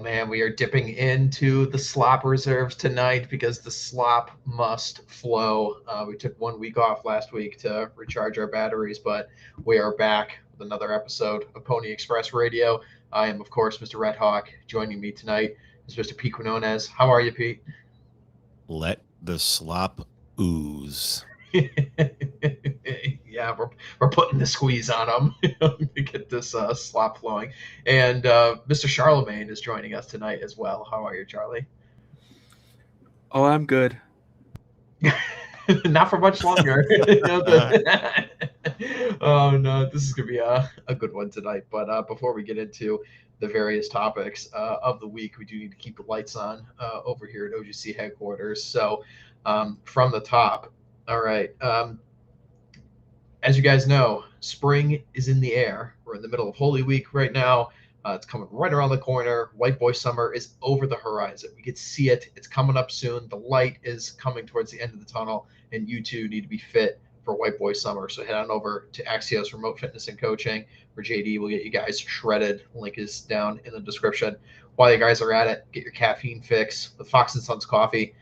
man, we are dipping into the slop reserves tonight because the slop must flow. We took 1 week off last week to recharge our batteries, but we are back with another episode of Pony Express Radio. I am, of course, Mr. RedHawk. Joining me tonight is Mr. P. Quinones. How are you, Pete? Let the slop ooze. Yeah, we're putting the squeeze on them to get this slop flowing. And Mr. Charlemagne is joining us tonight as well. How are you, Charlie? Oh, I'm good. Not for much longer. Oh no, this is gonna be a good one tonight. But before we get into the various topics of the week, we do need to keep the lights on over here at OGC headquarters. So from the top, all right. As you guys know, spring is in the air. We're in the middle of Holy Week right now. It's coming right around the corner. White Boy Summer is over the horizon. We can see it. It's coming up soon. The light is coming towards the end of the tunnel, and you two need to be fit for White Boy Summer. So head on over to Axios Remote Fitness and Coaching, where JD will get you guys shredded. Link is down in the description. While you guys are at it, get your caffeine fix with Fox & Sons coffee.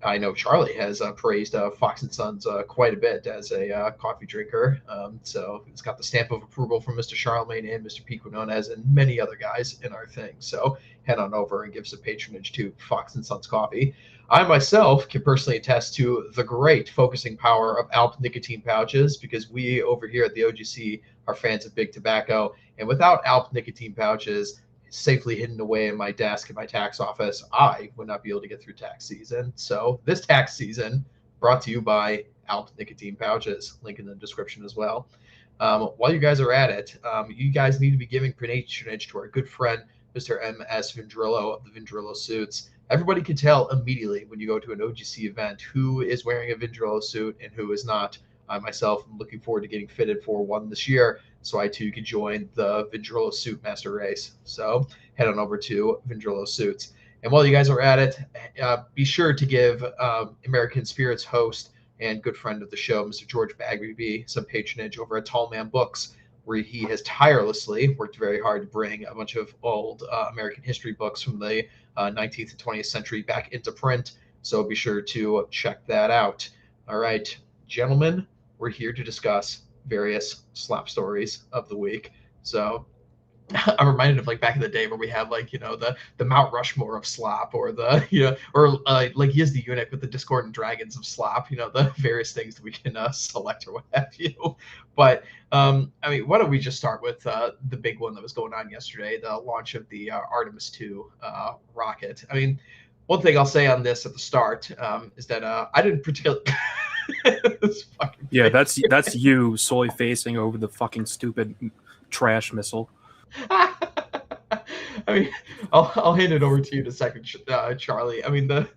I know Charlie has praised Fox & Sons quite a bit as a coffee drinker. So it's got the stamp of approval from Mr. Charlemagne and Mr. P. Quinones and many other guys in our thing. So head on over and give some patronage to Fox & Sons coffee. I myself can personally attest to the great focusing power of Alp nicotine pouches because we over here at the OGC are fans of big tobacco. And without Alp nicotine pouches, safely hidden away in my desk in my tax office, I would not be able to get through tax season. So this tax season brought to you by Alp nicotine pouches. Link in the description as well. While you guys are at it, you guys need to be giving patronage to our good friend Mr. M.S. Vendrillo of the Vendrillo Suits. Everybody can tell immediately when you go to an OGC event who is wearing a Vendrillo suit and who is not. I myself am looking forward to getting fitted for one this year, so I too could join the Vendrillo Suit Master Race. So head on over to Vendrillo Suits. And while you guys are at it, be sure to give American Spirits host and good friend of the show, Mr. George Bagby, some patronage over at Tall Man Books, where he has tirelessly worked very hard to bring a bunch of old American history books from the 19th and 20th century back into print. So be sure to check that out. All right, gentlemen, we're here to discuss various slop stories of the week. So I'm reminded of like back in the day where we had like, the Mount Rushmore of slop or like he is the eunuch with the discordant dragons of slop, the various things that we can select or what have you. But I mean, why don't we just start with the big one that was going on yesterday, the launch of the Artemis II rocket. I mean, one thing I'll say on this at the start is that I didn't particularly Yeah, that's you solely facing over the fucking stupid trash missile. I mean, I'll hand it over to you in a second, Charlie. I mean, the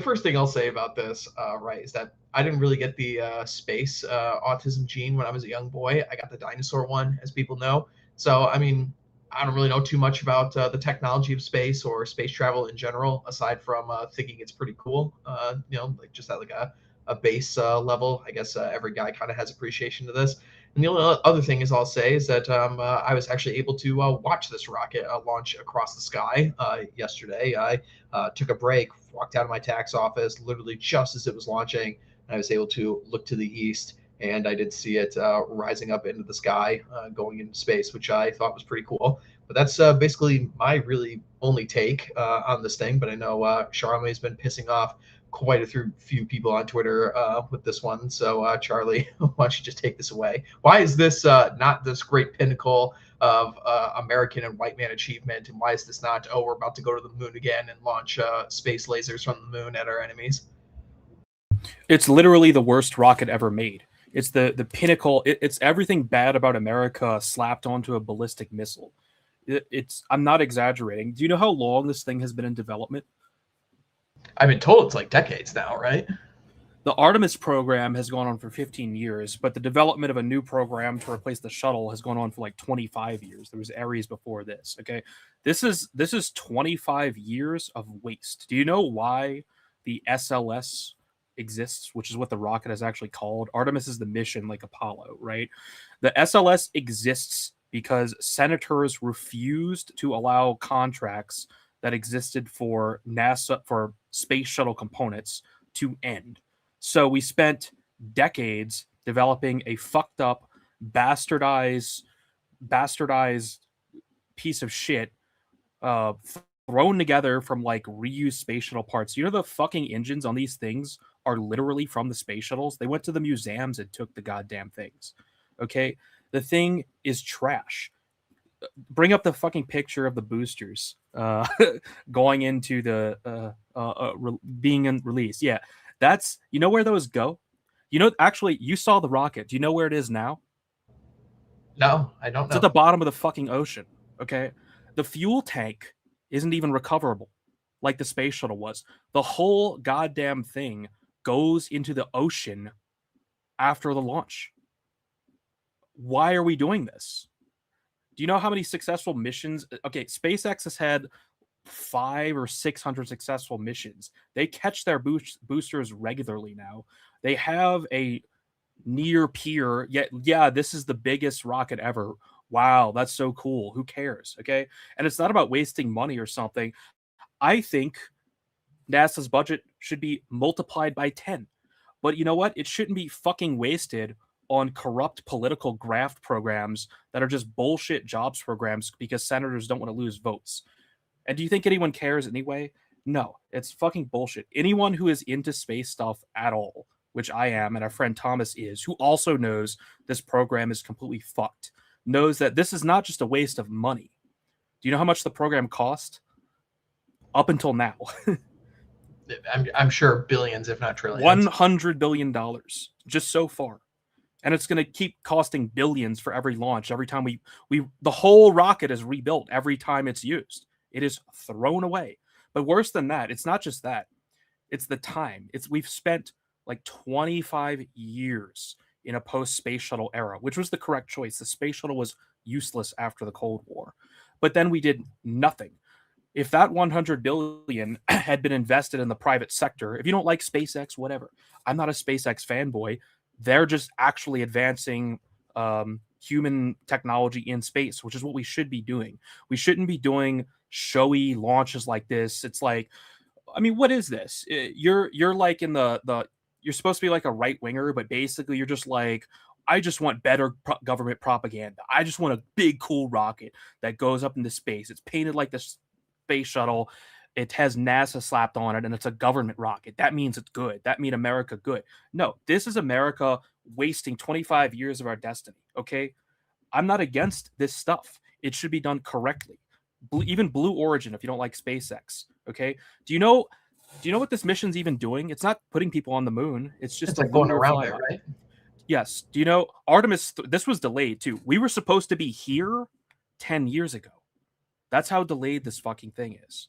first thing I'll say about this, right, is that I didn't really get the space autism gene when I was a young boy. I got the dinosaur one, as people know. So, I mean, I don't really know too much about the technology of space or space travel in general, aside from thinking it's pretty cool. Like just at like a base level. I guess every guy kind of has appreciation to this. And the only other thing is I'll say is that I was actually able to watch this rocket launch across the sky yesterday. I took a break, walked out of my tax office literally just as it was launching, and I was able to look to the east, and I did see it rising up into the sky, going into space, which I thought was pretty cool. But that's basically my really only take on this thing. But I know Charlemagne's been pissing off quite a few people on Twitter with this one. So, Charlie, why don't you just take this away? Why is this not this great pinnacle of American and white man achievement? And why is this not, we're about to go to the moon again and launch space lasers from the moon at our enemies? It's literally the worst rocket ever made. It's the pinnacle. It's everything bad about America slapped onto a ballistic missile. I'm not exaggerating. Do you know how long this thing has been in development? I've been told it's like decades now, right? The Artemis program has gone on for 15 years, but the development of a new program to replace the shuttle has gone on for like 25 years. There was Ares before this. Okay, this is 25 years of waste. Do you know why the SLS exists, which is what the rocket is actually called? Artemis is the mission, like Apollo, right? The SLS exists because senators refused to allow contracts that existed for NASA for space shuttle components to end. So we spent decades developing a fucked up, bastardized piece of shit uh, thrown together from like reused space shuttle parts. You know, the fucking engines on these things are literally from the space shuttles. They went to the museums and took the goddamn things. Okay, the thing is trash. Bring up the fucking picture of the boosters going into the being released. Yeah, that's, you know where those go. You know, actually, you saw the rocket. Do you know where it is now? No, I don't It's at know. the bottom of the fucking ocean. Okay, the fuel tank isn't even recoverable like the space shuttle was. The whole goddamn thing goes into the ocean after the launch. Why are we doing this? Do you know how many successful missions? Okay, SpaceX has had 500 or 600 successful missions. They catch their boosters regularly now. They have a near peer, yet, yeah, this is the biggest rocket ever. Wow, that's so cool. Who cares? Okay. And it's not about wasting money or something. I think NASA's budget should be multiplied by 10. But you know what? It shouldn't be fucking wasted on corrupt political graft programs that are just bullshit jobs programs because senators don't want to lose votes. And do you think anyone cares anyway? No, it's fucking bullshit. Anyone who is into space stuff at all, which I am, and our friend Thomas is, who also knows this program is completely fucked, knows that this is not just a waste of money. Do you know how much the program cost? Up until now. I'm sure billions, if not trillions. $100 billion just so far. And it's going to keep costing billions for every launch. Every time we the whole rocket is rebuilt every time it's used. It is thrown away. But worse than that, it's not just that. It's the time. We've spent like 25 years in a post-space shuttle era, which was the correct choice. The space shuttle was useless after the Cold War. But then we did nothing. If that 100 billion had been invested in the private sector, if you don't like SpaceX, whatever. I'm not a SpaceX fanboy. They're just actually advancing human technology in space, which is what we should be doing. We shouldn't be doing showy launches like this. It's like, I mean, what is this? You're like in the you're supposed to be like a right winger, but basically you're just like, I just want better government propaganda. I just want a big cool rocket that goes up into space. It's painted like the space shuttle. It has NASA slapped on it, and it's a government rocket. That means it's good. That means America good. No, this is America wasting 25 years of our destiny. Okay, I'm not against this stuff. It should be done correctly. Even Blue Origin, if you don't like SpaceX. Okay, do you know what this mission's even doing? It's not putting people on the moon. It's just like going around there, right? Yes. Do you know Artemis? This was delayed too. We were supposed to be here 10 years ago. That's how delayed this fucking thing is.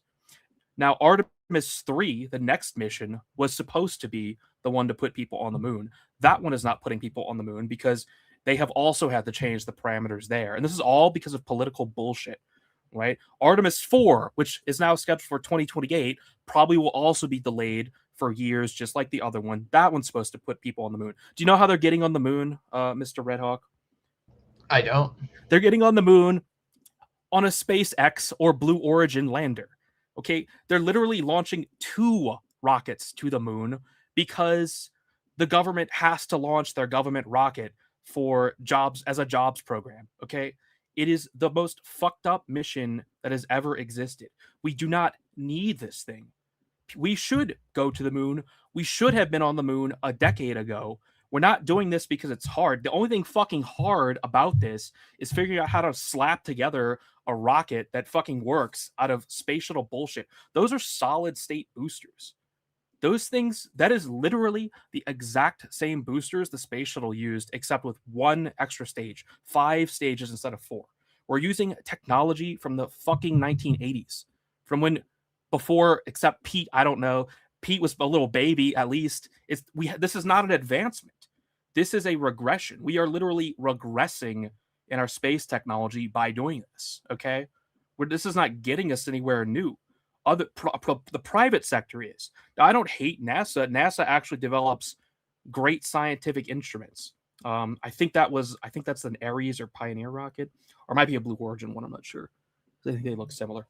Now, Artemis 3, the next mission, was supposed to be the one to put people on the moon. That one is not putting people on the moon because they have also had to change the parameters there. And this is all because of political bullshit, right? Artemis 4, which is now scheduled for 2028, probably will also be delayed for years, just like the other one. That one's supposed to put people on the moon. Do you know how they're getting on the moon, Mr. RedHawk? I don't. They're getting on the moon on a SpaceX or Blue Origin lander. Okay, they're literally launching 2 rockets to the moon because the government has to launch their government rocket for jobs as a jobs program. Okay, it is the most fucked up mission that has ever existed. We do not need this thing. We should go to the moon. We should have been on the moon a decade ago. We're not doing this because it's hard. The only thing fucking hard about this is figuring out how to slap together a rocket that fucking works out of space shuttle bullshit. Those are solid state boosters. Those things, that is literally the exact same boosters the space shuttle used, except with 1 extra stage, 5 stages instead of 4. We're using technology from the fucking 1980s, from when before, except Pete, I don't know. Pete was a little baby, at least. This is not an advancement. This is a regression. We are literally regressing in our space technology by doing this. Okay, this is not getting us anywhere new. The private sector is. Now, I don't hate NASA. NASA actually develops great scientific instruments. I think that's an Ares or Pioneer rocket, or it might be a Blue Origin one. I'm not sure. I think they look similar.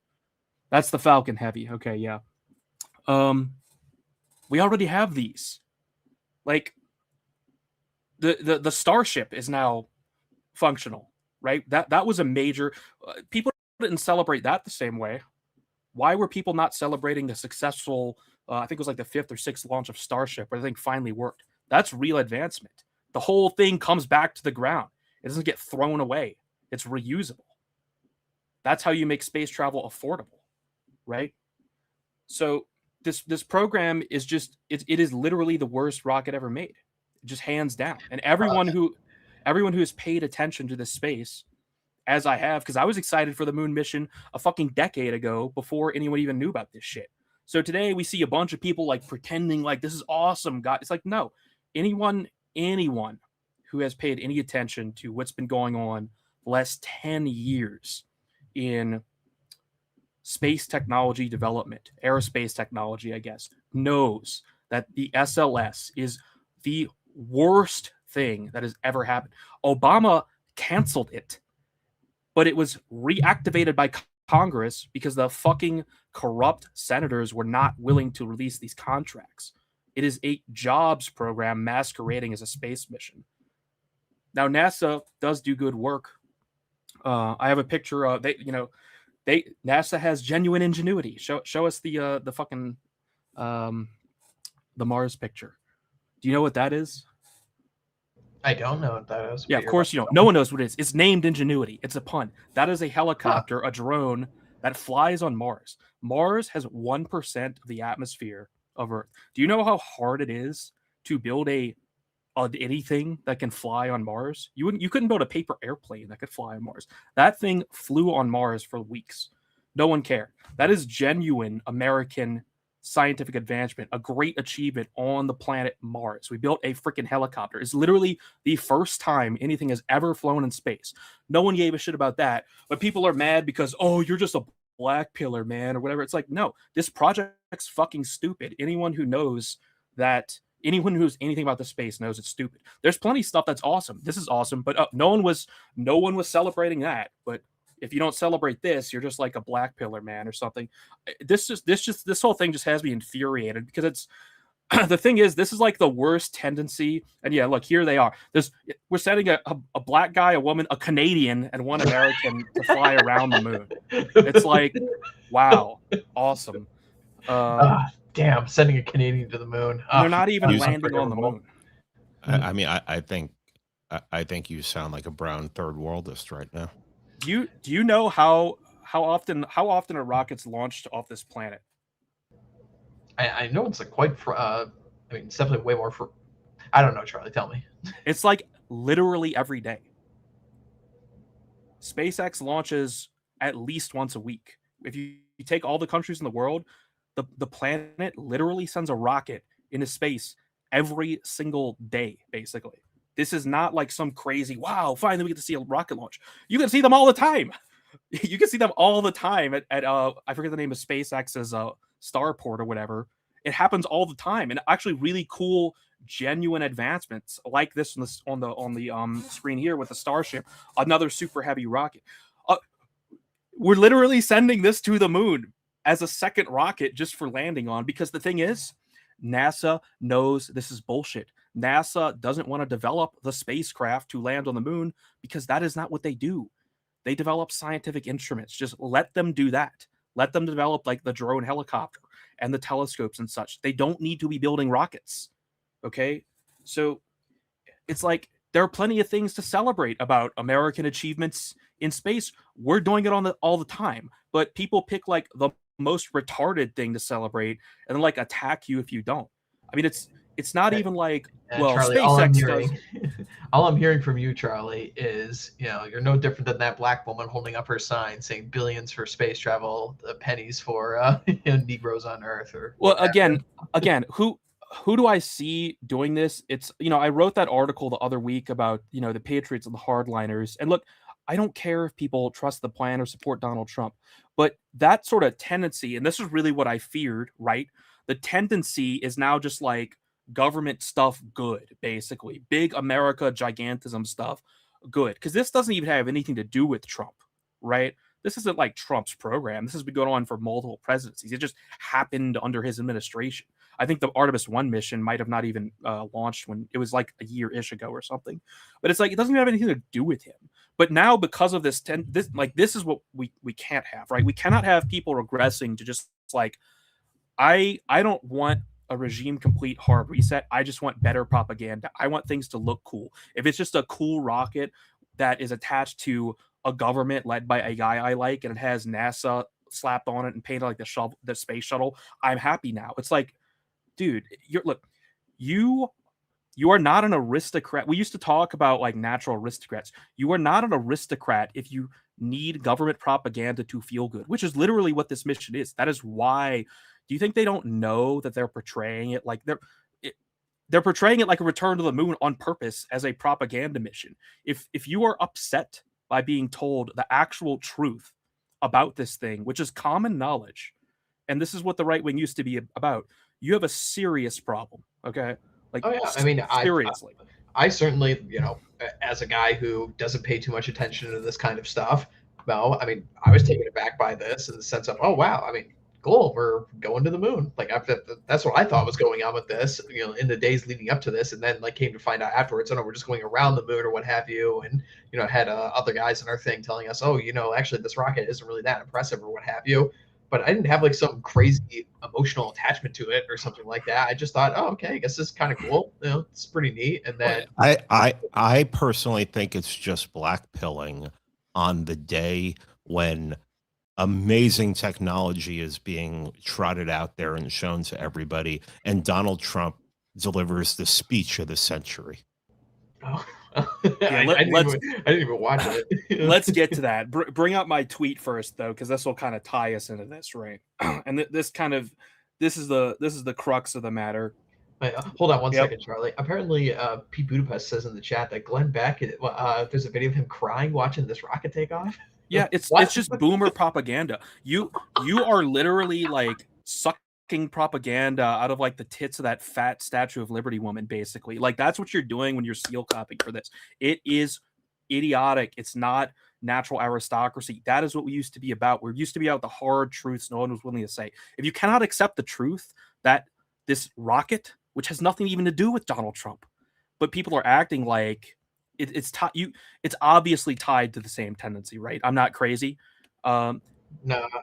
That's the Falcon Heavy. Okay, yeah. We already have these. Like the Starship is now functional, right? That was a major. People didn't celebrate that the same way. Why were people not celebrating the successful? I think it was like the 5th or 6th launch of Starship, where the thing finally worked. That's real advancement. The whole thing comes back to the ground. It doesn't get thrown away. It's reusable. That's how you make space travel affordable, right? So this program is just it is literally the worst rocket ever made, just hands down. And everyone who has paid attention to this space, as I have, because I was excited for the moon mission a fucking decade ago before anyone even knew about this shit. So today we see a bunch of people like pretending like this is awesome. God, it's like, no, anyone who has paid any attention to what's been going on the last 10 years in space technology development, aerospace technology, I guess, knows that the SLS is the worst thing that has ever happened. Obama canceled it, but it was reactivated by Congress because the fucking corrupt senators were not willing to release these contracts. It is a jobs program masquerading as a space mission. Now, NASA does do good work. I have a picture of NASA has genuine ingenuity. Show us the fucking the Mars picture. Do you know what that is? I don't know what that is. Yeah, of course you don't. No one knows what it is. It's named Ingenuity. It's a pun. That is a helicopter, a drone that flies on Mars. Mars has 1% of the atmosphere of Earth. Do you know how hard it is to build anything that can fly on Mars? You couldn't build a paper airplane that could fly on Mars. That thing flew on Mars for weeks. No one cared. That is genuine American scientific advancement, a great achievement on the planet Mars. We built a freaking helicopter. It's literally the first time anything has ever flown in space. No one gave a shit about that, but people are mad because, oh, you're just a black pillar, man, or whatever. It's like, no, this project's fucking stupid. Anyone who knows anything about the space knows it's stupid. There's plenty of stuff that's awesome. This is awesome, but no one was celebrating that. But if you don't celebrate this, you're just like a black pillar man or something. This whole thing just has me infuriated because it's the thing is, this is like the worst tendency. And yeah, look, here they are. We're sending a black guy, a woman, a Canadian, and one American to fly around the moon. It's like, wow, awesome. Damn, sending a Canadian to the moon. They're not even landing on the moon. I mean, I think you sound like a brown third worldist right now. Do you know how often are rockets launched off this planet? I know it's like quite. I mean, it's definitely way more for. I don't know, Charlie. Tell me. It's like literally every day. SpaceX launches at least once a week. If you take all the countries in the world, the planet literally sends a rocket into space every single day, basically. This is not like some crazy, wow, finally we get to see a rocket launch. You can see them all the time. You can see them all the time at I forget the name of SpaceX's Starport or whatever. It happens all the time, and actually really cool, genuine advancements like this on the screen here with the Starship, another super heavy rocket. We're literally sending this to the moon as a second rocket just for landing on, because the thing is, NASA knows this is bullshit. NASA doesn't want to develop the spacecraft to land on the moon because that is not what they do. They develop scientific instruments. Just let them do that. Let them develop like the drone helicopter and the telescopes and such. They don't need to be building rockets. Okay? So it's like there are plenty of things to celebrate about American achievements in space. We're doing it all the time, but people pick like the most retarded thing to celebrate and then like attack you if you don't. I mean, it's not even like, well, Charlie, SpaceX all I'm hearing from you, Charlie, is, you're no different than that black woman holding up her sign saying billions for space travel, pennies for Negroes on Earth. Or well, again, who do I see doing this? It's, I wrote that article the other week about, the Patriots and the hardliners. And look, I don't care if people trust the plan or support Donald Trump, but that sort of tendency, and this is really what I feared, right? The tendency is now just like, government stuff good, basically. Big America gigantism stuff good. Because this doesn't even have anything to do with Trump, right? This isn't like Trump's program. This has been going on for multiple presidencies. It just happened under his administration. I think the Artemis 1 mission might have not even launched when it was like a year-ish ago or something. But it's like, it doesn't even have anything to do with him. But now, because of this is what we can't have, right? We cannot have people regressing to just like, I don't want a regime complete hard reset. I just want better propaganda. I want things to look cool. If it's just a cool rocket that is attached to a government led by a guy I like and it has NASA slapped on it and painted like the space shuttle, I'm happy now. It's like, dude, you are not an aristocrat. We used to talk about like natural aristocrats. You are not an aristocrat if you need government propaganda to feel good, which is literally what this mission is. That is why. Do you think they don't know that they're portraying it like they're portraying it like a return to the moon on purpose as a propaganda mission? If you are upset by being told the actual truth about this thing, which is common knowledge, and this is what the right wing used to be about, you have a serious problem. Okay, like, oh yeah, I mean, seriously. I certainly, as a guy who doesn't pay too much attention to this kind of stuff, no, I mean, I was taken aback by this in the sense of, oh wow, I mean, cool, we're going to the moon. Like, that's what I thought was going on with this, in the days leading up to this, and then like came to find out afterwards, oh no, we're just going around the moon or what have you, and had other guys in our thing telling us, oh, actually this rocket isn't really that impressive or what have you. But I didn't have like some crazy emotional attachment to it or something like that. I just thought, oh, okay, I guess this is kind of cool. It's pretty neat. And then I personally think it's just blackpilling on the day when amazing technology is being trotted out there and shown to everybody, and Donald Trump delivers the speech of the century. Oh. Yeah, I didn't even watch it. Let's get to that. Bring up my tweet first, though, because this will kind of tie us into this, right? And this is the crux of the matter. Hold on one second, Charlie. Apparently, Pete Budapest says in the chat that Glenn Beck, there's a video of him crying watching this rocket take off. Yeah, it's just boomer propaganda. You are literally like sucking propaganda out of like the tits of that fat Statue of Liberty woman, basically. Like, that's what you're doing when you're seal copying for this. It is idiotic. It's not natural aristocracy. That is what we used to be about. We used to be out the hard truths no one was willing to say. If you cannot accept the truth that this rocket, which has nothing even to do with Donald Trump, but people are acting like it's obviously tied to the same tendency, right? I'm not crazy. No,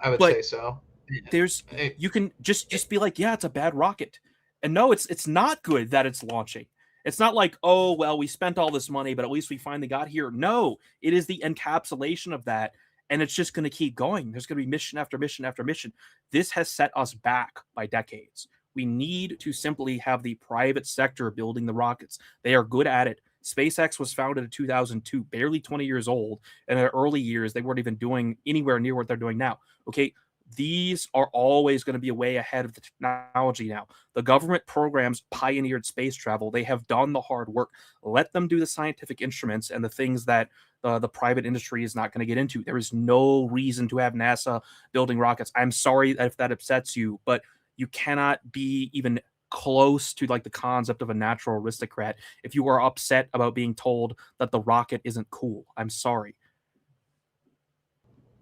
I would say so. You can just be like, yeah, it's a bad rocket, and no, it's not good that it's launching. It's not like, oh well, we spent all this money, but at least we finally got here. No, it is the encapsulation of that, and it's just going to keep going. There's going to be mission after mission after mission. This has set us back by decades. We need to simply have the private sector building the rockets. They are good at it. SpaceX was founded in 2002, barely 20 years old. And in their early years, they weren't even doing anywhere near what they're doing now. Okay, these are always going to be a way ahead of the technology now. The government programs pioneered space travel. They have done the hard work. Let them do the scientific instruments and the things that the private industry is not going to get into. There is no reason to have NASA building rockets. I'm sorry if that upsets you, but you cannot be even close to like the concept of a natural aristocrat if you are upset about being told that the rocket isn't cool. I'm sorry.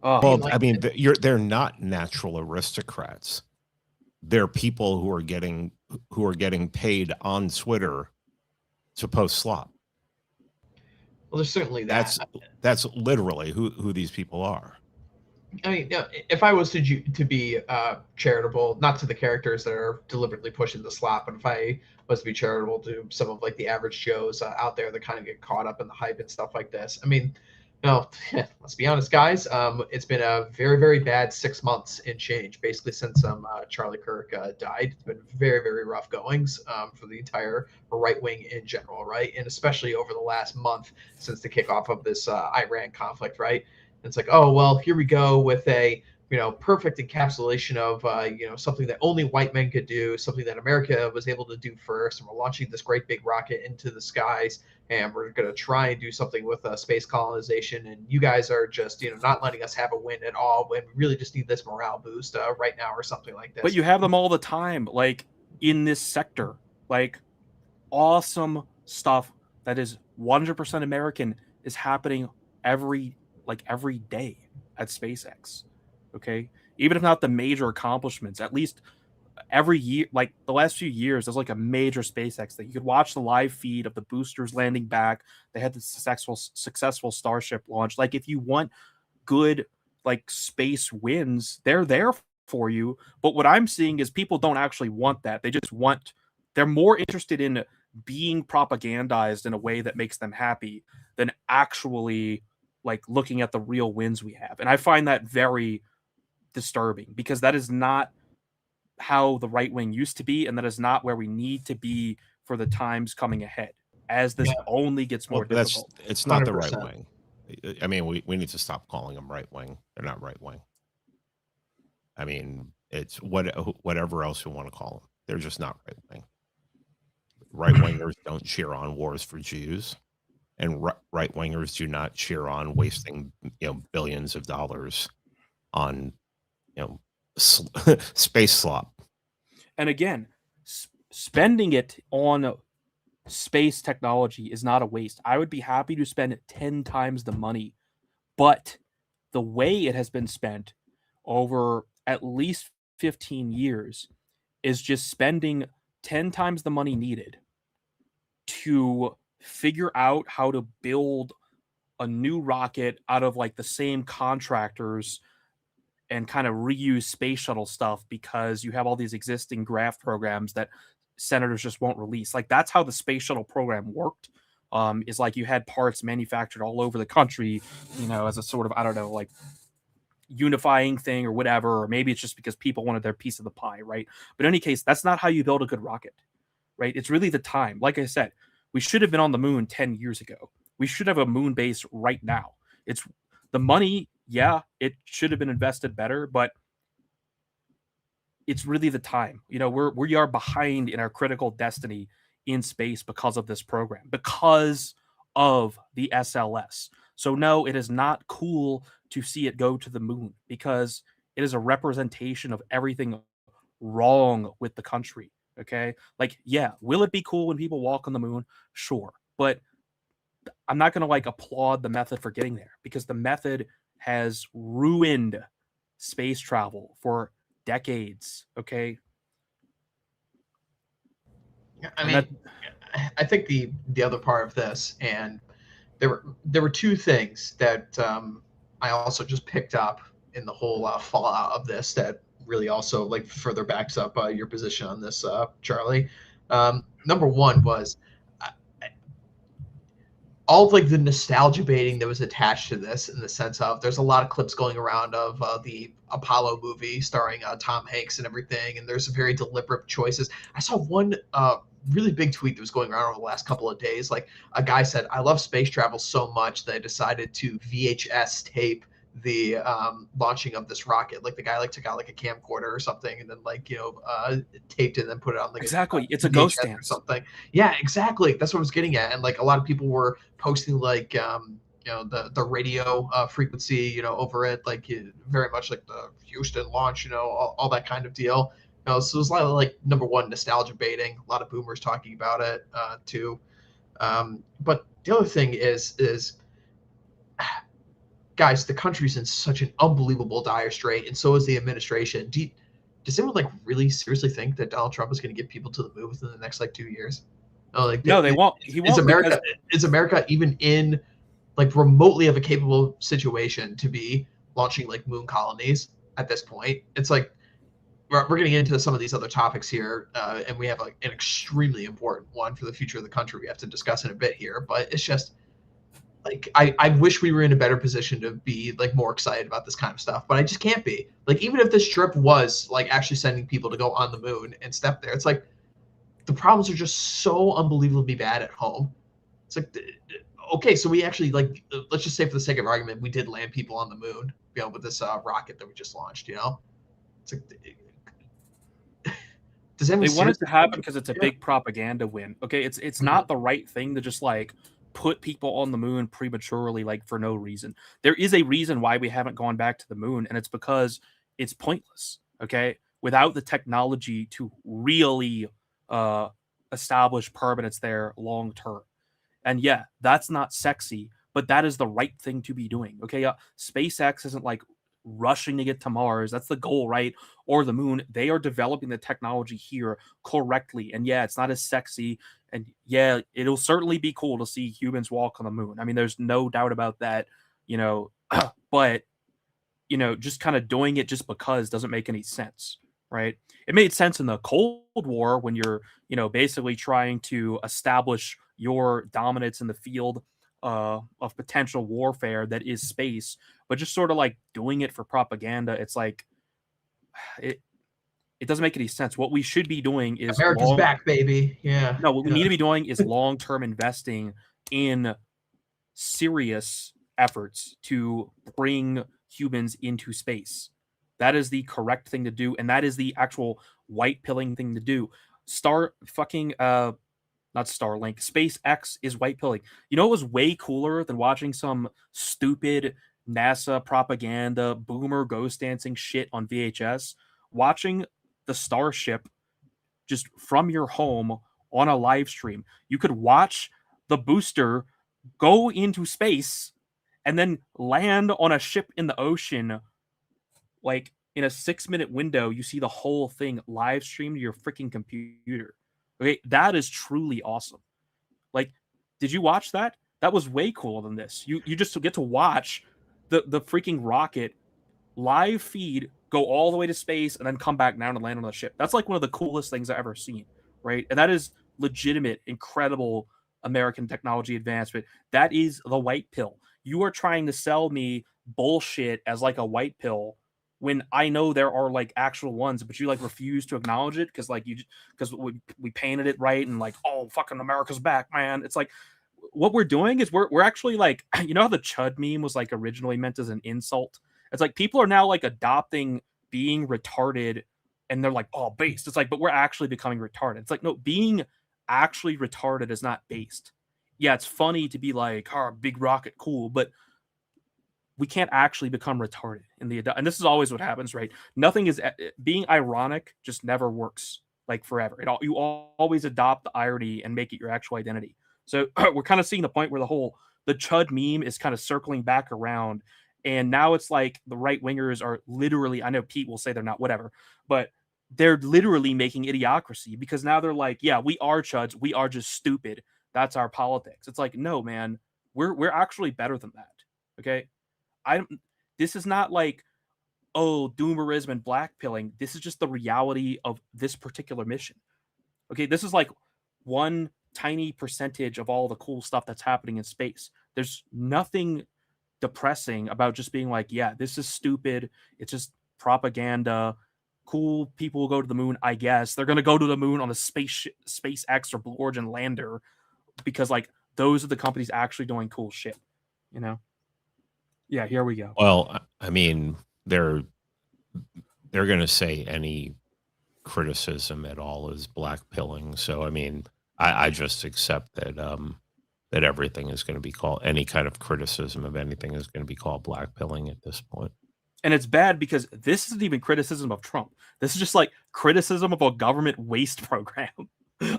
Well, I mean, they're not natural aristocrats. They're people who are getting paid on Twitter to post slop. Well, there's certainly that. That's literally who these people are. I mean, if I was to be charitable, not to the characters that are deliberately pushing the slop, but if I was to be charitable to some of like the average Joes out there that kind of get caught up in the hype and stuff like this, I mean, let's be honest, guys. It's been a very, very bad 6 months and change, basically since Charlie Kirk died. It's been very, very rough goings for the entire right wing in general, right? And especially over the last month since the kickoff of this Iran conflict, right? It's like, oh, well, here we go with a, perfect encapsulation of, something that only white men could do, something that America was able to do first. And we're launching this great big rocket into the skies, and we're going to try and do something with space colonization. And you guys are just, not letting us have a win at all when we really just need this morale boost right now or something like this. But you have them all the time, like in this sector. Like, awesome stuff that is 100% American is happening every day at SpaceX. Okay, even if not the major accomplishments, at least every year, like the last few years, there's like a major SpaceX thing. You could watch the live feed of the boosters landing back. They had the successful Starship launch. Like, if you want good like space wins, they're there for you. But what I'm seeing is people don't actually want that. They're more interested in being propagandized in a way that makes them happy than actually like looking at the real wins we have. And I find that very disturbing, because that is not how the right wing used to be, and that is not where we need to be for the times coming ahead, as this only gets more difficult. It's not the right 100%. wing. I mean, we need to stop calling them right wing. They're not right wing. I mean, it's whatever else you want to call them. They're just not right wing. Right wingers don't cheer on wars for Jews, and right wingers do not cheer on wasting billions of dollars on space slop. And again, spending it on space technology is not a waste. I would be happy to spend 10 times the money, but the way it has been spent over at least 15 years is just spending 10 times the money needed to figure out how to build a new rocket out of like the same contractors and kind of reuse space shuttle stuff, because you have all these existing graft programs that senators just won't release. Like, that's how the space shuttle program worked. Is like you had parts manufactured all over the country, as a sort of, I don't know, like unifying thing or whatever, or maybe it's just because people wanted their piece of the pie, right? But in any case, that's not how you build a good rocket, right? It's really the time. Like I said, we should have been on the moon 10 years ago. We should have a moon base right now. It's the money, yeah, it should have been invested better, but it's really the time. We are behind in our critical destiny in space because of this program, because of the SLS. So no, it is not cool to see it go to the moon, because it is a representation of everything wrong with the country. Okay, like, yeah, will it be cool when people walk on the moon? Sure, but I'm not going to like applaud the method for getting there, because the method has ruined space travel for decades. Okay, I mean, I think the other part of this, and there were two things that I also just picked up in the whole fallout of this that really also like further backs up your position on this, Charlie. Number one was all of like the nostalgia baiting that was attached to this, in the sense of there's a lot of clips going around of the Apollo movie starring Tom Hanks and everything, and there's very deliberate choices. I saw one really big tweet that was going around over the last couple of days. Like, a guy said, I love space travel so much that I decided to VHS tape the launching of this rocket. Like, the guy like took out like a camcorder or something, and then like taped it and then put it on like exactly. It's a ghost VHS dance or something. Yeah, exactly. That's what I was getting at. And like a lot of people were posting like the radio frequency over it, like very much like the Houston launch, all that kind of deal. So there's a lot of like, number one, nostalgia baiting. A lot of boomers talking about it too. But the other thing is guys, the country's in such an unbelievable dire strait, and so is the administration. Does anyone like really seriously think that Donald Trump is going to get people to the moon within the next like 2 years? No, they won't. He won't. Is America even in like remotely of a capable situation to be launching like moon colonies at this point? It's like we're going to get into some of these other topics here, and we have like an extremely important one for the future of the country we have to discuss in a bit here. But it's just like I wish we were in a better position to be like more excited about this kind of stuff, but I just can't be. Like, even if this trip was like actually sending people to go on the moon and step there, it's like the problems are just so unbelievably bad at home. It's like, okay, so we actually, like, let's just say for the sake of argument, we did land people on the moon, with this rocket that we just launched. It's like, does they want it to happen because it's a big propaganda win. Okay, it's not the right thing to just like put people on the moon prematurely, like for no reason. There is a reason why we haven't gone back to the moon, and it's because it's pointless. Okay, without the technology to really establish permanence there long term. And yeah, that's not sexy, but that is the right thing to be doing. Okay, SpaceX isn't like rushing to get to Mars. That's the goal, right? Or the moon. They are developing the technology here correctly. And yeah, it's not as sexy. And yeah, it'll certainly be cool to see humans walk on the moon. I mean, there's no doubt about that, you know, but just kind of doing it just because doesn't make any sense, right? It made sense in the Cold War when you're, basically trying to establish your dominance in the field of potential warfare that is space, but just sort of like doing it for propaganda. It's like it doesn't make any sense. What we should be doing is America's back, baby. Yeah. No, what we need to be doing is long-term investing in serious efforts to bring humans into space. That is the correct thing to do, and that is the actual white pilling thing to do. Not Starlink, SpaceX is white pilling. You know, it was way cooler than watching some stupid NASA propaganda boomer ghost dancing shit on VHS. Watching the Starship just from your home on a live stream. You could watch the booster go into space and then land on a ship in the ocean, like in a 6-minute window. You see the whole thing live streamed to your freaking computer. Okay, that is truly awesome. Like, did you watch that? That was way cooler than this. You just get to watch the freaking rocket live feed go all the way to space and then come back down and land on the ship. That's like one of the coolest things I've ever seen, right? And that is legitimate, incredible American technology advancement. That is the white pill. You are trying to sell me bullshit as like a white pill when I know there are like actual ones, but you like refuse to acknowledge it because we painted it right and like, oh, fucking America's back, man. It's like what we're doing is we're actually like, you know how the chud meme was like originally meant as an insult? It's like people are now like adopting being retarded and they're like, oh, based. It's like, but we're actually becoming retarded. It's like, no, being actually retarded is not based. Yeah, it's funny to be like, oh, big rocket, cool, but we can't actually become retarded in the and this is always what happens, right? Nothing is being ironic just never works like forever. You always adopt the irony and make it your actual identity. So we're kind of seeing the point where the chud meme is kind of circling back around. And now it's like the right wingers are literally, I know Pete will say they're not, whatever, but they're literally making idiocracy because now they're like, yeah, we are chuds. We are just stupid. That's our politics. It's like, no, man, we're actually better than that. Okay. This is not like, oh, doomerism and blackpilling. This is just the reality of this particular mission. Okay. This is like one tiny percentage of all the cool stuff that's happening in space. There's nothing depressing about just being like, yeah, this is stupid. It's just propaganda. Cool people will go to the moon, I guess. They're going to go to the moon on a SpaceX or Blue Origin lander because like those are the companies actually doing cool shit, you know? Yeah, here we go. Well, I mean, they're going to say any criticism at all is blackpilling. So, I mean, I just accept that that everything is going to be called, any kind of criticism of anything is going to be called blackpilling at this point. And it's bad because this isn't even criticism of Trump. This is just like criticism of a government waste program.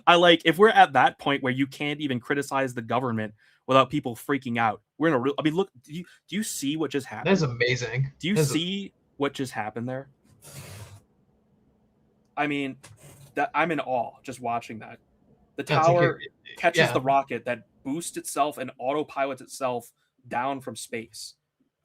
I like if we're at that point where you can't even criticize the government without people freaking out. We're in a real. I mean, look. Do you see what just happened? That's amazing. Do you see what just happened there? I mean, that I'm in awe just watching that. The tower catches the rocket that boosts itself and autopilots itself down from space.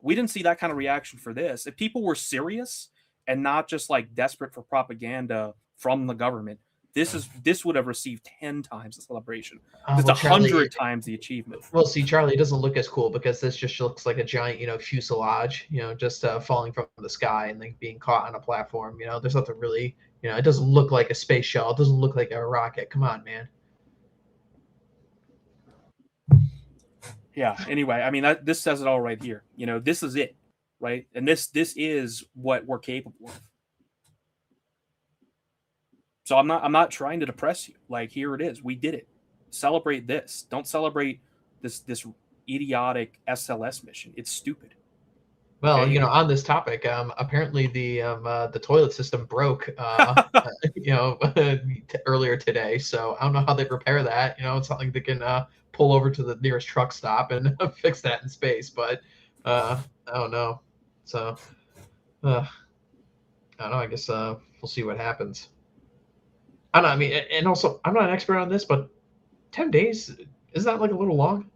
We didn't see that kind of reaction for this. If people were serious and not just like desperate for propaganda from the government, this would have received 10 times the celebration. It's 100 times the achievement. Well, see, Charlie, it doesn't look as cool because this just looks like a giant, fuselage, just falling from the sky and like being caught on a platform. There's nothing really, it doesn't look like a space shuttle. It doesn't look like a rocket. Come on, man. Yeah. Anyway, I mean, this says it all right here. This is it, right? And this is what we're capable of. So I'm not trying to depress you. Like, here it is. We did it. Celebrate this. Don't celebrate this idiotic SLS mission. It's stupid. Well, Okay. on this topic, apparently the toilet system broke, earlier today. So I don't know how they repair that. It's not like they can pull over to the nearest truck stop and fix that in space. But I don't know. So I don't know. I guess we'll see what happens. I don't know. I mean, and also I'm not an expert on this, but 10 days, isn't that like a little long?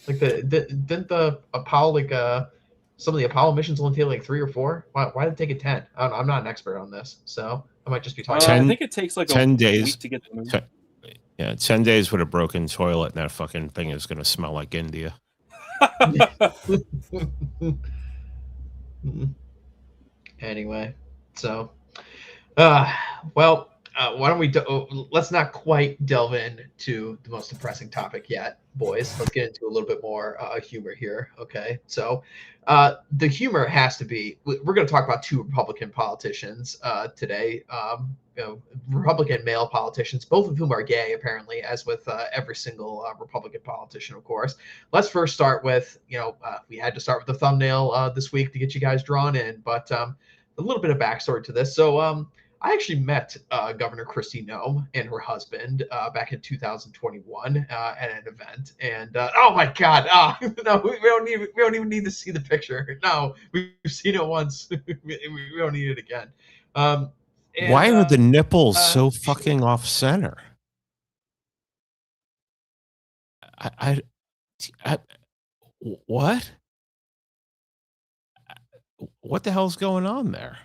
Like didn't the Apollo some of the Apollo missions only take like 3 or 4? Why did it take it 10? I don't know. I'm not an expert on this, so I might just be talking. I think it takes like 10 a days week to get the moon. 10 days with a broken toilet, and that fucking thing is going to smell like India. Anyway, so well, why don't we let's not quite delve into the most depressing topic yet, boys. Let's get into a little bit more humor here. Okay, so the humor has to be, we're going to talk about 2 Republican politicians today. Republican male politicians, both of whom are gay, apparently, as with every single Republican politician, of course. Let's first start with, we had to start with the thumbnail this week to get you guys drawn in, but a little bit of backstory to this. So I actually met Governor Kristi Noem and her husband back in 2021 at an event, and oh my God, no, we don't even need to see the picture. No, we've seen it once. we don't need it again. Why are the nipples so fucking off center? What? What the hell's going on there?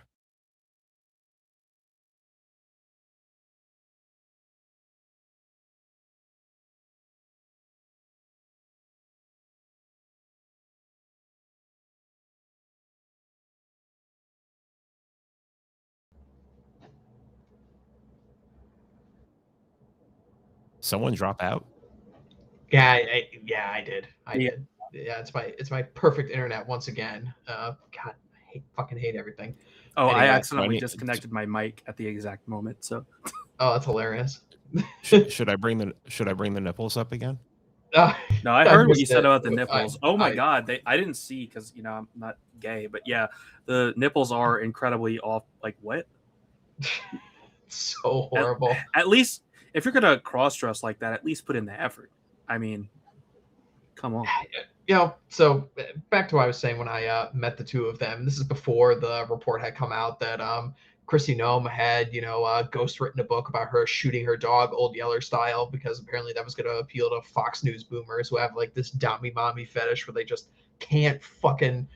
Someone drop out? Yeah, I did. I did. Yeah, it's my perfect internet once again. God, I fucking hate everything. Oh, Anyway, I accidentally disconnected my mic at the exact moment. So. Oh, that's hilarious. should I bring the nipples up again? No, I heard what you said about the nipples. Oh my God, I didn't see because I'm not gay, but yeah, the nipples are incredibly off. Like what? So horrible. At least if you're gonna cross dress like that, at least put in the effort. I mean, come on. So back to what I was saying when I met the 2 of them. This is before the report had come out that Kristi Noem had, ghost written a book about her shooting her dog Old Yeller style, because apparently that was going to appeal to Fox News boomers who have like this dommy mommy fetish where they just can't fucking,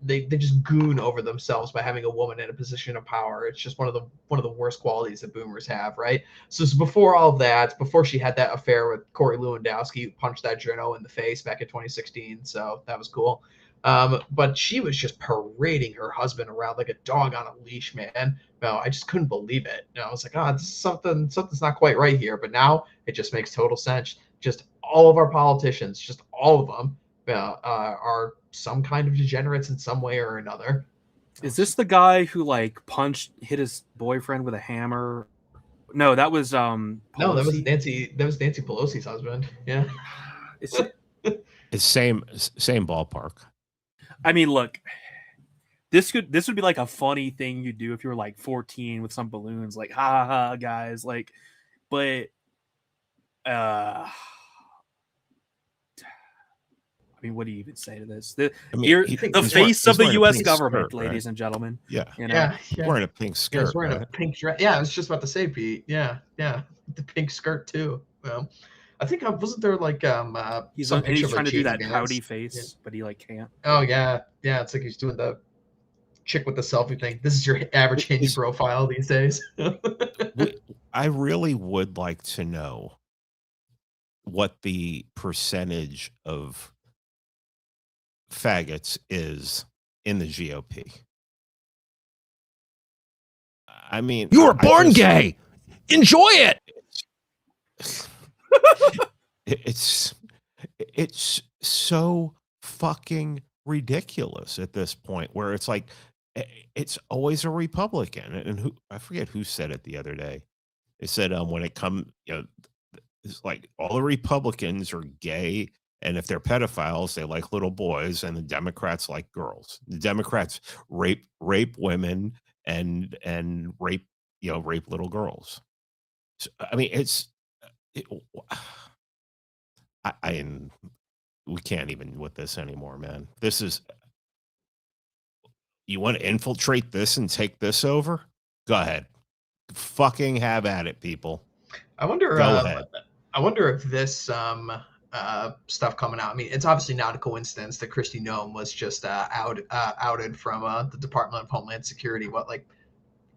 they just goon over themselves by having a woman in a position of power. It's just one of the worst qualities that boomers have, right? So it's before all of that, before she had that affair with Corey Lewandowski, who punched that journo in the face back in 2016. So that was cool. But she was just parading her husband around like a dog on a leash, man. No, I just couldn't believe it. I was like, this is something's not quite right here. But now it just makes total sense. Just all of our politicians, just all of them, are some kind of degenerates in some way or another. Is this the guy who like hit his boyfriend with a hammer? No, that was Pelosi. No, that was Nancy Pelosi's husband. Yeah. It's same ballpark. I mean, look, this would be like a funny thing you do if you were like 14 with some balloons, like ha ha guys, like, but I mean, what do you even say to this? The face of the U.S. government, skirt, ladies and gentlemen. Yeah, yeah. Wearing a pink skirt. He's wearing a pink dress. Yeah, I was just about to say, Pete. Yeah, the pink skirt too. Well, I think wasn't there like he's trying to do that pouty face, but he like can't. Oh yeah. It's like he's doing the chick with the selfie thing. This is your average Hinge profile these days. I really would like to know what the percentage of faggots is in the GOP. I mean, you were born gay. Enjoy it. It's so fucking ridiculous at this point, where it's like it's always a Republican, and I forget who said it the other day. They said when it comes, it's like all the Republicans are gay And if they're pedophiles, they like little boys, and the Democrats like girls. The Democrats rape women and rape little girls. So, I mean, we can't even with this anymore, man. This is, you want to infiltrate this and take this over? Go ahead. Fucking have at it, people. I wonder. Go ahead. I wonder if this stuff coming out. I mean, it's obviously not a coincidence that Kristi Noem was just outed from the Department of Homeland Security. What, like,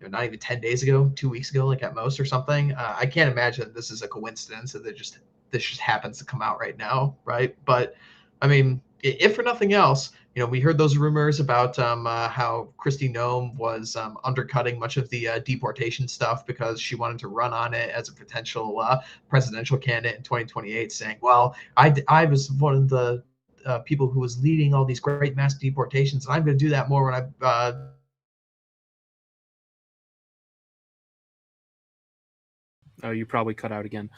not even 10 days ago, 2 weeks ago, like at most or something. I can't imagine that this is a coincidence that this just happens to come out right now, right? But I mean, if for nothing else, we heard those rumors about how Kristi Noem was undercutting much of the deportation stuff because she wanted to run on it as a potential presidential candidate in 2028, saying, well, I was one of the people who was leading all these great mass deportations, and I'm going to do that more when I Oh, you probably cut out again.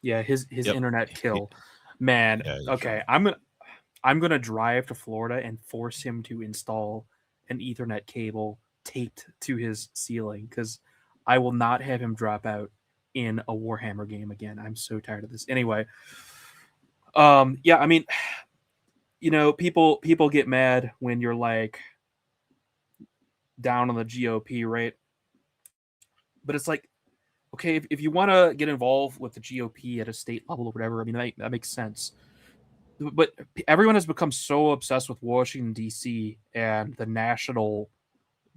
Yeah, his internet kill. Man, Yeah, okay. I'm gonna drive to Florida and force him to install an Ethernet cable taped to his ceiling, because I will not have him drop out in a Warhammer game again. I'm so tired of this. Anyway, yeah, I mean, people get mad when you're like down on the GOP, right? But it's like, okay, if you want to get involved with the GOP at a state level or whatever, I mean, that makes sense. But everyone has become so obsessed with Washington D.C. and the national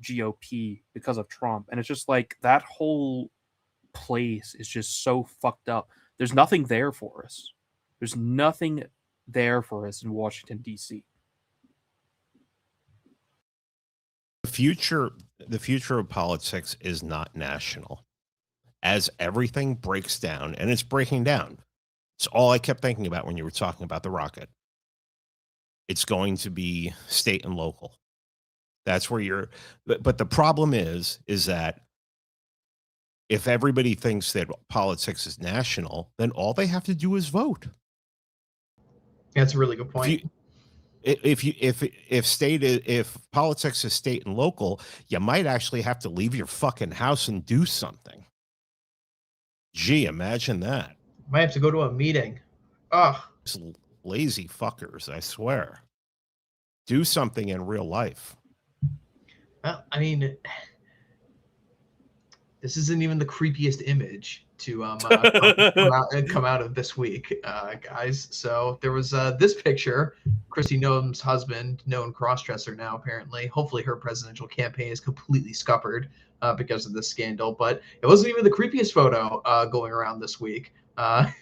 GOP because of Trump, and it's just like that whole place is just so fucked up. There's nothing there for us. There's nothing there for us in Washington D.C. The future of politics is not national. As everything breaks down, and it's breaking down. It's all I kept thinking about when you were talking about the rocket. It's going to be state and local. That's where but the problem is that if everybody thinks that politics is national, then all they have to do is vote. That's a really good point. If politics is state and local, you might actually have to leave your fucking house and do something. Gee, imagine that. Might have to go to a meeting. Ugh. Lazy fuckers, I swear. Do something in real life. Well, I mean, this isn't even the creepiest image to come out of this week, guys. So there was this picture. Kristi Noem's husband, known crossdresser now apparently. Hopefully her presidential campaign is completely scuppered because of this scandal. But it wasn't even the creepiest photo going around this week. The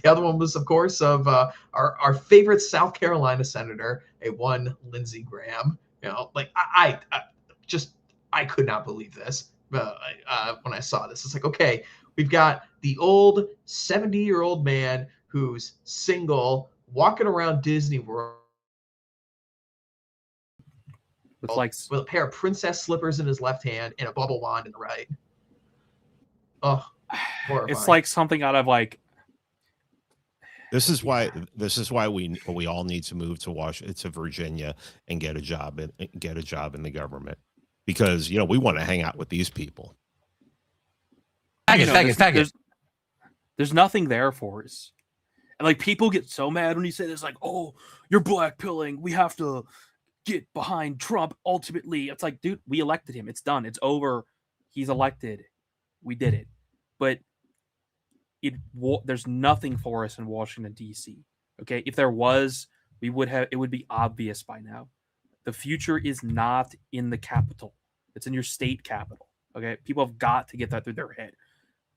other one was, of course, of our favorite South Carolina senator, one Lindsey Graham. Like I could not believe this when I saw this. It's like, okay, we've got the old 70-year-old man who's single, walking around Disney World with a pair of princess slippers in his left hand and a bubble wand in the right. Oh, horrifying. It's like something out of like. This is why we all need to move to Washington, to Virginia, and get a job in the government, because we want to hang out with these people. There's nothing there for us, and like people get so mad when you say this, like, "Oh, you're blackpilling. We have to get behind Trump." Ultimately, it's like, dude, we elected him. It's done. It's over. He's elected. We did it, but. There's nothing for us in Washington D.C. Okay, if there was, it would be obvious by now. The future is not in the capital; it's in your state capital. Okay, people have got to get that through their head.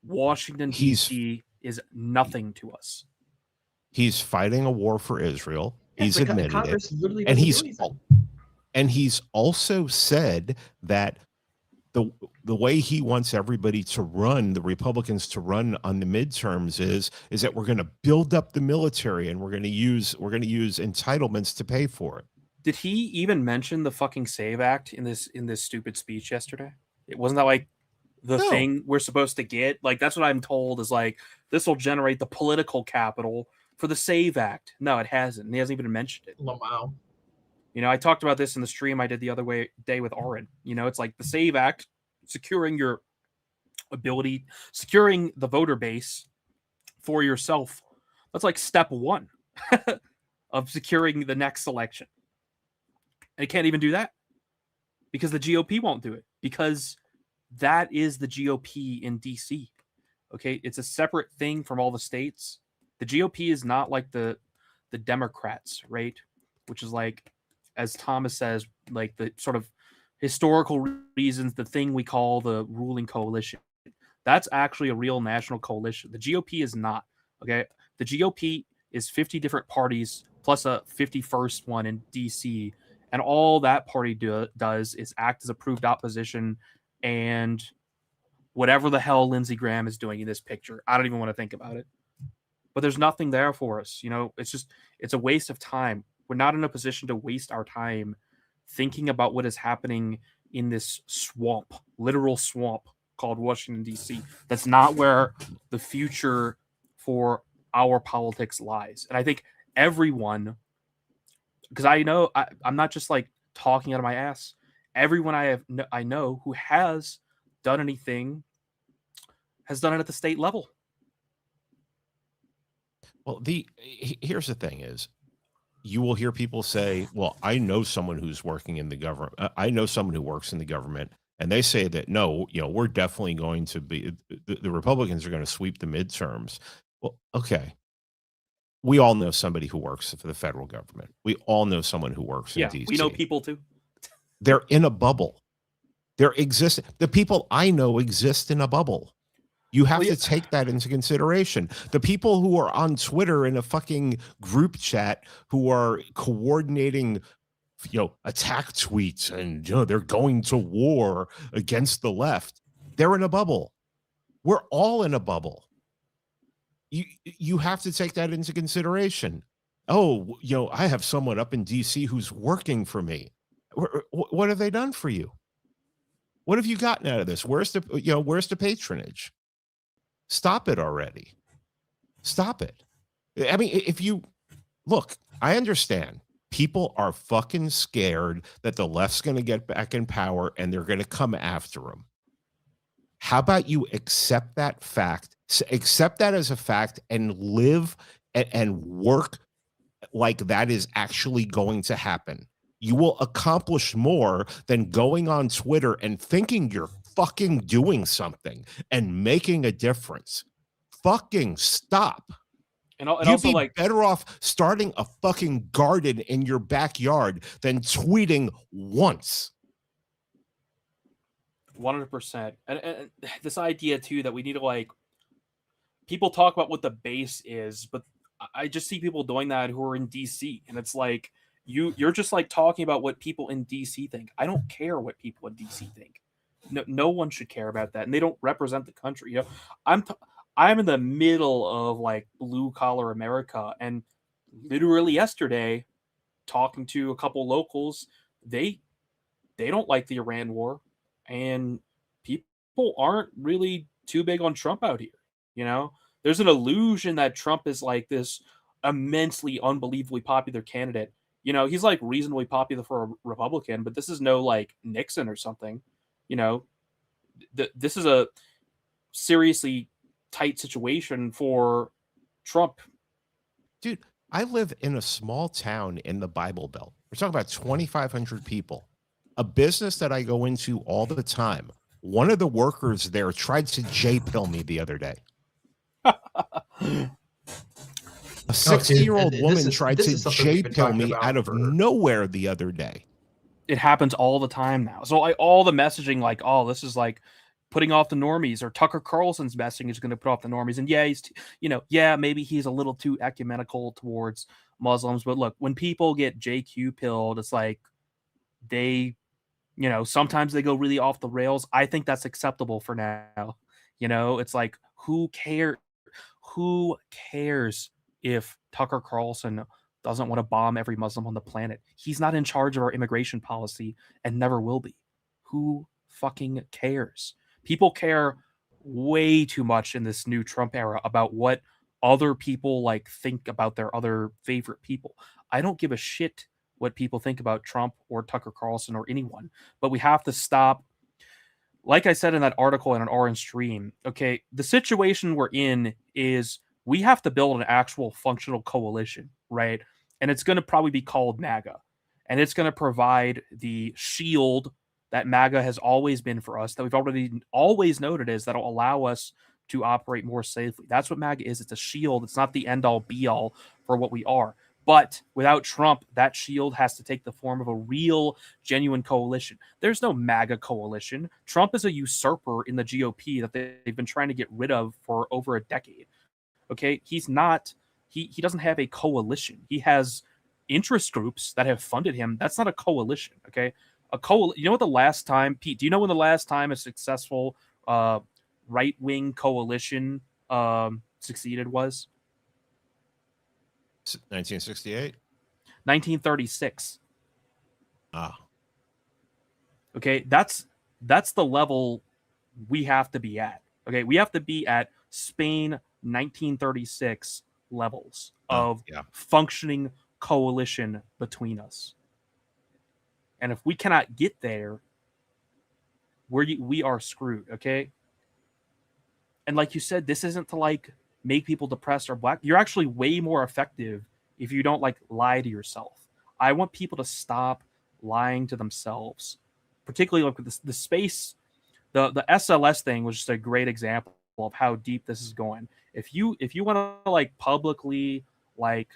Washington D.C. is nothing to us. He's fighting a war for Israel. Yeah, he's admitted it, and he's also said that the way he wants everybody to run, the Republicans to run on the midterms, is that we're going to build up the military and we're going to use entitlements to pay for it. Did he even mention the fucking SAVE Act in this stupid speech yesterday? It wasn't that like the No. thing we're supposed to get. Like, that's what I'm told is like, this will generate the political capital for the SAVE Act. No, it hasn't. And he hasn't even mentioned it. Wow. You know, I talked about this in the stream I did the other day with Oren. You know, it's like the SAVE Act, securing your ability, securing the voter base for yourself. That's like step one of securing the next election. And it can't even do that because the GOP won't do it, because that is the GOP in DC. Okay, it's a separate thing from all the states. The GOP is not like the Democrats, right? Which is like, as Thomas says, like the sort of historical reasons, the thing we call the ruling coalition. That's actually a real national coalition. The GOP is not. Okay, the GOP is 50 different parties plus a 51st one in DC, and all that party does is act as approved opposition and whatever the hell Lindsey Graham is doing in this picture. I don't even want to think about it. But there's nothing there for us. You know, it's a waste of time. We're not in a position to waste our time thinking about what is happening in this swamp, literal swamp called Washington, D.C. That's not where the future for our politics lies. And I think everyone, because I know I'm not just like talking out of my ass. Everyone I know who has done anything has done it at the state level. Well, here's the thing is, you will hear people say, well, I know someone who's working in the government. I know someone who works in the government, and they say that, no, you know, we're definitely going to be, the Republicans are going to sweep the midterms. Well, okay. We all know somebody who works for the federal government. We all know someone who works in DC. We know people too. They're in a bubble. The people I know exist in a bubble. You have to take that into consideration. The people who are on Twitter in a fucking group chat who are coordinating, you know, attack tweets and, you know, they're going to war against the left. They're in a bubble. We're all in a bubble. You have to take that into consideration. Oh, you know, I have someone up in DC who's working for me. What have they done for you? What have you gotten out of this? Where's the patronage? Stop it already. Stop it. I mean, if you look, I understand people are fucking scared that the left's going to get back in power and they're going to come after them. How about you accept that fact, accept that as a fact, and live and work like that is actually going to happen? You will accomplish more than going on Twitter and thinking you're fucking doing something and making a difference. Fucking stop. And you'd also, be like, better off starting a fucking garden in your backyard than tweeting once. 100%. And this idea too that we need to, like, people talk about what the base is, but I just see people doing that who are in DC, and it's like you're just like talking about what people in DC think. I don't care what people in DC think. No one should care about that, and they don't represent the country. You know, I'm in the middle of like blue collar America, and literally yesterday, talking to a couple locals, they don't like the Iran war, and people aren't really too big on Trump out here. You know, there's an illusion that Trump is like this immensely, unbelievably popular candidate. You know, he's like reasonably popular for a Republican, but this is no like Nixon or something. You know, this is a seriously tight situation for Trump. Dude, I live in a small town in the Bible Belt. We're talking about 2,500 people. A business that I go into all the time. One of the workers there tried to J-pill me the other day. A 60-year-old woman tried to J-pill me out of nowhere the other day. It happens all the time now. So like all the messaging, like, oh, this is like putting off the normies, or Tucker Carlson's messaging is going to put off the normies. And yeah, he's, you know, yeah, maybe he's a little too ecumenical towards Muslims. But look, when people get JQ pilled, it's like they, you know, sometimes they go really off the rails. I think that's acceptable for now. You know, it's like, who cares? Who cares if Tucker Carlson doesn't want to bomb every Muslim on the planet? He's not in charge of our immigration policy and never will be. Who fucking cares? People care way too much in this new Trump era about what other people like think about their other favorite people. I don't give a shit what people think about Trump or Tucker Carlson or anyone, but we have to stop. Like I said in that article in an orange stream, okay, the situation we're in is we have to build an actual functional coalition, right? And it's going to probably be called MAGA. And it's going to provide the shield that MAGA has always been for us, that we've already always noted is that'll allow us to operate more safely. That's what MAGA is. It's a shield. It's not the end all be all for what we are. But without Trump, that shield has to take the form of a real, genuine coalition. There's no MAGA coalition. Trump is a usurper in the GOP that they've been trying to get rid of for over a decade. Okay, he's not. He doesn't have a coalition. He has interest groups that have funded him. That's not a coalition. Okay, You know what the last time, Pete? Do you know when the last time a successful right-wing coalition succeeded was? 1968? 1936. Ah. Okay, that's the level we have to be at. Okay, we have to be at Spain 1936 levels of functioning coalition between us. And if we cannot get there, we are screwed, okay? And like you said, this isn't to like make people depressed or black. You're actually way more effective if you don't like lie to yourself. I want people to stop lying to themselves, particularly like with the space. The SLS thing was just a great example of how deep this is going. If you want to like publicly like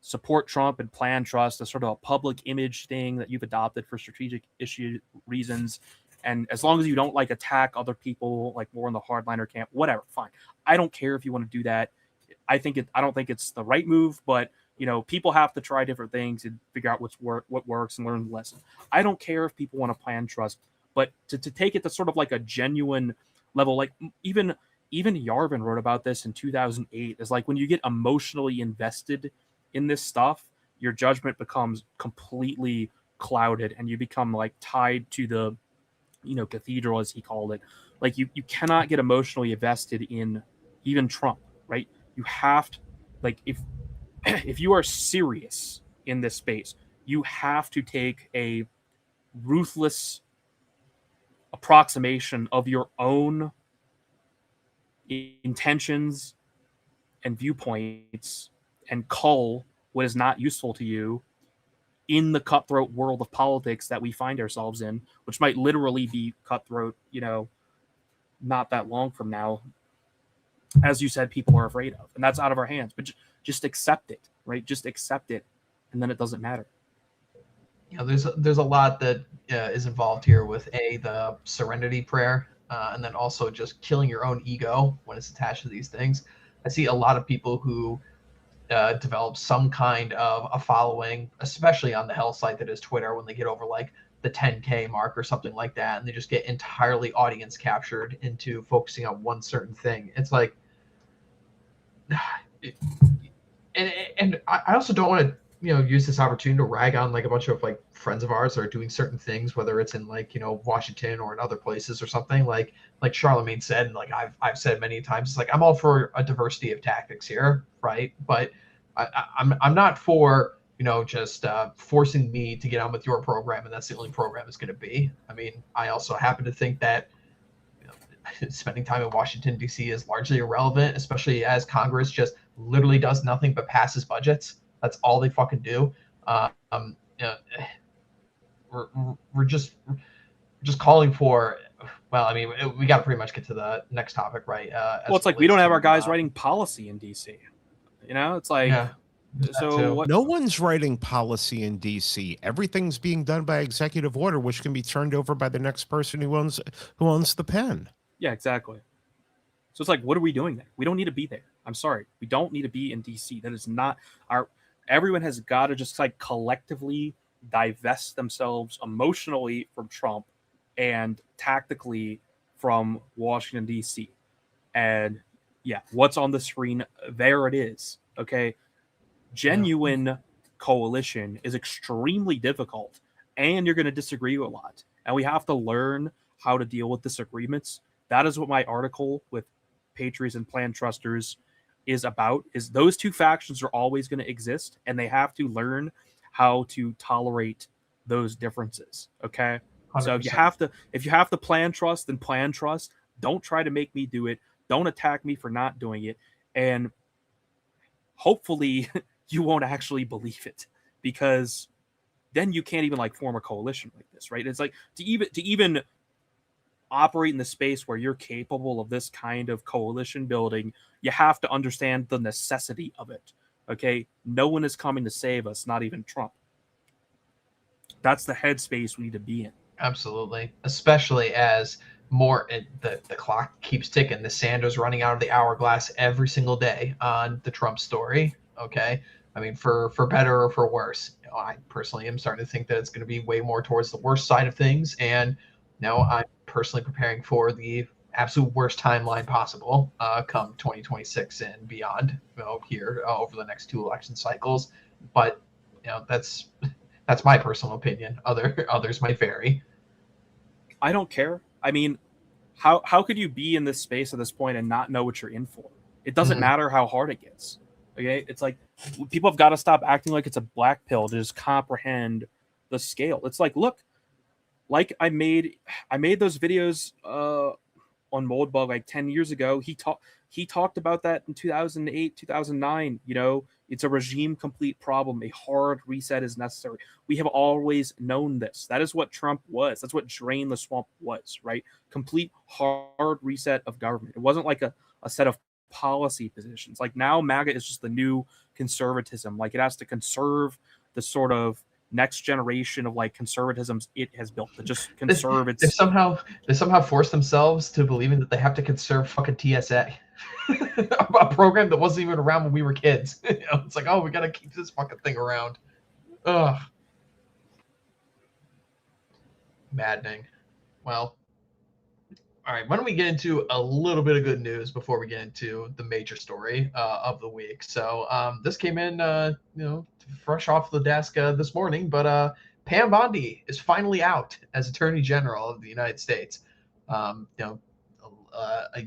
support Trump and plan trust as sort of a public image thing that you've adopted for strategic issue reasons, and as long as you don't like attack other people like more in the hardliner camp, whatever, fine. I don't care if you want to do that. I don't think it's the right move, but people have to try different things and figure out what works and learn the lesson. I don't care if people want to plan trust, but to take it to sort of like a genuine level, like even Yarvin wrote about this in 2008, is like when you get emotionally invested in this stuff, your judgment becomes completely clouded and you become like tied to the cathedral, as he called it. Like you cannot get emotionally invested in even Trump, right? You have to, like, if you are serious in this space, you have to take a ruthless approximation of your own intentions and viewpoints and cull what is not useful to you in the cutthroat world of politics that we find ourselves in, which might literally be cutthroat, not that long from now. As you said, people are afraid of, and that's out of our hands. But just accept it, right? Just accept it, and then it doesn't matter. There's a lot that is involved here with the serenity prayer, and then also just killing your own ego when it's attached to these things. I see a lot of people who develop some kind of a following, especially on the hell site that is Twitter, when they get over like the 10K mark or something like that, and they just get entirely audience captured into focusing on one certain thing. It's like, and I also don't want to use this opportunity to rag on like a bunch of like friends of ours that are doing certain things, whether it's in like Washington or in other places or something. Like Charlemagne said, and like I've said many times, it's like I'm all for a diversity of tactics here, right? But I'm not for just forcing me to get on with your program and that's the only program it's going to be. I mean, I also happen to think that spending time in Washington D.C. is largely irrelevant, especially as Congress just literally does nothing but passes budgets. That's all they fucking do. We're just calling for. Well, I mean, we got to pretty much get to the next topic, right? Well, it's like we don't have our guys writing policy in DC. It's like, so what? No one's writing policy in DC. Everything's being done by executive order, which can be turned over by the next person who owns the pen. Yeah, exactly. So it's like, what are we doing there? We don't need to be there. I'm sorry, we don't need to be in DC. That is not our. Everyone has got to just like collectively divest themselves emotionally from Trump and tactically from Washington D.C. And yeah, what's on the screen? There it is. Okay, genuine coalition is extremely difficult, and you're going to disagree a lot. And we have to learn how to deal with disagreements That is what my article with Patriots and Plan Trusters is about. Is those two factions are always going to exist, and they have to learn how to tolerate those differences. Okay, 100%. so if you have to plan trust, then plan trust. Don't try to make me do it. Don't attack me for not doing it, and hopefully you won't actually believe it, because then you can't even like form a coalition like this, right? It's like to even operate in the space where you're capable of this kind of coalition building, you have to understand the necessity of it. Okay, no one is coming to save us, not even Trump. That's the headspace we need to be in. Absolutely, especially as the clock keeps ticking. The sand is running out of the hourglass every single day on the Trump story. Okay, I mean, for better or for worse. You know, I personally am starting to think that it's going to be way more towards the worst side of things, and now I'm personally preparing for the absolute worst timeline possible come 2026 and beyond. You know, here over the next 2 election cycles, but you know that's my personal opinion. Others might vary. I don't care. I mean, how could you be in this space at this point and not know what you're in for? It doesn't matter how hard it gets. Okay, it's like people have got to stop acting like it's a black pill to just comprehend the scale. It's like, look, like I made those videos on Moldbug like 10 years ago. He talked about that in 2008, 2009. You know, it's a regime complete problem. A hard reset is necessary. We have always known this. That is what Trump was. That's what Drain the Swamp was, right? Complete hard reset of government. It wasn't like a set of policy positions. Like now MAGA is just the new conservatism. Like it has to conserve the sort of next generation of like conservatisms it has built to just conserve its. They somehow force themselves to believing that they have to conserve fucking TSA, a program that wasn't even around when we were kids. You know, it's like, oh, we gotta keep this fucking thing around. Ugh, maddening. Well, all right. Why don't we get into a little bit of good news before we get into the major story of the week? So this came in, fresh off the desk this morning, but Pam Bondi is finally out as Attorney General of the United States. A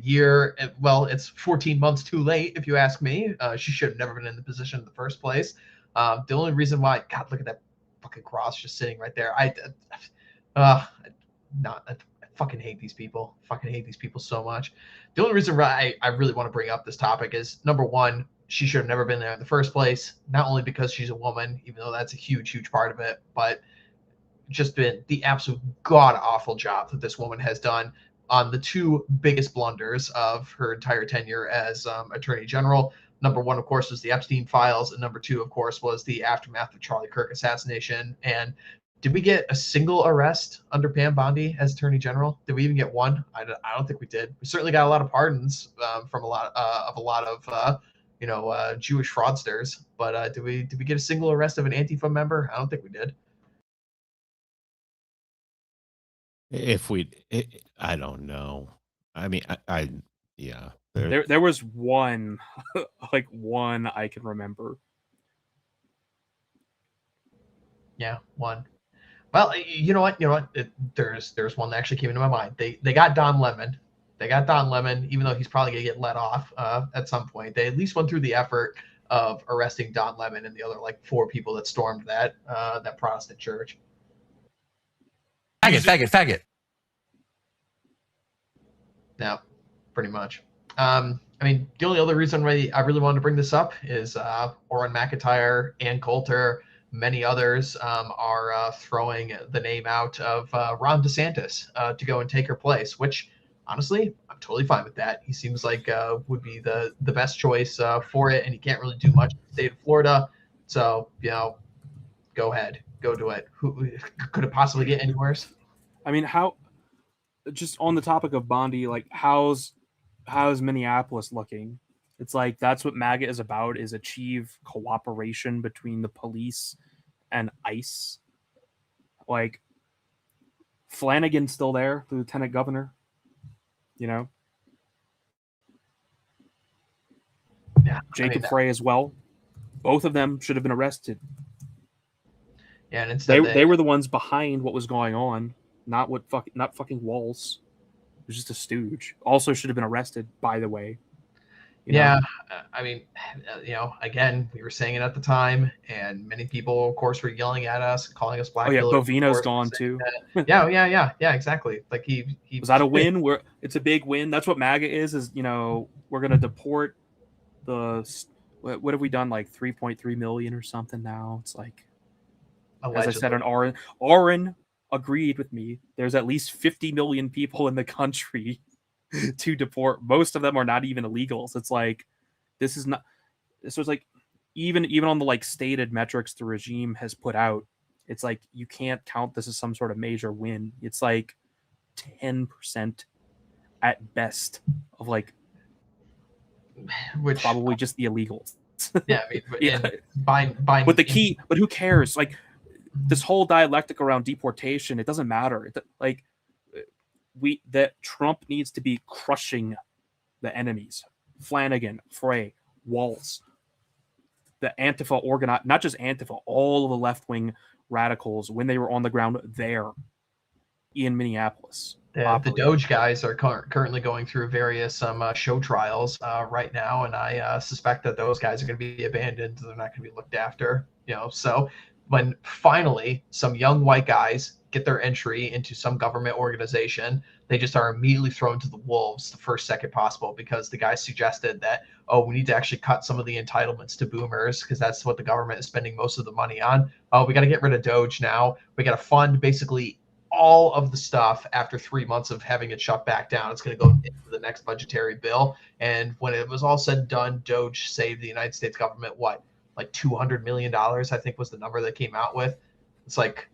year, well, it's 14 months too late, if you ask me. She should have never been in the position in the first place. The only reason why, God, look at that fucking cross just sitting right there. I fucking hate these people. Fucking hate these people so much. The only reason why I really want to bring up this topic is, number one, she should have never been there in the first place. Not only because she's a woman, even though that's a huge, huge part of it, but just been the absolute god-awful job that this woman has done on the 2 biggest blunders of her entire tenure as Attorney General. Number one, of course, was the Epstein files, and number 2, of course, was the aftermath of Charlie Kirk assassination. And did we get a single arrest under Pam Bondi as Attorney General? Did we even get one? I don't think we did. We certainly got a lot of pardons from a lot of Jewish fraudsters. But did we get a single arrest of an Antifa member? I don't think we did. I don't know. I mean, yeah. There was one, like one I can remember. Yeah, one. Well, you know what? There's one that actually came into my mind. They got Don Lemon. Even though he's probably gonna get let off at some point. They at least went through the effort of arresting Don Lemon and the other like 4 people that stormed that Protestant church. Faggot. Yeah, pretty much. I mean, the only other reason why I really wanted to bring this up is Orrin McIntyre, Ann Coulter, many others are throwing the name out of Ron DeSantis to go and take her place, which honestly, I'm totally fine with that. He seems like would be the best choice for it, and he can't really do much in the state of Florida. So, go ahead. Go do it. Who could it possibly get any worse? I mean, just on the topic of Bondi, like how's Minneapolis looking? It's like that's what MAGA is about, is achieve cooperation between the police and ICE. Like Flanagan's still there, the lieutenant governor. Yeah, Jacob Frey as well. Both of them should have been arrested. Yeah, and instead they were the ones behind what was going on, not fucking Walls. was just a stooge. Also should have been arrested, by the way. Yeah, I mean, again, we were saying it at the time, and many people, of course, were yelling at us, calling us black. Oh yeah, pillars, Bovino's gone too. Yeah, exactly. Like he was that a win? It's a big win. That's what MAGA is we're gonna deport what have we done, like 3.3 million or something now? It's like, allegedly. As I said, Aaron agreed with me. There's at least 50 million people in the country to deport. Most of them are not even illegals. It's like, this is not. So it's like, even on the like stated metrics the regime has put out, it's like you can't count this as some sort of major win. It's like 10% at best of like, which probably just the illegals. Yeah, I mean, buying. But the key, but who cares? Like, this whole dialectic around deportation, it doesn't matter. That Trump needs to be crushing the enemies. Flanagan, Frey, Waltz, the Antifa organized, not just Antifa, all of the left-wing radicals when they were on the ground there in Minneapolis. The Doge guys are currently going through various show trials right now, and I suspect that those guys are going to be abandoned. They're not going to be looked after. So when finally some young white guys get their entry into some government organization, they just are immediately thrown to the wolves the first second possible, because the guy suggested that, we need to actually cut some of the entitlements to boomers because that's what the government is spending most of the money on. We got to get rid of Doge now. We got to fund basically all of the stuff after 3 months of having it shut back down. It's going to go into the next budgetary bill. And when it was all said and done, Doge saved the United States government, what, like $200 million, I think was the number they came out with. It's like,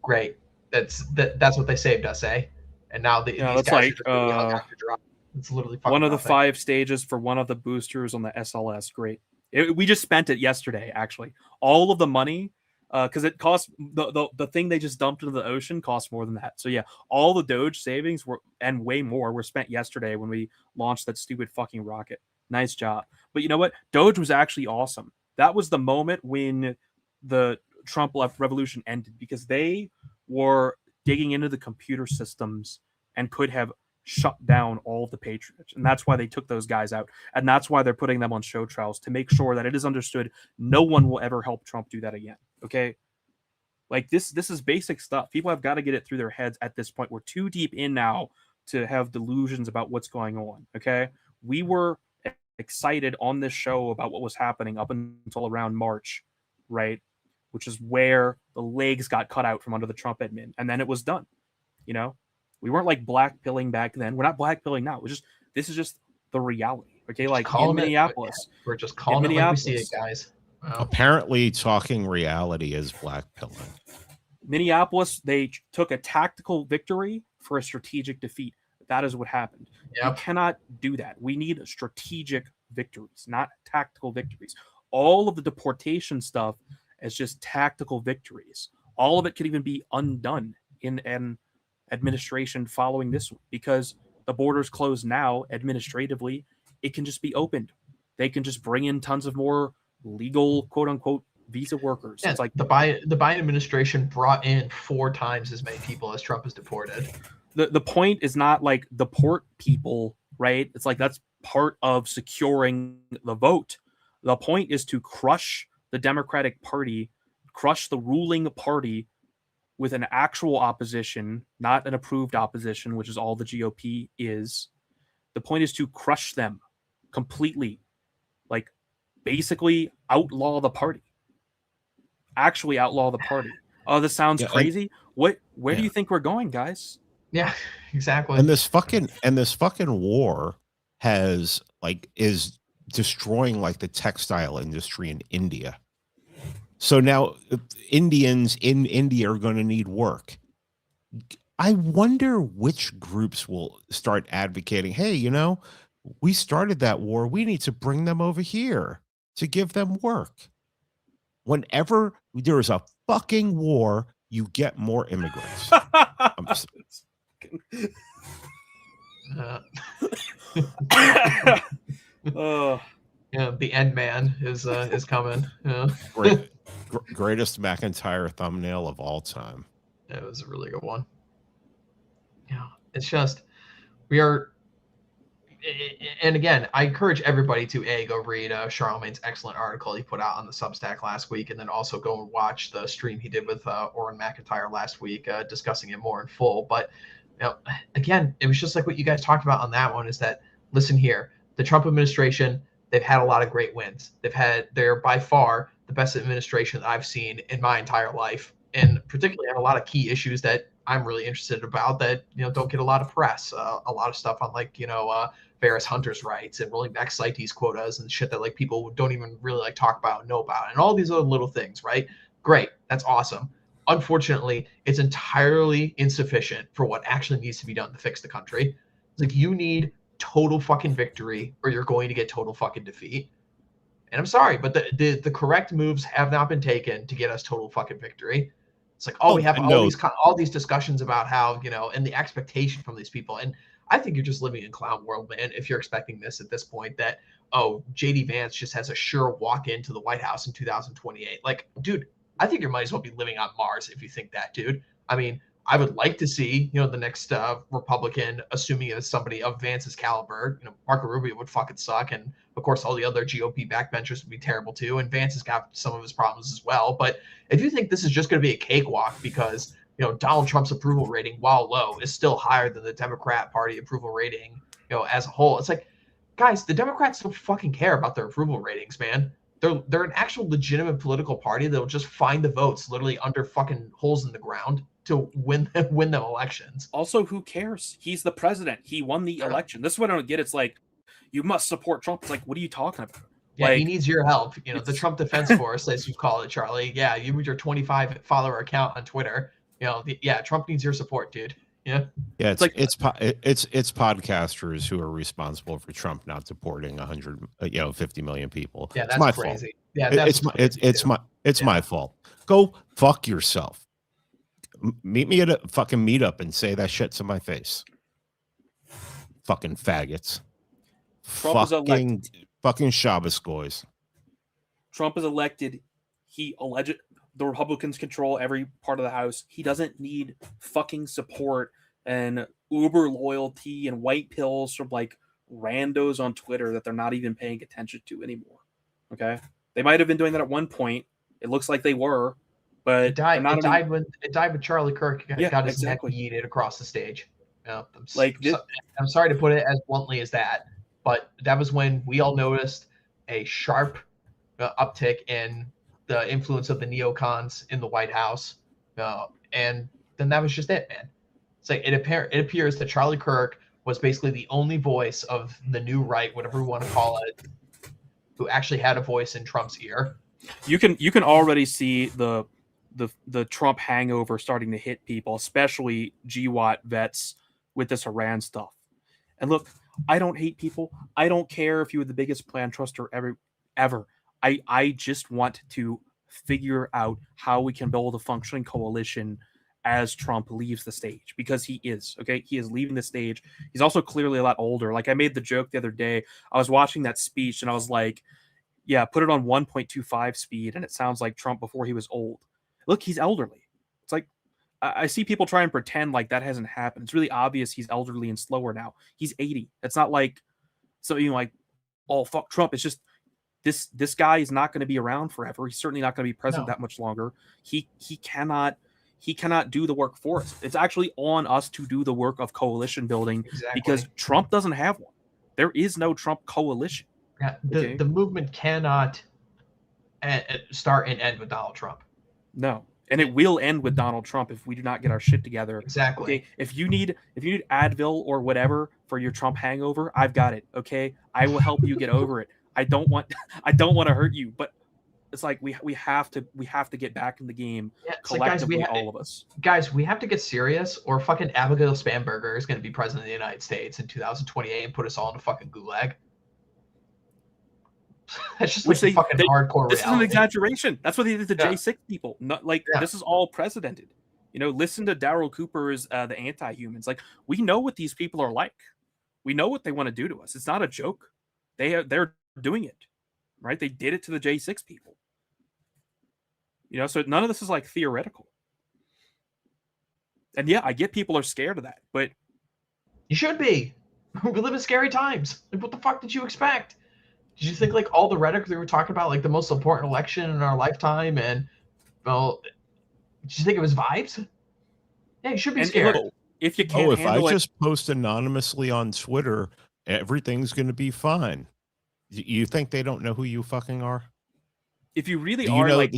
great. That's what they saved us, eh? And now these guys like, are just really hung out to dry. It's literally one of the 5 stages for one of the boosters on the SLS. Great. We just spent it yesterday, actually. All of the money, because it costs the thing they just dumped into the ocean costs more than that. So yeah, all the Doge savings were, and way more, were spent yesterday when we launched that stupid fucking rocket. Nice job. But you know what? Doge was actually awesome. That was the moment when the Trump left revolution ended, because they were digging into the computer systems and could have shut down all of the patriots. And that's why they took those guys out. And that's why they're putting them on show trials, to make sure that it is understood no one will ever help Trump do that again. Okay? Like, this is basic stuff. People have got to get it through their heads at this point. We're too deep in now to have delusions about what's going on. Okay? We were excited on this show about what was happening up until around March, right? Which is where the legs got cut out from under the Trump admin. And then it was done. We weren't like blackpilling back then. We're not blackpilling now. This is just the reality. Okay, like in Minneapolis. We're just calling it like we see it, guys. Wow. Apparently, talking reality is blackpilling. Minneapolis, they took a tactical victory for a strategic defeat. That is what happened. Yep. We cannot do that. We need strategic victories, not tactical victories. All of the deportation stuff is just tactical victories. All of it could even be undone in an administration following this one, because the border's closed now administratively. It can just be opened. They can just bring in tons of more legal, quote unquote, visa workers. Yeah, it's like the Biden administration brought in 4 times as many people as Trump has deported. The point is not like deport people, right? It's like that's part of securing the vote. The point is to crush the Democratic Party, crush the ruling party with an actual opposition, not an approved opposition, which is all the GOP is. The point is to crush them completely. Like, basically outlaw the party. Actually outlaw the party. Oh, this sounds crazy. Where do you think we're going, guys? Yeah, exactly. And this fucking war is destroying like the textile industry in India. So now Indians in India are going to need work. I wonder which groups will start advocating, hey, we started that war. We need to bring them over here to give them work. Whenever there is a fucking war, you get more immigrants. The end man is coming. Yeah. Greatest McIntyre thumbnail of all time. It was a really good one. Yeah, it's just We are, and again, I encourage everybody to go read Charlemagne's excellent article he put out on the Substack last week, and then also go and watch the stream he did with Oren McIntyre last week, discussing it more in full. But again, it was just like what you guys talked about on that one. Is that, listen here, the Trump administration, they've had a lot of great wins. They're by far the best administration that I've seen in my entire life, and particularly on a lot of key issues that I'm really interested about that don't get a lot of press. A lot of stuff on various hunters' rights and rolling back CITES quotas and shit that people don't even really talk about and know about, and all these other little things, right? Great, that's awesome. Unfortunately, it's entirely insufficient for what actually needs to be done to fix the country. It's you need total fucking victory or you're going to get total fucking defeat. And I'm sorry, but the correct moves have not been taken to get us total fucking victory. It's we have all these discussions about how, and the expectation from these people. And I think you're just living in clown world, man, if you're expecting this at this point that, JD Vance just has a sure walk into the White House in 2028. Dude, I think you might as well be living on Mars if you think that, dude. I mean, I would like to see, the next Republican, assuming it's somebody of Vance's caliber. Marco Rubio would fucking suck. And of course, all the other GOP backbenchers would be terrible too. And Vance has got some of his problems as well. But if you think this is just going to be a cakewalk because, Donald Trump's approval rating, while low, is still higher than the Democrat Party approval rating, as a whole, it's guys, the Democrats don't fucking care about their approval ratings, man. They're an actual legitimate political party that'll just find the votes literally under fucking holes in the ground to win them elections. Also, who cares? He's the president. He won the election. This is what I don't get. It's you must support Trump. It's what are you talking about? Yeah, he needs your help. The Trump Defense Force, as you call it, Charlie. Yeah, you with your 25 follower account on Twitter. Trump needs your support, dude. Yeah. Yeah, it's podcasters who are responsible for Trump not deporting 50 million people. Yeah, that's my crazy. Fault. Yeah, it's my fault. Go fuck yourself. Meet me at a fucking meetup and say that shit to my face. Fucking faggots. Trump is elected. Fucking Shabbos goys. Trump is elected. The Republicans control every part of the House. He doesn't need fucking support and uber loyalty and white pills from randos on Twitter that they're not even paying attention to anymore. Okay, they might have been doing that at one point. It looks like they were, but it died when Charlie Kirk got his neck yeeted across the stage. I'm sorry to put it as bluntly as that, but that was when we all noticed a sharp uptick in the influence of the neocons in the White House, and then that was just it, man. It's it appears that Charlie Kirk was basically the only voice of the new right, whatever we want to call it, who actually had a voice in Trump's ear. You can already see the Trump hangover starting to hit people, especially GWAT vets with this Iran stuff. And look, I don't hate people. I don't care if you were the biggest plan truster ever. I just want to figure out how we can build a functioning coalition as Trump leaves the stage, because he is, okay? He is leaving the stage. He's also clearly a lot older. I made the joke the other day. I was watching that speech and I was like, yeah, put it on 1.25 speed and it sounds like Trump before he was old. Look, he's elderly. It's I see people try and pretend like that hasn't happened. It's really obvious he's elderly and slower now. He's 80. It's not oh, fuck Trump. It's just, this guy is not going to be around forever. He's certainly not going to be president that much longer. He cannot do the work for us. It's actually on us to do the work of coalition building, because Trump doesn't have one. There is no Trump coalition. Yeah, the movement cannot start and end with Donald Trump. No, and it will end with Donald Trump if we do not get our shit together. Exactly. Okay, if you need Advil or whatever for your Trump hangover, I've got it. Okay, I will help you get over it. I don't want to hurt you, but it's we have to get back in the game collectively, all of us. Guys, we have to get serious, or fucking Abigail Spanberger is going to be president of the United States in 2028 and put us all in a fucking gulag. That's just fucking hardcore reality. This is an exaggeration. That's what they did to J6 people. Not This is all precedented. Listen to Darryl Cooper's The Anti-Humans. We know what these people are like. We know what they want to do to us. It's not a joke. They're doing it, right? They did it to the J6 people. So none of this is theoretical. And yeah, I get people are scared of that, but You should be. We live in scary times. Like, what the fuck did you expect? Did you think like all the rhetoric we were talking about, like the most important election in our lifetime, and well, did you think it was vibes? Yeah, you should be scared. Look, if you can't if I handle it, just post anonymously on Twitter, everything's going to be fine. You think they don't know who you fucking are? if you really Do are you know? like,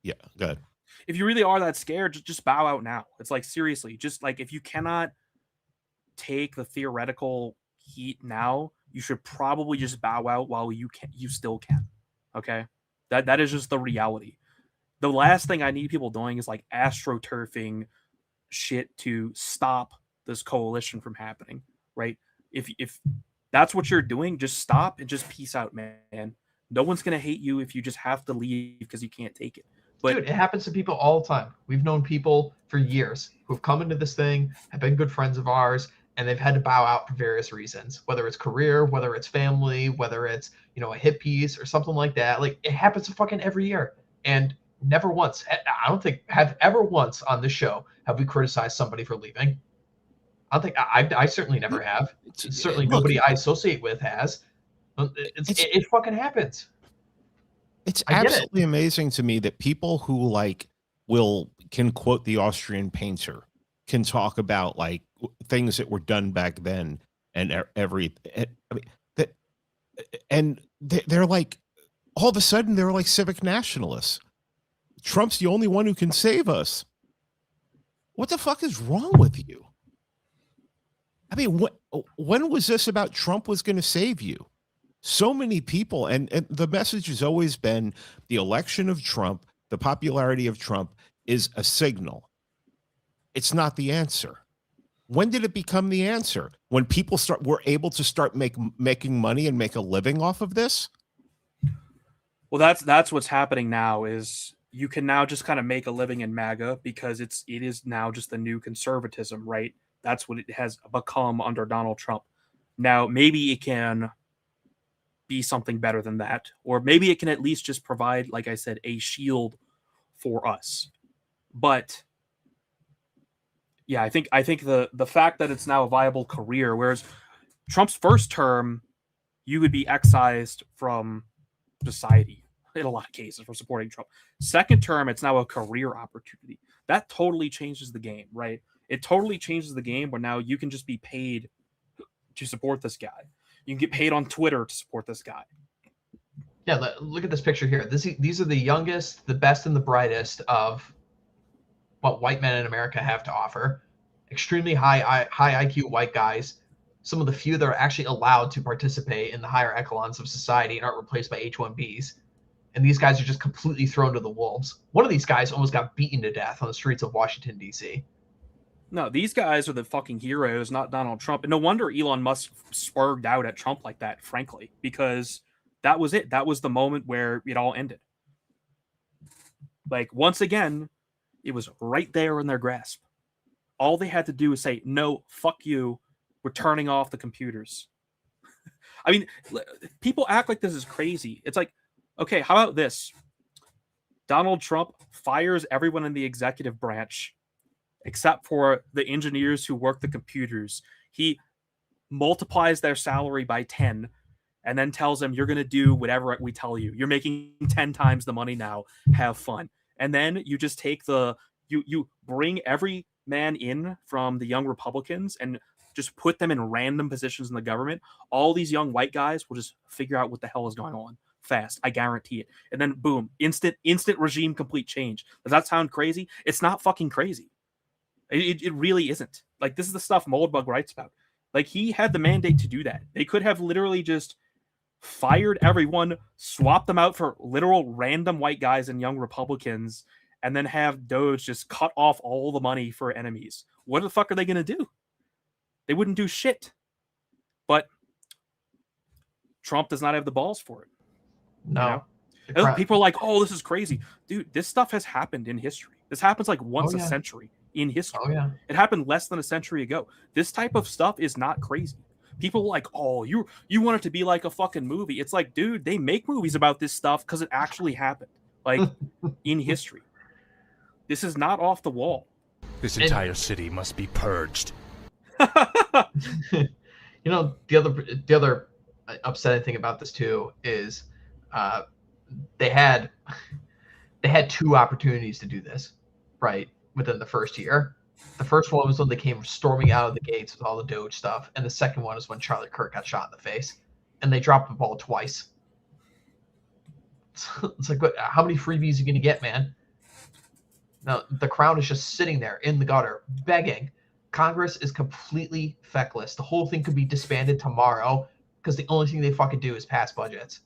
Yeah, go ahead. if you really are that scared, just bow out now. It's like, seriously, just like, if you cannot take the theoretical heat now, you should probably just bow out while you still can. Okay, that is just the reality. The last thing I need people doing is like astroturfing shit to stop this coalition from happening, right? If that's what you're doing, just stop and just peace out, man. No one's gonna hate you if you just have to leave because you can't take it. But dude, it happens to people all the time. We've known people for years who have come into this thing, have been good friends of ours, and they've had to bow out for various reasons, whether it's career, whether it's family, whether it's, a hit piece or something like that. Like, it happens fucking every year. And never once, I don't think, have ever once on this show have we criticized somebody for leaving. I don't think, I certainly never have. Certainly nobody I associate with has. It fucking happens. It's absolutely amazing to me that people who can quote the Austrian painter, can talk about like things that were done back then and they're like, all of a sudden they're like civic nationalists. Trump's the only one who can save us. What the fuck is wrong with you? I mean, when was this about Trump was going to save you? So many people, and the message has always been the election of Trump, the popularity of Trump is a signal. It's not the answer. When did it become the answer? When people were able to start making money and make a living off of this? Well, that's what's happening now. Is you can now just kind of make a living in MAGA because it is now just the new conservatism, right? That's what it has become under Donald Trump. Now, maybe it can be something better than that, or maybe it can at least just provide, like I said, a shield for us. But yeah, I think the fact that it's now a viable career, whereas Trump's first term, you would be excised from society in a lot of cases for supporting Trump. Second term, it's now a career opportunity. That totally changes the game, right? It totally changes the game where now you can just be paid to support this guy. You can get paid on Twitter to support this guy. Yeah, look at this picture here. These are the youngest, the best, and the brightest of what white men in America have to offer. Extremely high IQ white guys. Some of the few that are actually allowed to participate in the higher echelons of society and aren't replaced by H-1Bs. And these guys are just completely thrown to the wolves. One of these guys almost got beaten to death on the streets of Washington, D.C. No, these guys are the fucking heroes, not Donald Trump. And no wonder Elon Musk spurred out at Trump like that, frankly, because that was it. That was the moment where it all ended. Like, once again, it was right there in their grasp. All they had to do was say, no, fuck you. We're turning off the computers. I mean, people act like this is crazy. It's like, okay, how about this? Donald Trump fires everyone in the executive branch except for the engineers who work the computers. He multiplies their salary by 10 and then tells them, you're going to do whatever we tell you. You're making 10 times the money now. Have fun. And then you just take you bring every man in from the young Republicans and just put them in random positions in the government. All these young white guys will just figure out what the hell is going on fast. I guarantee it. And then boom, instant regime complete change. Does that sound crazy? It's not fucking crazy. It really isn't. Like, this is the stuff Moldbug writes about. Like, he had the mandate to do that. They could have literally just fired everyone, swapped them out for literal random white guys and young Republicans, and then have Doge just cut off all the money for enemies. What the fuck are they going to do? They wouldn't do shit. But Trump does not have the balls for it. No. You know? People are like, oh, this is crazy. Dude, this stuff has happened in history. This happens like once a century in history. Oh, yeah. It happened less than a century ago. This type of stuff is not crazy. People are like, oh, you want it to be like a fucking movie. It's like, dude, they make movies about this stuff because it actually happened. Like, in history. This is not off the wall. This entire city must be purged. You know, the other upsetting thing about this too is they had 2 opportunities to do this, right, within the first year. The first one was when they came storming out of the gates with all the Doge stuff, and the second one is when Charlie Kirk got shot in the face, and they dropped the ball twice. It's like, what, how many freebies are you going to get, man? Now, the crown is just sitting there in the gutter, begging. Congress is completely feckless. The whole thing could be disbanded tomorrow because the only thing they fucking do is pass budgets.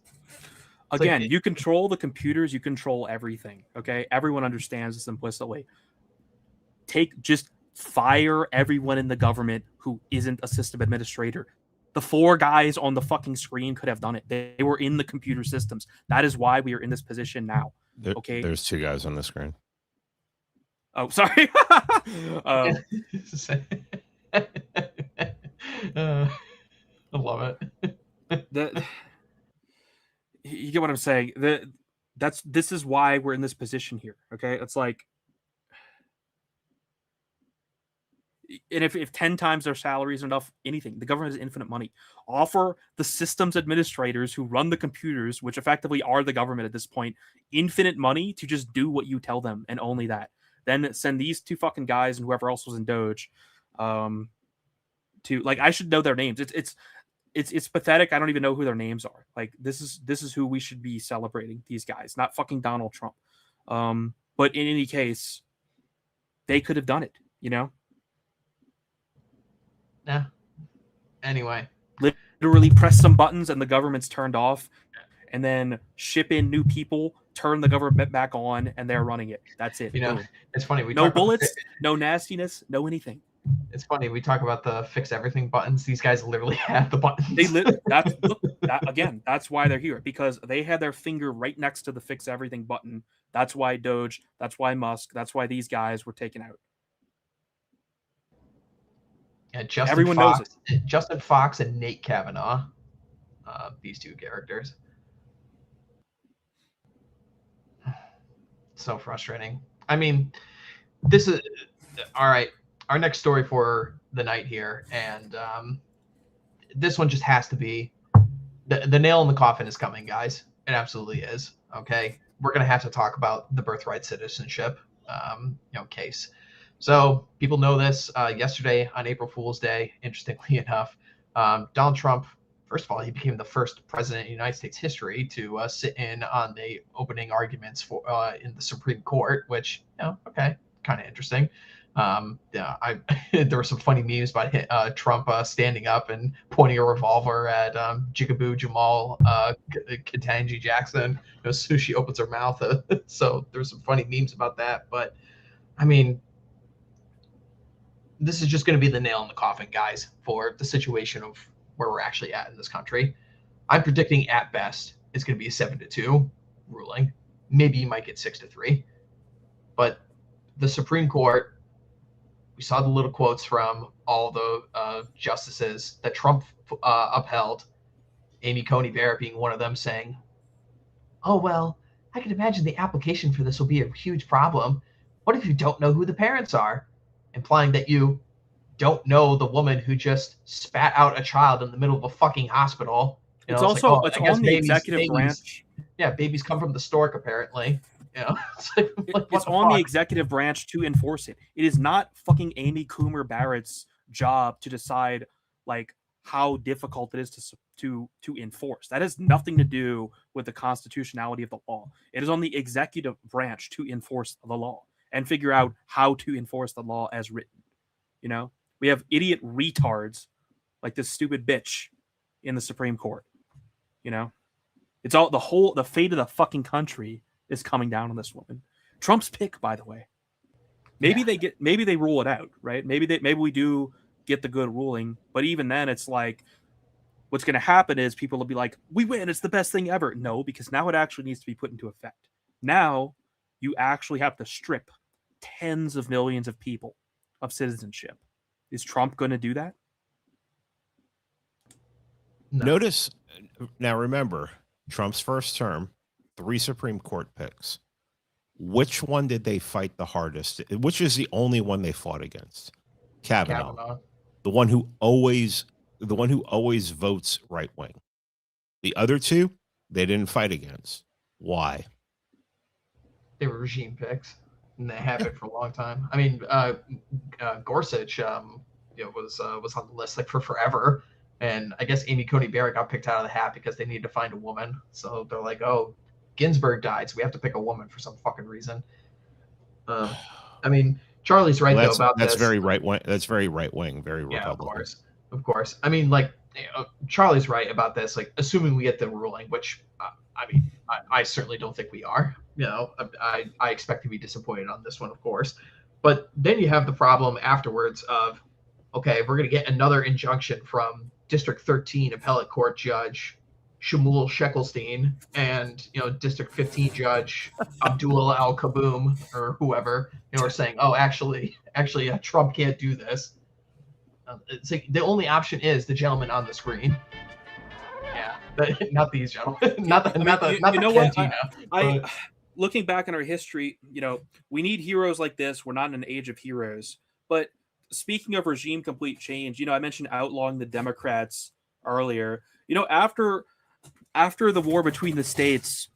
Again, you control the computers, you control everything. Okay, everyone understands this implicitly. Just fire everyone in the government who isn't a system administrator. The 4 guys on the fucking screen could have done it. They were in the computer systems. That is why we are in this position now. Okay, there's 2 guys on the screen. Oh, sorry. I love it. You get what I'm saying? This is why we're in this position here. Okay, it's like, and if 10 times their salary is enough, anything, the government has infinite money. Offer the systems administrators who run the computers, which effectively are the government at this point, infinite money to just do what you tell them, and only that. Then send these 2 fucking guys and whoever else was in Doge, to, like, I should know their names. It's pathetic. I don't even know who their names are. Like, this is who we should be celebrating. These guys, not fucking Donald Trump. But in any case, they could have done it. You know. Yeah. Anyway, literally press some buttons and the government's turned off, and then ship in new people, turn the government back on, and they're running it. That's it. You know, it's funny. No bullets, no nastiness, no anything. It's funny. We talk about the fix everything buttons. These guys literally have the buttons. That's why they're here, because they had their finger right next to the fix everything button. That's why Doge. That's why Musk. That's why these guys were taken out. Yeah, Justin Fox and Nate Kavanaugh. These 2 characters. So frustrating. I mean, this is all right. Our next story for the night here, and this one just has to be the nail in the coffin is coming, guys. It absolutely is. Okay, we're gonna have to talk about the birthright citizenship, case. So people know this. Yesterday on April Fool's Day, interestingly enough, Donald Trump. First of all, he became the first president in United States history to sit in on the opening arguments for in the Supreme Court, which, okay, kind of interesting. There were some funny memes about Trump standing up and pointing a revolver at Jigaboo Jamal Ketanji Jackson as soon as she opens her mouth. So there's some funny memes about that. But I mean, this is just going to be the nail in the coffin, guys, for the situation of where we're actually at in this country. I'm predicting at best it's going to be a 7-2 ruling. Maybe you might get 6-3. But the Supreme Court, we saw the little quotes from all the justices that Trump upheld, Amy Coney Barrett being one of them, saying, oh, well, I can imagine the application for this will be a huge problem. What if you don't know who the parents are? Implying that you don't know the woman who just spat out a child in the middle of a fucking hospital. It's also it's on the executive branch. Yeah, babies come from the stork, apparently. It's on the executive branch to enforce it. It is not fucking Amy Coomer Barrett's job to decide like how difficult it is to enforce. That has nothing to do with the constitutionality of the law. It is on the executive branch to enforce the law and figure out how to enforce the law as written. You know, we have idiot retards like this stupid bitch in the Supreme Court. You know, it's all the fate of the fucking country is coming down on this woman. Trump's pick, by the way. Maybe they rule it out, right? Maybe we do get the good ruling, but even then, it's like what's going to happen is people will be like, "We win! It's the best thing ever." No, because now it actually needs to be put into effect. Now you actually have to strip tens of millions of people of citizenship. Is Trump going to do that? No. Notice now. Remember, Trump's first term, 3 Supreme Court picks. Which one did they fight the hardest? Which is the only one they fought against? Kavanaugh. the one who always votes right wing. The other two, they didn't fight against. Why? They were regime picks, and they have been for a long time. I mean, Gorsuch, was on the list like for forever, and I guess Amy Coney Barrett got picked out of the hat because they needed to find a woman. So they're like, oh, Ginsburg died, so we have to pick a woman for some fucking reason. I mean, Charlie's right though about that's this. very right wing. That's very right wing. Very Republican. Of course. I mean, like Charlie's right about this. Like, assuming we get the ruling, which I mean, I certainly don't think we are. I expect to be disappointed on this one, of course. But then you have the problem afterwards of, okay, we're going to get another injunction from District 13 Appellate Court Judge Shmuel Sheckelstein and District 15 Judge Abdul Al Kaboom or whoever, are saying, oh, actually, Trump can't do this. It's like the only option is the gentleman on the screen. Yeah, not these gentlemen. Looking back on our history, we need heroes like this. We're not in an age of heroes. But speaking of regime complete change, I mentioned outlawing the Democrats earlier. After the war between the states,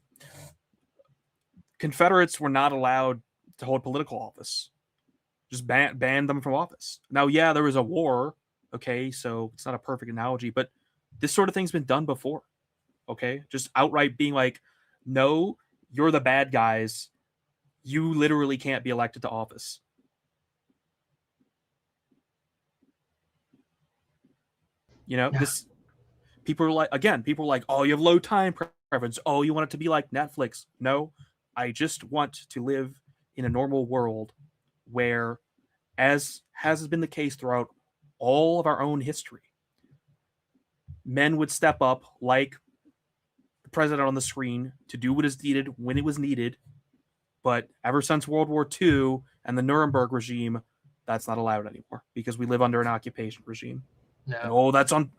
Confederates were not allowed to hold political office. Just banned them from office. Now, yeah, there was a war. Okay, so it's not a perfect analogy, but this sort of thing's been done before. Okay, just outright being like, no, you're the bad guys. You literally can't be elected to office. This people are like, oh, you have low time preference. Oh, you want it to be like Netflix. No, I just want to live in a normal world where, as has been the case throughout all of our own history, men would step up like the president on the screen to do what is needed when it was needed. But ever since World War II and the Nuremberg regime, that's not allowed anymore because we live under an occupation regime. No. And,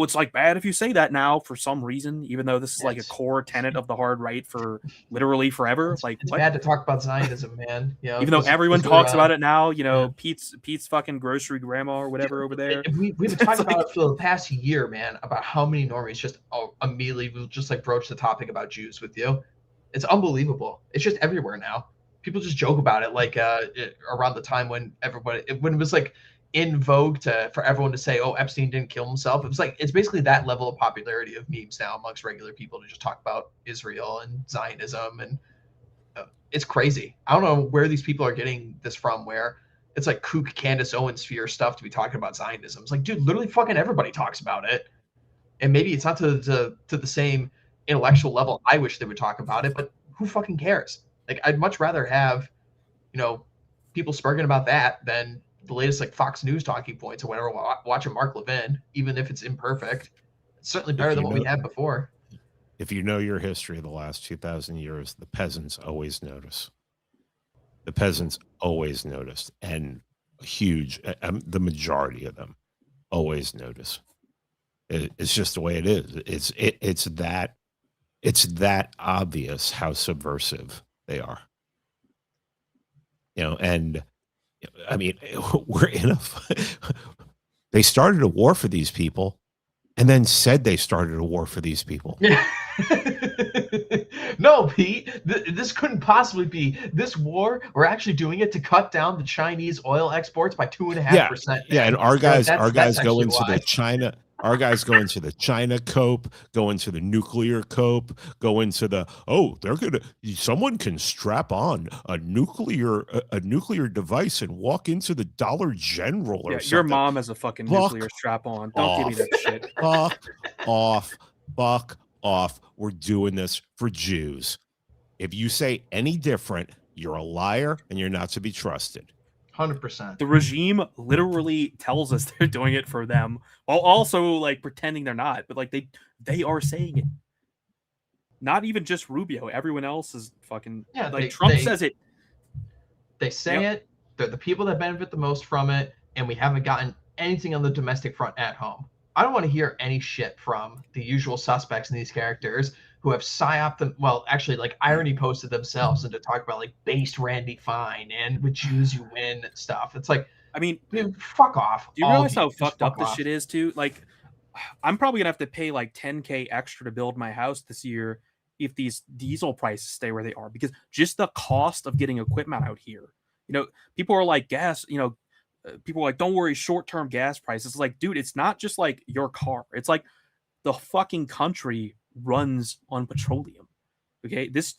it's like bad if you say that now for some reason, even though this is like a core tenet of the hard right for literally forever. It's bad to talk about Zionism, man. Even though everyone talks about it now, Pete's fucking grocery grandma or whatever over there. We've been talking about it for the past year, man, about how many normies just immediately will just like broach the topic about Jews with you. It's unbelievable. It's just everywhere now. People just joke about it like around the time when it was like in vogue for everyone to say, oh, Epstein didn't kill himself. It was like, it's basically that level of popularity of memes now amongst regular people to just talk about Israel and Zionism. And it's crazy. I don't know where these people are getting this from, where it's like kook Candace Owens sphere stuff to be talking about Zionism. It's like, dude, literally fucking everybody talks about it. And maybe it's not to the same intellectual level I wish they would talk about it, but who fucking cares? Like, I'd much rather have, people sparking about that than the latest like Fox News talking points or whatever, watching Mark Levin, even if it's imperfect. It's certainly better than what we had before. If you know your history of the last 2,000 years, the peasants always notice. The peasants always noticed, and the majority of them always notice. It's just the way it is. It's that obvious how subversive they are. And I mean, they started a war for these people and then said they started a war for these people. Yeah. No, Pete, this couldn't possibly be this war. We're actually doing it to cut down the Chinese oil exports by 2.5%. Yeah, and our guys go into the China. Our guys go into the China cope, go into the nuclear cope, go into the someone can strap on a nuclear device and walk into the Dollar General or something. Your mom has a fucking nuclear strap on. Don't give me that shit. Fuck off. We're doing this for Jews. If you say any different, you're a liar and you're not to be trusted. 100%. The regime literally tells us they're doing it for them, while also like pretending they're not. But like they are saying it. Not even just Rubio. Everyone else is fucking Trump says it. They say it. They're the people that benefit the most from it, and we haven't gotten anything on the domestic front at home. I don't want to hear any shit from the usual suspects in these characters who have psyoped them. Well, actually, like irony posted themselves and to talk about like based Randy Fine and with Jews you win stuff. It's like, I mean, Dude, fuck off. do you all realize of you. how Just fucked fuck up this off. shit is too? Like, I'm probably gonna have to pay like $10K extra to build my house this year if these diesel prices stay where they are, because just the cost of getting equipment out here. People are like gas. People are like, don't worry, short-term gas prices. It's like, dude, it's not just like your car. It's like the fucking country runs on petroleum. Okay, this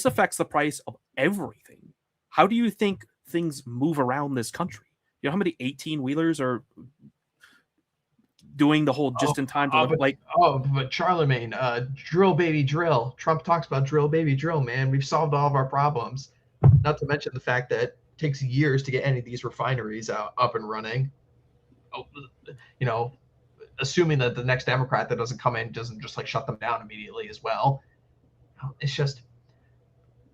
affects the price of everything. How do you think things move around this country? You know how many 18-wheelers are doing the whole just-in-time delivery? But Charlemagne, drill baby drill. Trump talks about drill baby drill, man. We've solved all of our problems. Not to mention the fact that it takes years to get any of these refineries up and running. Assuming that the next Democrat that doesn't come in doesn't just like shut them down immediately as well. It's just,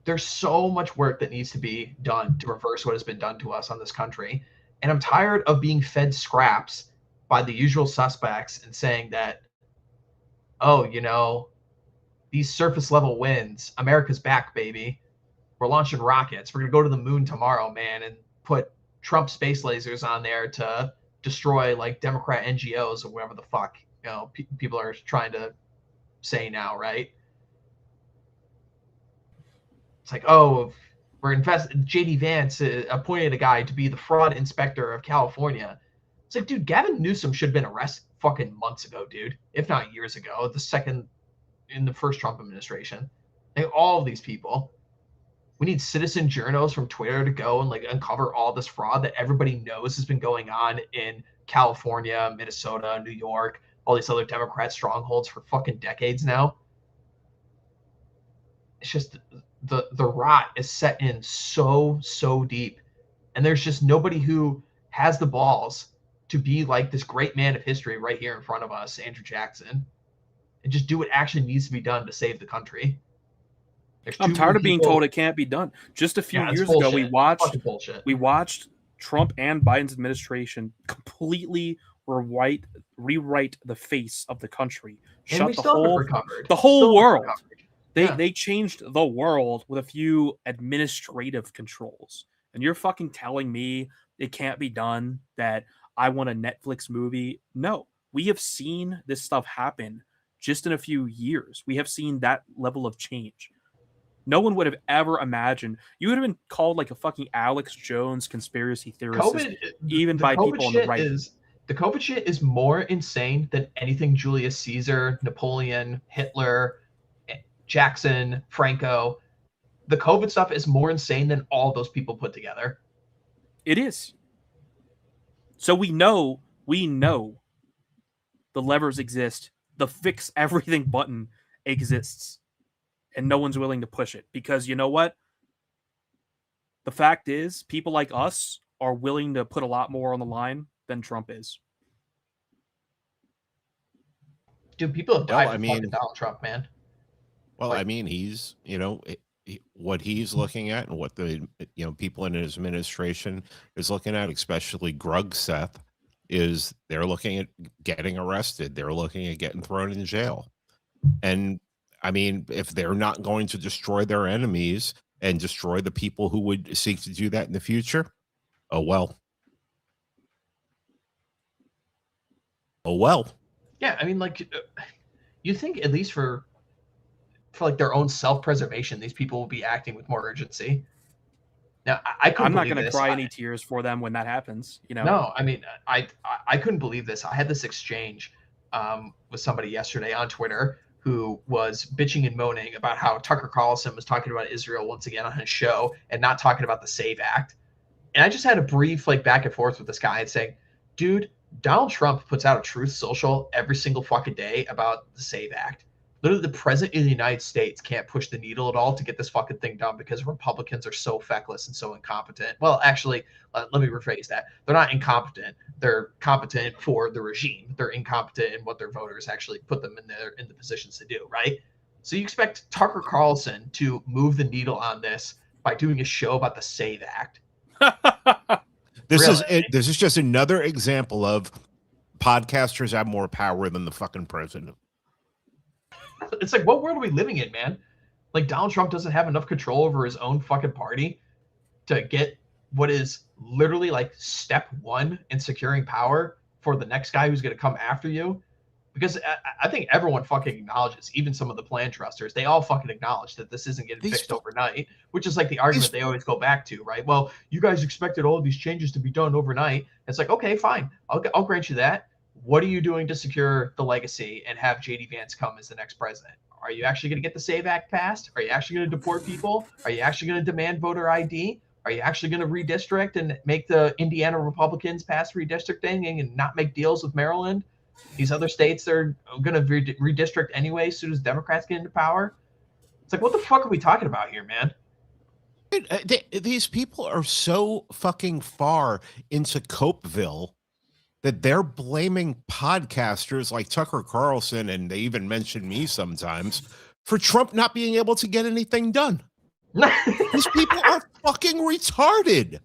there's so much work that needs to be done to reverse what has been done to us on this country. And I'm tired of being fed scraps by the usual suspects and saying that, these surface level wins, America's back, baby. We're launching rockets. We're going to go to the moon tomorrow, man, and put Trump space lasers on there to destroy like Democrat NGOs or whatever the fuck, people are trying to say now, right? It's like, JD Vance appointed a guy to be the fraud inspector of California. It's like, dude, Gavin Newsom should have been arrested fucking months ago, dude, if not years ago, in the first Trump administration. Like, all of these people. We need citizen journals from Twitter to go and like uncover all this fraud that everybody knows has been going on in California, Minnesota, New York, all these other Democrat strongholds for fucking decades now. It's just the rot is set in so deep, and there's just nobody who has the balls to be like this great man of history right here in front of us, Andrew Jackson, and just do what actually needs to be done to save the country. I'm tired of being told it can't be done. Just a few years ago, we watched Trump and Biden's administration completely rewrite the face of the country. And Shut the whole world. They changed the world with a few administrative controls. And you're fucking telling me it can't be done, that I want a Netflix movie? No, we have seen this stuff happen just in a few years. We have seen that level of change. No one would have ever imagined. You would have been called like a fucking Alex Jones conspiracy theorist, even by people on the right. The COVID shit is more insane than anything Julius Caesar, Napoleon, Hitler, Jackson, Franco. The COVID stuff is more insane than all those people put together. It is. So we know the levers exist. The fix everything button exists. And no one's willing to push it, because you know what? The fact is, people like us are willing to put a lot more on the line than Trump is. Dude, people have died for fucking Donald Trump, man. Well, I mean, he's, what he's looking at and what the, people in his administration is looking at, especially Grug Seth, is they're looking at getting arrested. They're looking at getting thrown in jail. And I mean, if they're not going to destroy their enemies and destroy the people who would seek to do that in the future, oh well. Yeah, I mean, like, you think at least for like their own self-preservation, these people will be acting with more urgency. Now, I'm not going to cry any tears for them when that happens. No, I mean, I couldn't believe this. I had this exchange with somebody yesterday on Twitter who was bitching and moaning about how Tucker Carlson was talking about Israel once again on his show and not talking about the SAVE Act. And I just had a brief like back and forth with this guy and saying, dude, Donald Trump puts out a truth social every single fucking day about the SAVE Act. Literally, the president of the United States can't push the needle at all to get this fucking thing done because Republicans are so feckless and so incompetent. Well, actually, let me rephrase that. They're not incompetent. They're competent for the regime. They're incompetent in what their voters actually put them in the positions to do, right? So you expect Tucker Carlson to move the needle on this by doing a show about the SAVE Act. This is just another example of podcasters have more power than the fucking president. It's like, what world are we living in, man? Like, Donald Trump doesn't have enough control over his own fucking party to get what is literally like step one in securing power for the next guy who's going to come after you. Because I think everyone fucking acknowledges, even some of the plan trusters, they all fucking acknowledge that this isn't getting fixed overnight, which is like the argument they always go back to, right? Well, you guys expected all of these changes to be done overnight. It's like, okay, fine. I'll grant you that. What are you doing to secure the legacy and have JD Vance come as the next president? Are you actually going to get the SAVE Act passed? Are you actually going to deport people? Are you actually going to demand voter ID? Are you actually going to redistrict and make the Indiana Republicans pass redistricting and not make deals with Maryland? These other states are going to redistrict anyway as soon as Democrats get into power. It's like, what the fuck are we talking about here, man? These people are so fucking far into Copeville that they're blaming podcasters like Tucker Carlson, and they even mention me sometimes, for Trump not being able to get anything done. These people are fucking retarded.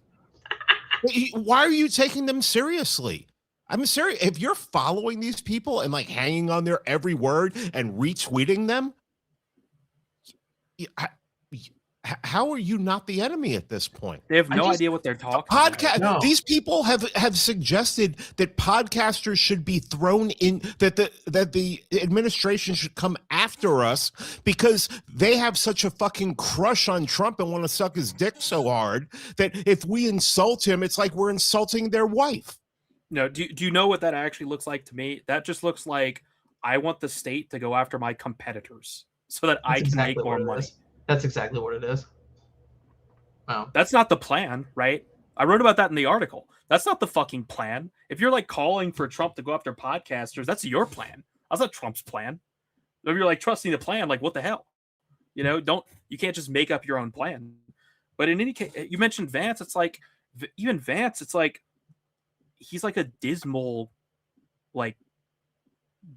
Why are you taking them seriously? I'm serious. If you're following these people and like hanging on their every word and retweeting them, how are you not the enemy at this point? They have no idea what they're talking about. No. These people have suggested that podcasters should be thrown in, that the administration should come after us because they have such a fucking crush on Trump and want to suck his dick so hard that if we insult him, it's like we're insulting their wife. No, do you know what that actually looks like to me? That just looks like I want the state to go after my competitors so that I can make more money. That's exactly what it is. Wow. That's not the plan, right? I wrote about that in the article. That's not the fucking plan. If you're like calling for Trump to go after podcasters, that's your plan. That's not Trump's plan. If you're like trusting the plan, like what the hell? You can't just make up your own plan. But in any case, you mentioned Vance. It's like, even Vance, it's like, he's like a dismal, like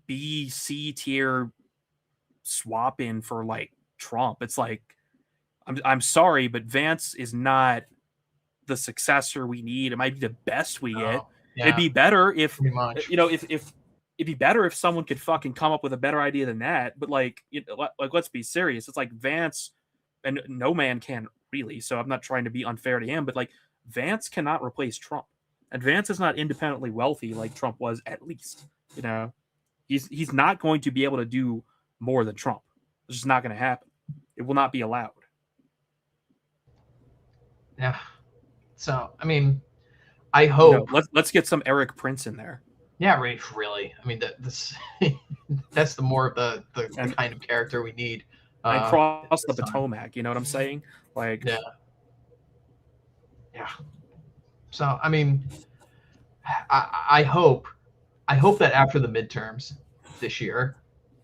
B, C tier swap in for like Trump. It's like, I'm sorry, but Vance is not the successor we need. It might be the best we get. Yeah. It'd be better if it'd be better if someone could fucking come up with a better idea than that. But like let's be serious. It's like Vance, and no man can really. So I'm not trying to be unfair to him, but like Vance cannot replace Trump, and Vance is not independently wealthy like Trump was. At least he's not going to be able to do more than Trump. It's just not going to happen. It will not be allowed. Yeah. So, I mean, I hope let's get some Eric Prince in there. Yeah, really. I mean, that's the more of the kind of character we need. And cross the Potomac, you know what I'm saying? Like, yeah. So, I mean, I hope that after the midterms this year,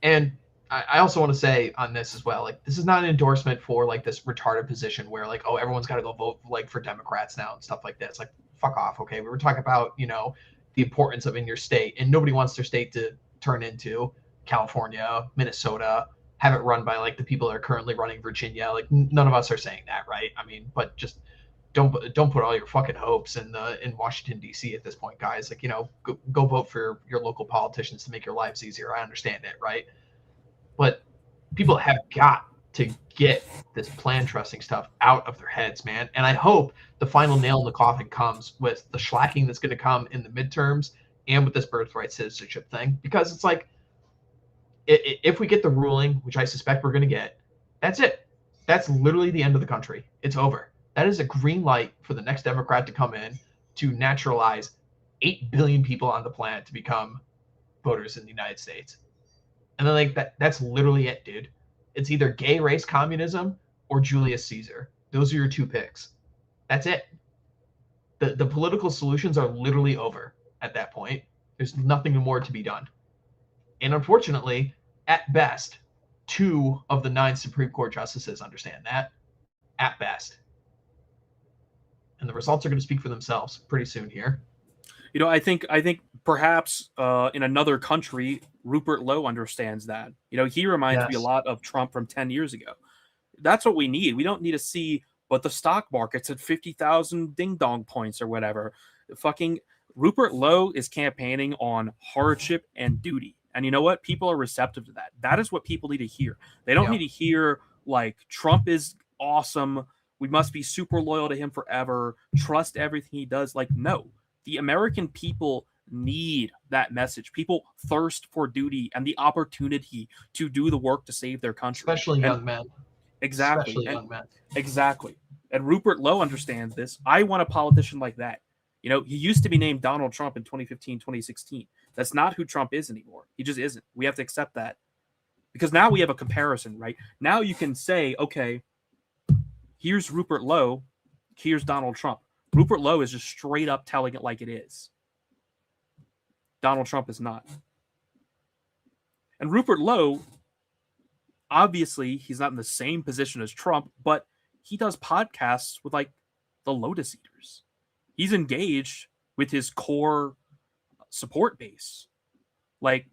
and I also want to say on this as well, like, this is not an endorsement for like this retarded position where like, oh, everyone's got to go vote like for Democrats now and stuff like that. It's like, fuck off. Okay. We were talking about, the importance of in your state, and nobody wants their state to turn into California, Minnesota, have it run by like the people that are currently running Virginia. Like, none of us are saying that. Right. I mean, but just don't put all your fucking hopes in Washington D.C. at this point, guys. Like, go vote for your local politicians to make your lives easier. I understand it. Right. But people have got to get this plan trusting stuff out of their heads, man. And I hope the final nail in the coffin comes with the shellacking that's going to come in the midterms and with this birthright citizenship thing. Because it's like, if we get the ruling, which I suspect we're going to get, that's it. That's literally the end of the country. It's over. That is a green light for the next Democrat to come in to naturalize 8 billion people on the planet to become voters in the United States. And then like that's literally it, dude. It's either gay race communism or Julius Caesar. Those are your two picks. That's it. The political solutions are literally over at that point. There's nothing more to be done. And unfortunately, at best, 2 of the 9 Supreme Court justices understand that. At best. And the results are going to speak for themselves pretty soon here. I think perhaps in another country, Rupert Lowe understands that. He reminds me a lot of Trump from 10 years ago. That's what we need. We don't need to see, but the stock market's at 50,000 ding dong points or whatever. Fucking Rupert Lowe is campaigning on hardship and duty. And you know what? People are receptive to that. That is what people need to hear. They don't need to hear like Trump is awesome. we must be super loyal to him forever, trust everything he does. Like, no, the American people need that message. People thirst for duty and the opportunity to do the work to save their country. Especially young men. Exactly. Especially young men. Exactly. And Rupert Lowe understands this. I want a politician like that. You know, he used to be named Donald Trump in 2015, 2016. That's not who Trump is anymore. He just isn't. We have to accept that. Because now we have a comparison, right? Now you can say, okay, here's Rupert Lowe, here's Donald Trump. Rupert Lowe is just straight up telling it like it is. Donald Trump is not. And Rupert Lowe, obviously, he's not in the same position as Trump, but he does podcasts with like the Lotus Eaters. He's engaged with his core support base, like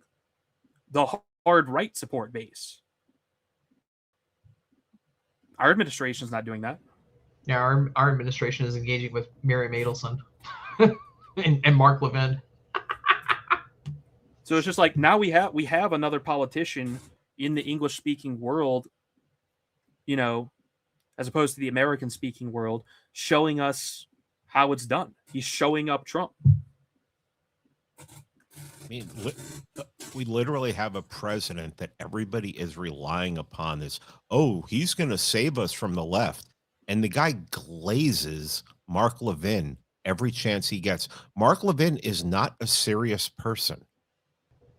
the hard right support base. Our administration is not doing that. Yeah, our administration is engaging with Miriam Adelson and Mark Levin. So it's just like now we have another politician in the English speaking world, you know, as opposed to the American speaking world, showing us how it's done. He's showing up Trump. I mean, we literally have a president that everybody is relying upon this. Oh, he's going to save us from the left. And the guy glazes Mark Levin every chance he gets. Mark Levin is not a serious person.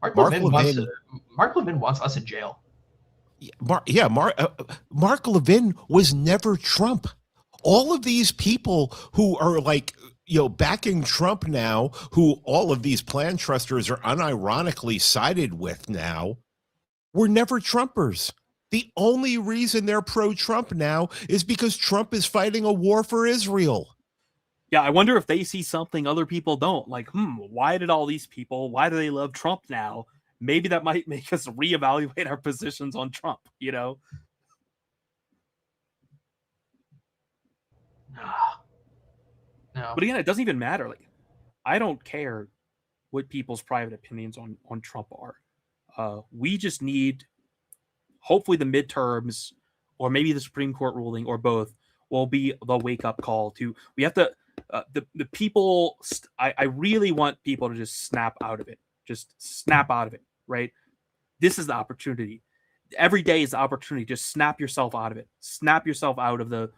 Mark Levin wants us in jail. Mark Levin was never Trump. All of these people who are like, you know, backing Trump now, who all of these plan trusters are unironically sided with now, were never Trumpers. The only reason they're pro-Trump now is because Trump is fighting a war for Israel. Yeah, I wonder if they see something other people don't. Like, why do they love Trump now? Maybe that might make us reevaluate our positions on Trump, you know? No. But again, it doesn't even matter. Like, I don't care what people's private opinions on Trump are. We just need, hopefully, the midterms or maybe the Supreme Court ruling or both will be the wake up call to. We have to. The people. I really want people to just snap out of it. Just snap out of it. Right. This is the opportunity. Every day is the opportunity. Just snap yourself out of it. Snap yourself out of the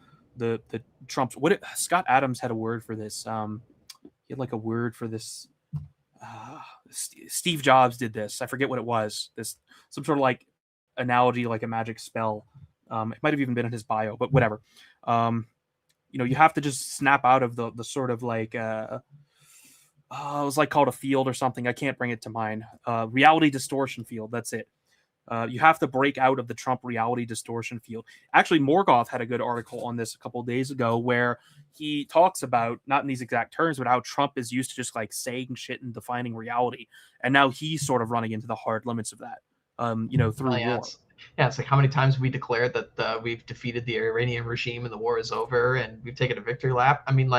Trump's. Scott Adams had a word for this. He had like a word for this. Steve Jobs did this. I forget what it was. Some sort of like analogy, like a magic spell. It might have even been in his bio, but whatever. You know, you have to just snap out of the sort of like it was like called a field or something. I can't bring it to mind. Reality distortion field. That's it. You have to break out of the Trump reality distortion field. Actually, Morgoth had a good article on this a couple of days ago where he talks about, not in these exact terms, but how Trump is used to just like saying shit and defining reality. And now he's sort of running into the hard limits of that, you know, through war. It's like how many times we declared that we've defeated the Iranian regime and the war is over and we've taken a victory lap. I mean,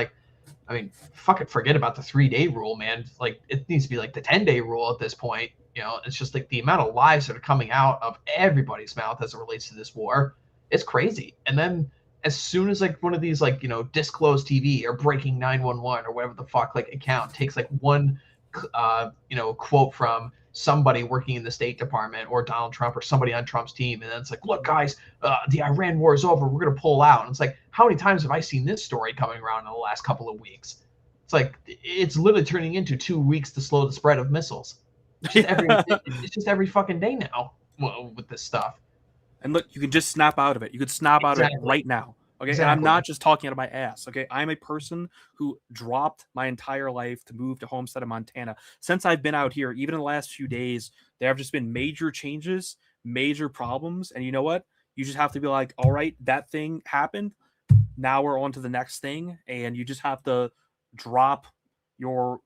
fuck it, forget about the 3-day rule, man. Like, it needs to be like the 10-day rule at this point. You know, it's just like the amount of lies that are coming out of everybody's mouth as it relates to this war. It's crazy. And then as soon as like one of these like, you know, disclosed TV or breaking 911 or whatever the fuck like account takes like one, you know, quote from somebody working in the State Department or Donald Trump or somebody on Trump's team, and then it's like, look, guys, the Iran war is over. We're gonna pull out. And it's like, how many times have I seen this story coming around in the last couple of weeks? It's like it's literally turning into 2 weeks to slow the spread of missiles. It's just every fucking day now with this stuff. And look, you can just snap out of it. You could snap out of it right now. Okay. Exactly. And I'm not just talking out of my ass. Okay. I'm a person who dropped my entire life to move to Homestead in Montana. Since I've been out here, even in the last few days, there have just been major changes, major problems. And you know what? You just have to be like, all right, that thing happened. Now we're on to the next thing. And you just have to drop your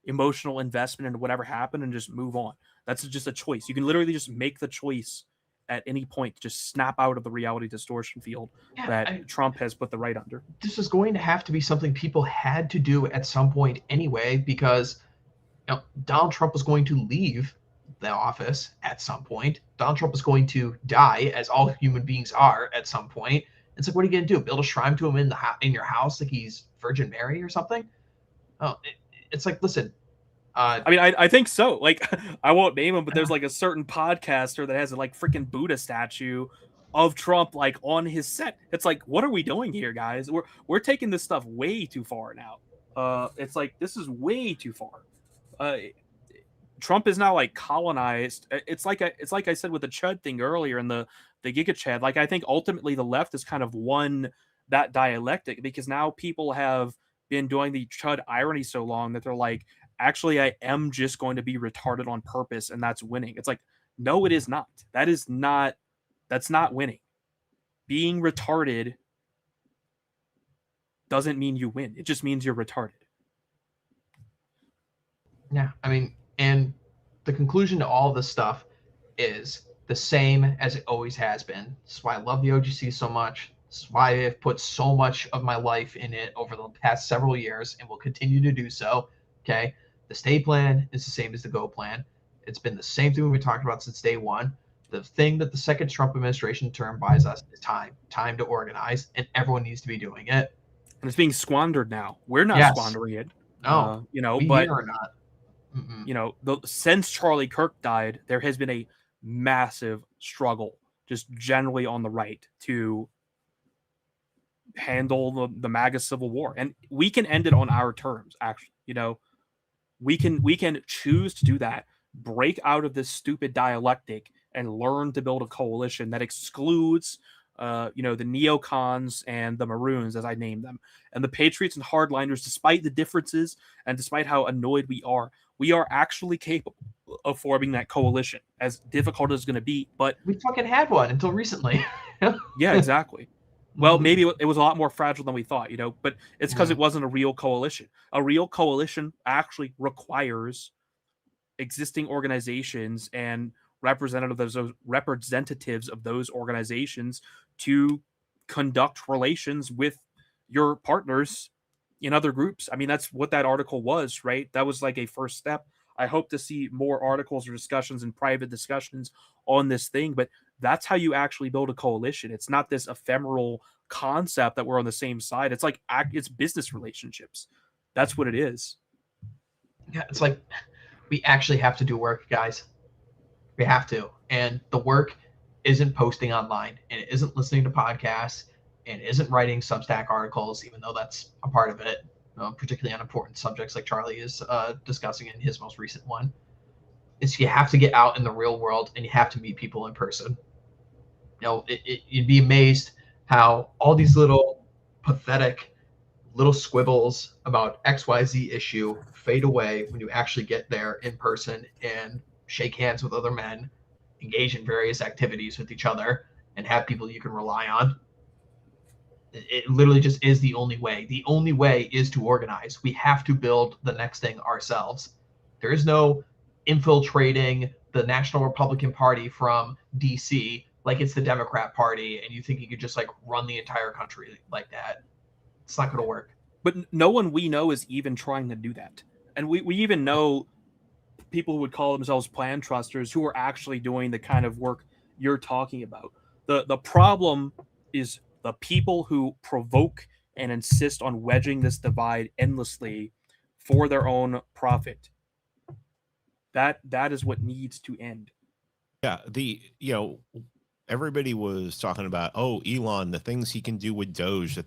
emotional investment into whatever happened and just move on. That's just a choice. You can literally just make the choice at any point to just snap out of the reality distortion field that Trump has put the right under. This is going to have to be something people had to do at some point anyway, because you know, Donald Trump was going to leave the office at some point. Donald Trump is going to die, as all human beings are, at some point. It's like, what are you gonna do? Build a shrine to him in your house like he's Virgin Mary or something? Oh, it's like, listen. I mean, I think so. Like, I won't name him, but there's like a certain podcaster that has a like freaking Buddha statue of Trump like on his set. It's like, what are we doing here, guys? We're taking this stuff way too far now. It's like, this is way too far. Trump is now like colonized. It's like I said with the Chud thing earlier in the Giga Chad. Like, I think ultimately the left has kind of won that dialectic, because now people have been doing the Chud irony so long that they're like, actually, I am just going to be retarded on purpose, and that's winning. It's like, no, it is not. That's not winning. Being retarded doesn't mean you win. It just means you're retarded. Yeah, I mean, and the conclusion to all this stuff is the same as it always has been. That's why I love the OGC so much. This is why I've put so much of my life in it over the past several years and will continue to do so. Okay. The stay plan is the same as the go plan. It's been the same thing we've been talking about since day one. The thing that the second Trump administration term buys us is time to organize, and everyone needs to be doing it. And it's being squandered now. We're not squandering it. No, but are not. Since Charlie Kirk died, there has been a massive struggle, just generally on the right, to handle the MAGA civil war, and we can end it on our terms. Actually, we can choose to do that, break out of this stupid dialectic, and learn to build a coalition that excludes the neocons and the Maroons, as I name them, and the Patriots and hardliners. Despite the differences and despite how annoyed we are actually capable of forming that coalition, as difficult as it's going to be. But we fucking had one until recently. Yeah, exactly. Well, maybe it was a lot more fragile than we thought, but it's because it wasn't a real coalition. A real coalition actually requires existing organizations and representatives of those organizations to conduct relations with your partners in other groups. I mean, that's what that article was, right? That was like a first step. I hope to see more articles or discussions and private discussions on this thing, but that's how you actually build a coalition. It's not this ephemeral concept that we're on the same side. It's like, it's business relationships. That's what it is. Yeah, it's like, we actually have to do work, guys. We have to. And the work isn't posting online, and it isn't listening to podcasts, and isn't writing Substack articles, even though that's a part of it, particularly on important subjects like Charlie is discussing in his most recent one. Is you have to get out in the real world, and you have to meet people in person. You'd be amazed how all these little pathetic little squibbles about XYZ issue fade away when you actually get there in person and shake hands with other men, engage in various activities with each other, and have people you can rely on. It literally just is the only way. The only way is to organize. We have to build the next thing ourselves. There is no infiltrating the National Republican Party from D.C. like it's the Democrat Party, and you think you could just like run the entire country like that. It's not going to work. But no one we know is even trying to do that. And we even know people who would call themselves plan trusters who are actually doing the kind of work you're talking about. The problem is the people who provoke and insist on wedging this divide endlessly for their own profit. That is what needs to end. Yeah, everybody was talking about, Elon, the things he can do with Doge,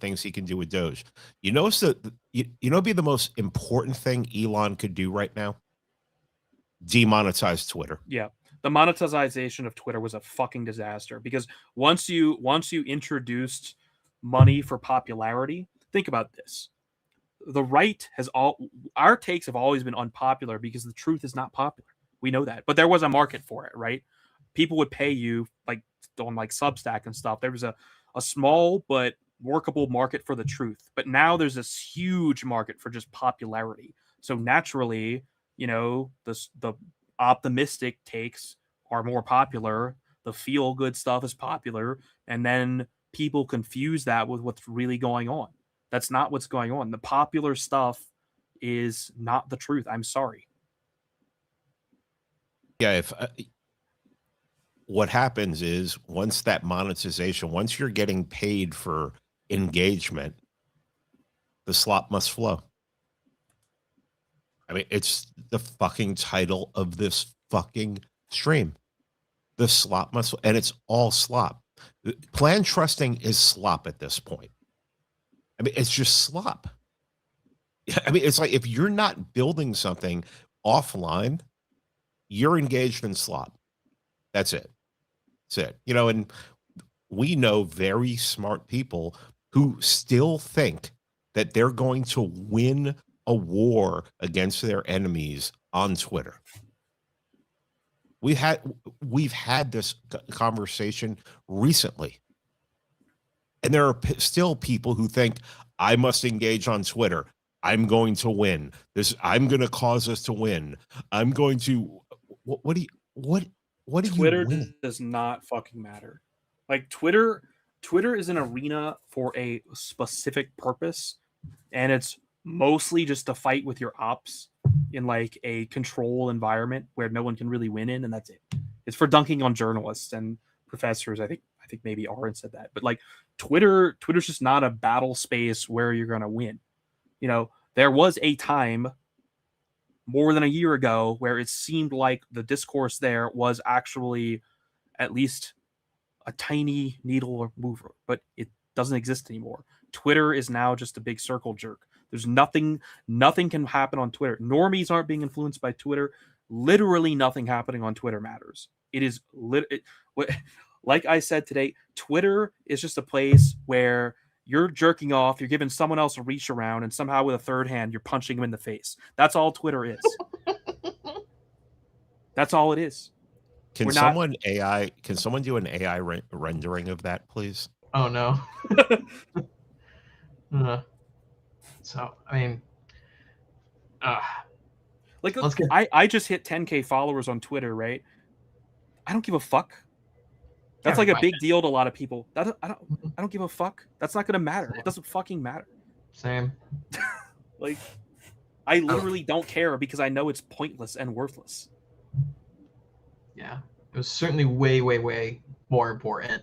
You notice that be the most important thing Elon could do right now? Demonetize Twitter. Yeah. The monetization of Twitter was a fucking disaster, because once you introduced money for popularity, think about this. The right our takes have always been unpopular because the truth is not popular. We know that. But there was a market for it, right? People would pay you like on like Substack and stuff. There was a small but workable market for the truth. But now there's this huge market for just popularity. So naturally, the optimistic takes are more popular. The feel good stuff is popular. And then people confuse that with what's really going on. That's not what's going on. The popular stuff is not the truth. I'm sorry. Yeah, what happens is once that monetization, once you're getting paid for engagement, the slop must flow. I mean, it's the fucking title of this fucking stream. The slop must, and it's all slop. Plan trusting is slop at this point. I mean, it's just slop. I mean, it's like if you're not building something offline, you're engaged in slop. That's it. That's it. You know, and we know very smart people who still think that they're going to win a war against their enemies on Twitter. We've had this conversation recently, and there are still people who think I must engage on Twitter. I'm going to win. I'm going to cause us to win. I'm going to. What do you Twitter win? does not fucking matter. Like Twitter is an arena for a specific purpose, and it's mostly just to fight with your ops in like a control environment where no one can really win in, and that's it. It's for dunking on journalists and professors. I think maybe Aaron said that, but like Twitter's just not a battle space where you're gonna win. You know, there was a time more than a year ago where it seemed like the discourse there was actually at least a tiny needle mover, but it doesn't exist anymore. Twitter is now just a big circle jerk. There's nothing can happen on Twitter. Normies aren't being influenced by Twitter. Literally nothing happening on Twitter matters. It is like I said today, Twitter is just a place where you're jerking off, you're giving someone else a reach around, and somehow with a third hand, you're punching them in the face. That's all Twitter is. That's all it is. Can someone do an AI rendering of that, please? Oh no. So I mean, like I just hit 10K followers on Twitter, right? I don't give a fuck. That's like a big deal to a lot of people. I don't give a fuck. That's not gonna matter. It doesn't fucking matter. Same. Like, I literally don't care because I know it's pointless and worthless. Yeah, it was certainly way, way, way more important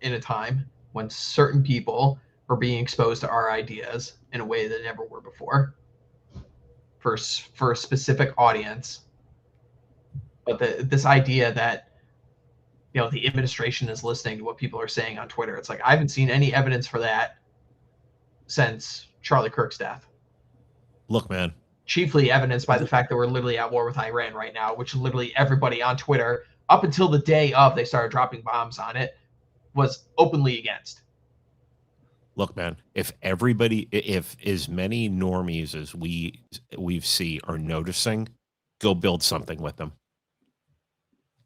in a time when certain people were being exposed to our ideas in a way that never were before for a specific audience. But this idea that, you know, the administration is listening to what people are saying on Twitter, it's like I haven't seen any evidence for that since Charlie Kirk's death. Look, man. Chiefly evidenced by the fact that we're literally at war with Iran right now, which literally everybody on Twitter, up until the day of they started dropping bombs on it, was openly against. Look, man, if as many normies as we see are noticing, go build something with them.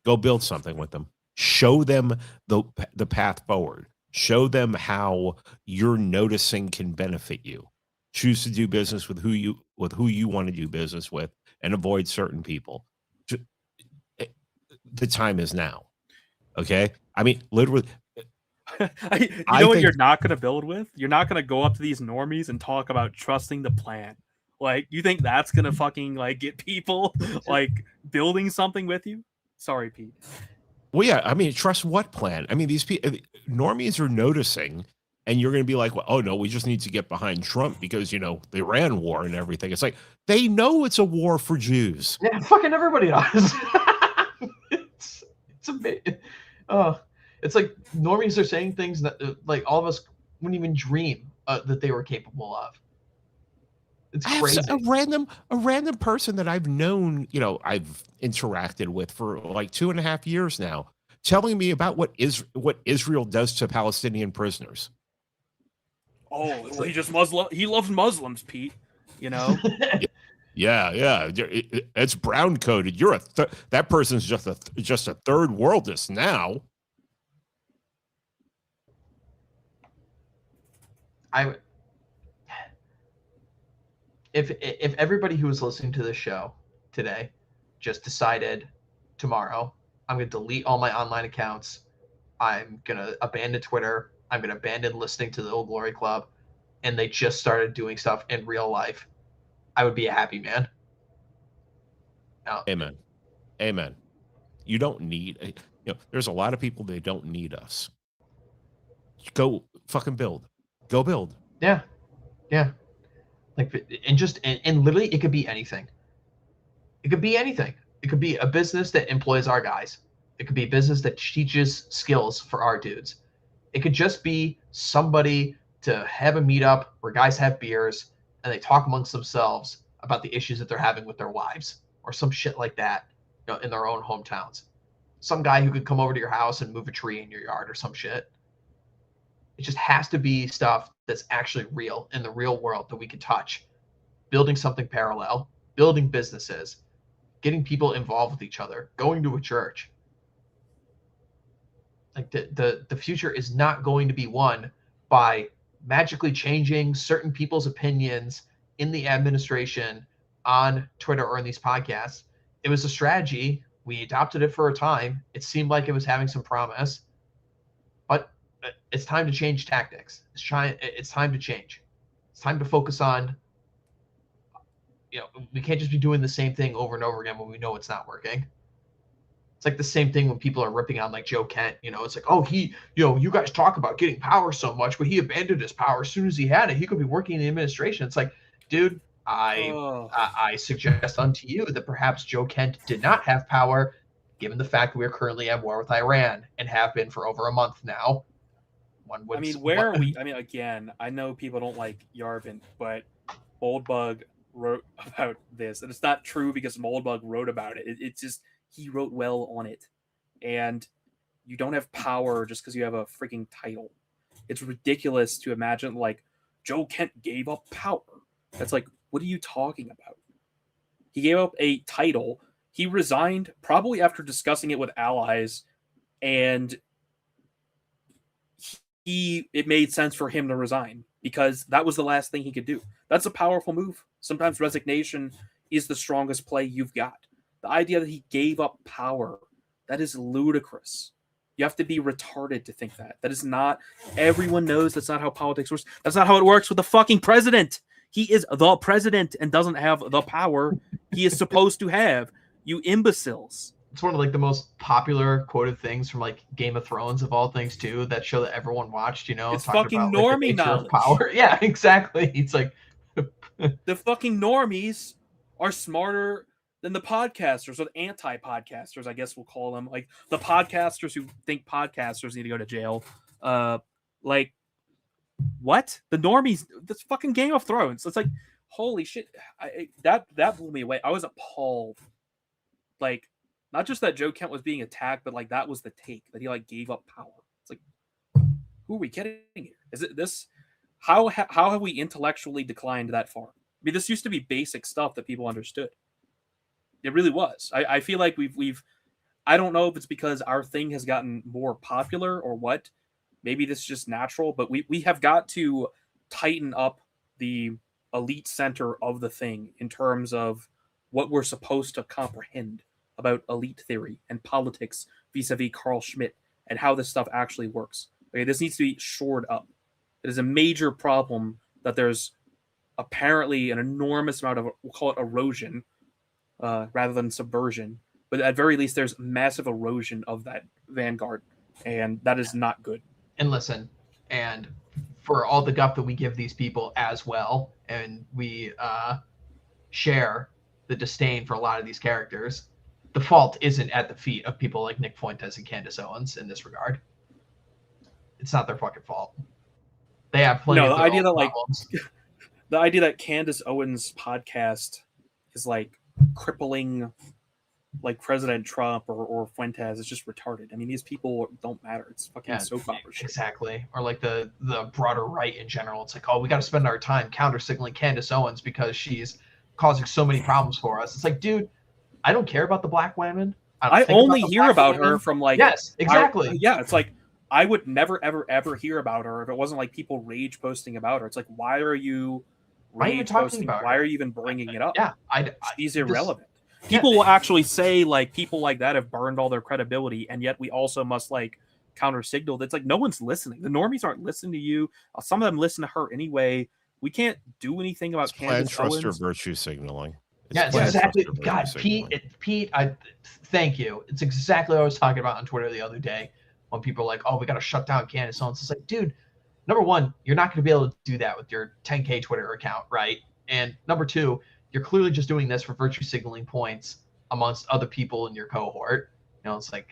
Go build something with them. Show them the path forward. Show them how your noticing can benefit you. Choose to do business with who you want to do business with, and avoid certain people. The time is now. Okay, I mean, literally. You know what you're not going to build with? You're not going to go up to these normies and talk about trusting the plan. Like, you think that's going to fucking like get people like building something with you? Sorry, Pete. Well, yeah, I mean, trust what plan? I mean, these people, normies are noticing, and you're going to be like, well, oh no, we just need to get behind Trump because, you know, the Iran war and everything. It's like, they know it's a war for Jews. Yeah, fucking everybody does. it's amazing. It's like normies are saying things that like all of us wouldn't even dream that they were capable of. It's crazy. A random person that I've known, you know, I've interacted with for like 2.5 years now, telling me about what Israel does to Palestinian prisoners. Oh, well, he loves Muslims, Pete. You know. Yeah, it's brown coded. You're that person's just a third worldist now. If everybody who was listening to this show today just decided tomorrow, I'm going to delete all my online accounts, I'm going to abandon Twitter, I'm going to abandon listening to the Old Glory Club, and they just started doing stuff in real life, I would be a happy man. No. Amen. You don't need There's a lot of people that don't need us. Go fucking build. Go build. Yeah. Like, and literally, it could be anything. It could be anything. It could be a business that employs our guys. It could be a business that teaches skills for our dudes. It could just be somebody to have a meetup where guys have beers and they talk amongst themselves about the issues that they're having with their wives or some shit like that, in their own hometowns. Some guy who could come over to your house and move a tree in your yard or some shit. It just has to be stuff that's actually real in the real world that we can touch. Building something parallel, building businesses, getting people involved with each other, going to a church. Like the future is not going to be won by magically changing certain people's opinions in the administration on Twitter or in these podcasts. It was a strategy. We adopted it for a time. It seemed like it was having some promise, but it's time to change tactics. It's time to change. It's time to focus on, we can't just be doing the same thing over and over again when we know it's not working. It's like the same thing when people are ripping on like Joe Kent, it's like, oh, he, you guys talk about getting power so much, but he abandoned his power as soon as he had it. He could be working in the administration. It's like, dude, I suggest unto you that perhaps Joe Kent did not have power, given the fact that we are currently at war with Iran and have been for over a month now. Again, I know people don't like Yarvin, but Moldbug wrote about this, and it's not true because Moldbug wrote about it. It's just he wrote well on it, and you don't have power just because you have a freaking title. It's ridiculous to imagine like Joe Kent gave up power. That's like, what are you talking about? He gave up a title. He resigned probably after discussing it with allies, and it made sense for him to resign because that was the last thing he could do. That's a powerful move. Sometimes resignation is the strongest play you've got. The idea that he gave up power, that is ludicrous. You have to be retarded to think that. That is not, everyone knows that's not how politics works. That's not how it works with the fucking president. He is the president and doesn't have the power he is supposed to have. You imbeciles. It's one of like the most popular quoted things from like Game of Thrones of all things too. That show that everyone watched, It's fucking about, normie knowledge. Power. Yeah, exactly. It's like the fucking normies are smarter than the podcasters, or the anti-podcasters, I guess we'll call them. Like the podcasters who think podcasters need to go to jail. Like what? The normies? This fucking Game of Thrones. It's like holy shit. That blew me away. I was appalled. Like. Not just that Joe Kent was being attacked, but like that was the take that he like gave up power. It's like, who are we kidding here? Is it this? How have we intellectually declined that far? I mean, this used to be basic stuff that people understood. It really was. I feel like we've. I don't know if it's because our thing has gotten more popular or what. Maybe this is just natural, but we have got to tighten up the elite center of the thing in terms of what we're supposed to comprehend about elite theory and politics vis-a-vis Carl Schmitt and how this stuff actually works. Okay, this needs to be shored up. It is a major problem that there's apparently an enormous amount of, we'll call it erosion, rather than subversion. But at very least, there's massive erosion of that vanguard, and that is not good. And listen, and for all the guff that we give these people as well, and we share the disdain for a lot of these characters, the fault isn't at the feet of people like Nick Fuentes and Candace Owens in this regard. It's not their fucking fault. They have plenty of the idea that problems. Like the idea that Candace Owens' podcast is like crippling like President Trump or Fuentes is just retarded. I mean, these people don't matter. It's fucking soap opera shit. Exactly. Or like the broader right in general. It's like, oh, we got to spend our time counter-signaling Candace Owens because she's causing so many problems for us. It's like, dude, I don't care about the black women. I only hear about her from like... Yes, exactly. It's like, I would never, ever, ever hear about her if it wasn't like people rage posting about her. It's like, why are you rage posting? Why are you even bringing it up? Yeah, she's irrelevant. People will actually say like people like that have burned all their credibility, and yet we also must like counter signal. That's like no one's listening. The normies aren't listening to you. Some of them listen to her anyway. We can't do anything about Candace Owens. Trust or virtue signaling. Yeah, it's Plaid exactly. Trust God, virtue Pete. signaling. Pete, I thank you. It's exactly what I was talking about on Twitter the other day when people are like, "Oh, we got to shut down Candace Owens." It's like, dude, number one, you're not going to be able to do that with your 10K Twitter account, right? And number two, you're clearly just doing this for virtue signaling points amongst other people in your cohort. You know, it's like,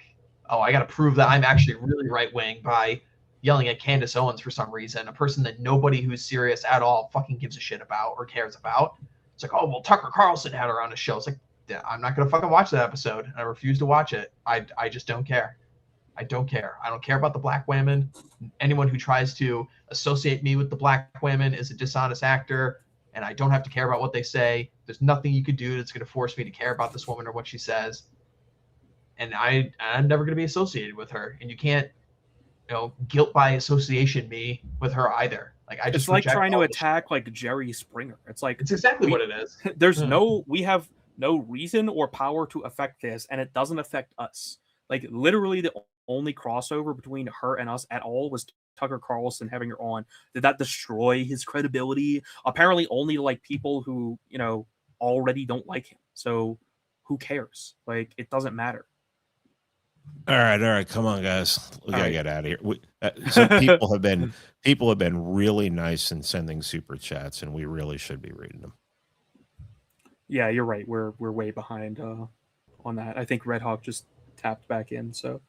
oh, I got to prove that I'm actually really right wing by yelling at Candace Owens for some reason, a person that nobody who's serious at all fucking gives a shit about or cares about. It's like, oh, well, Tucker Carlson had her on a show. It's like, yeah, I'm not going to fucking watch that episode. I refuse to watch it. I just don't care. I don't care. I don't care about the black women. Anyone who tries to associate me with the black women is a dishonest actor, and I don't have to care about what they say. There's nothing you could do that's going to force me to care about this woman or what she says. And I'm never going to be associated with her. And you can't, guilt by association me with her either. Like I just it's like trying to all attack like Jerry Springer. It's like it's exactly what it is. we have no reason or power to affect this, and it doesn't affect us. Like literally the only crossover between her and us at all was Tucker Carlson having her on. Did that destroy his credibility? Apparently only like people who, already don't like him. So who cares? Like it doesn't matter. All right, come on, guys. We gotta right. get out of here. So people have been really nice in sending super chats, and we really should be reading them. Yeah, you're right. We're way behind on that. I think RedHawk just tapped back in. So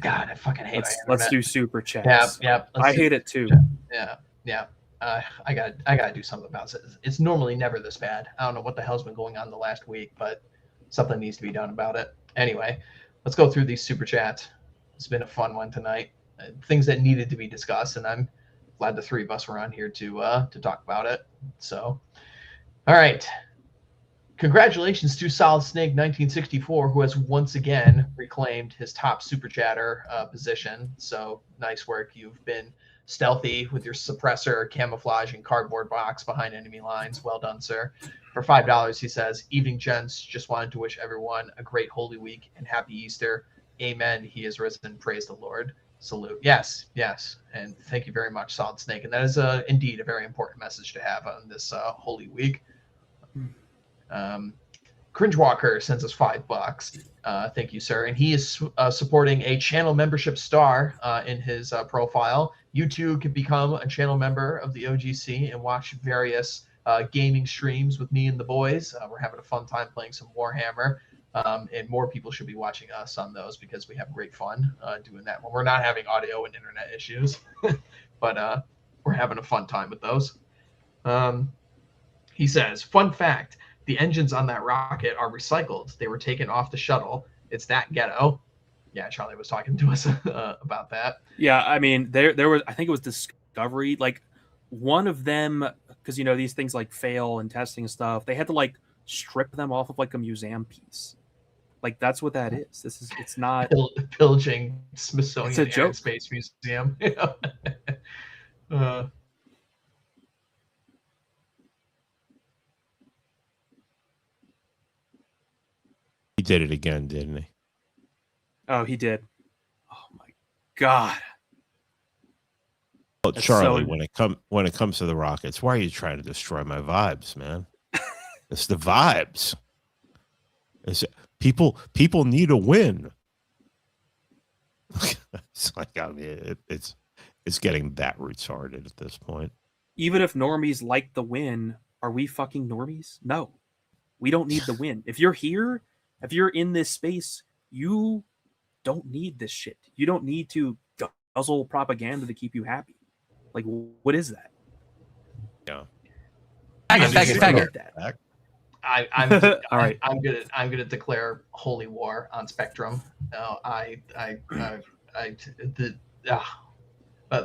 God, I fucking hate let's do super chats. Yeah. I hate it too. Yeah. I gotta do something about it. It's normally never this bad. I don't know what the hell's been going on the last week, but something needs to be done about it. Anyway, let's go through these super chats. It's been a fun one tonight. Things that needed to be discussed, and I'm glad the three of us were on here to talk about it. So, all right. Congratulations to Solid Snake 1964, who has once again reclaimed his top super chatter position. So nice work. You've been stealthy with your suppressor, camouflage, and cardboard box behind enemy lines. Well done, sir. For $5, he says, "Evening, gents. Just wanted to wish everyone a great Holy Week and Happy Easter. Amen. He is risen. Praise the Lord. Salute." Yes. And thank you very much, Solid Snake. And that is indeed a very important message to have on this Holy Week. Cringe Walker sends us $5. Thank you, sir. And he is supporting a channel membership star in his profile. You too can become a channel member of the OGC and watch various gaming streams with me and the boys. We're having a fun time playing some Warhammer. And more people should be watching us on those because we have great fun doing that when we're not having audio and internet issues. But we're having a fun time with those. He says, "Fun fact, the engines on that rocket are recycled. They were taken off the shuttle. It's that ghetto." Yeah, Charlie was talking to us about that. Yeah, I mean, there was, I think it was Discovery, like one of them, because these things like fail and testing and stuff, they had to like strip them off of like a museum piece. Like that's what that is. It's not pillaging Smithsonian It's a Air joke. and Space Museum. He did it again, didn't he? Oh, he did. Oh my God. Well, That's Charlie, so- when it comes to the Rockets, why are you trying to destroy my vibes, man? It's the vibes. People need a win. It's like, I mean, it's getting that retarded at this point. Even if normies like the win, are we fucking normies? No. We don't need the win. If you're here, if you're in this space, you don't need this shit. You don't need to guzzle propaganda to keep you happy. Like, what is that? Yeah. Faggot. I'm All right. I'm gonna declare holy war on Spectrum.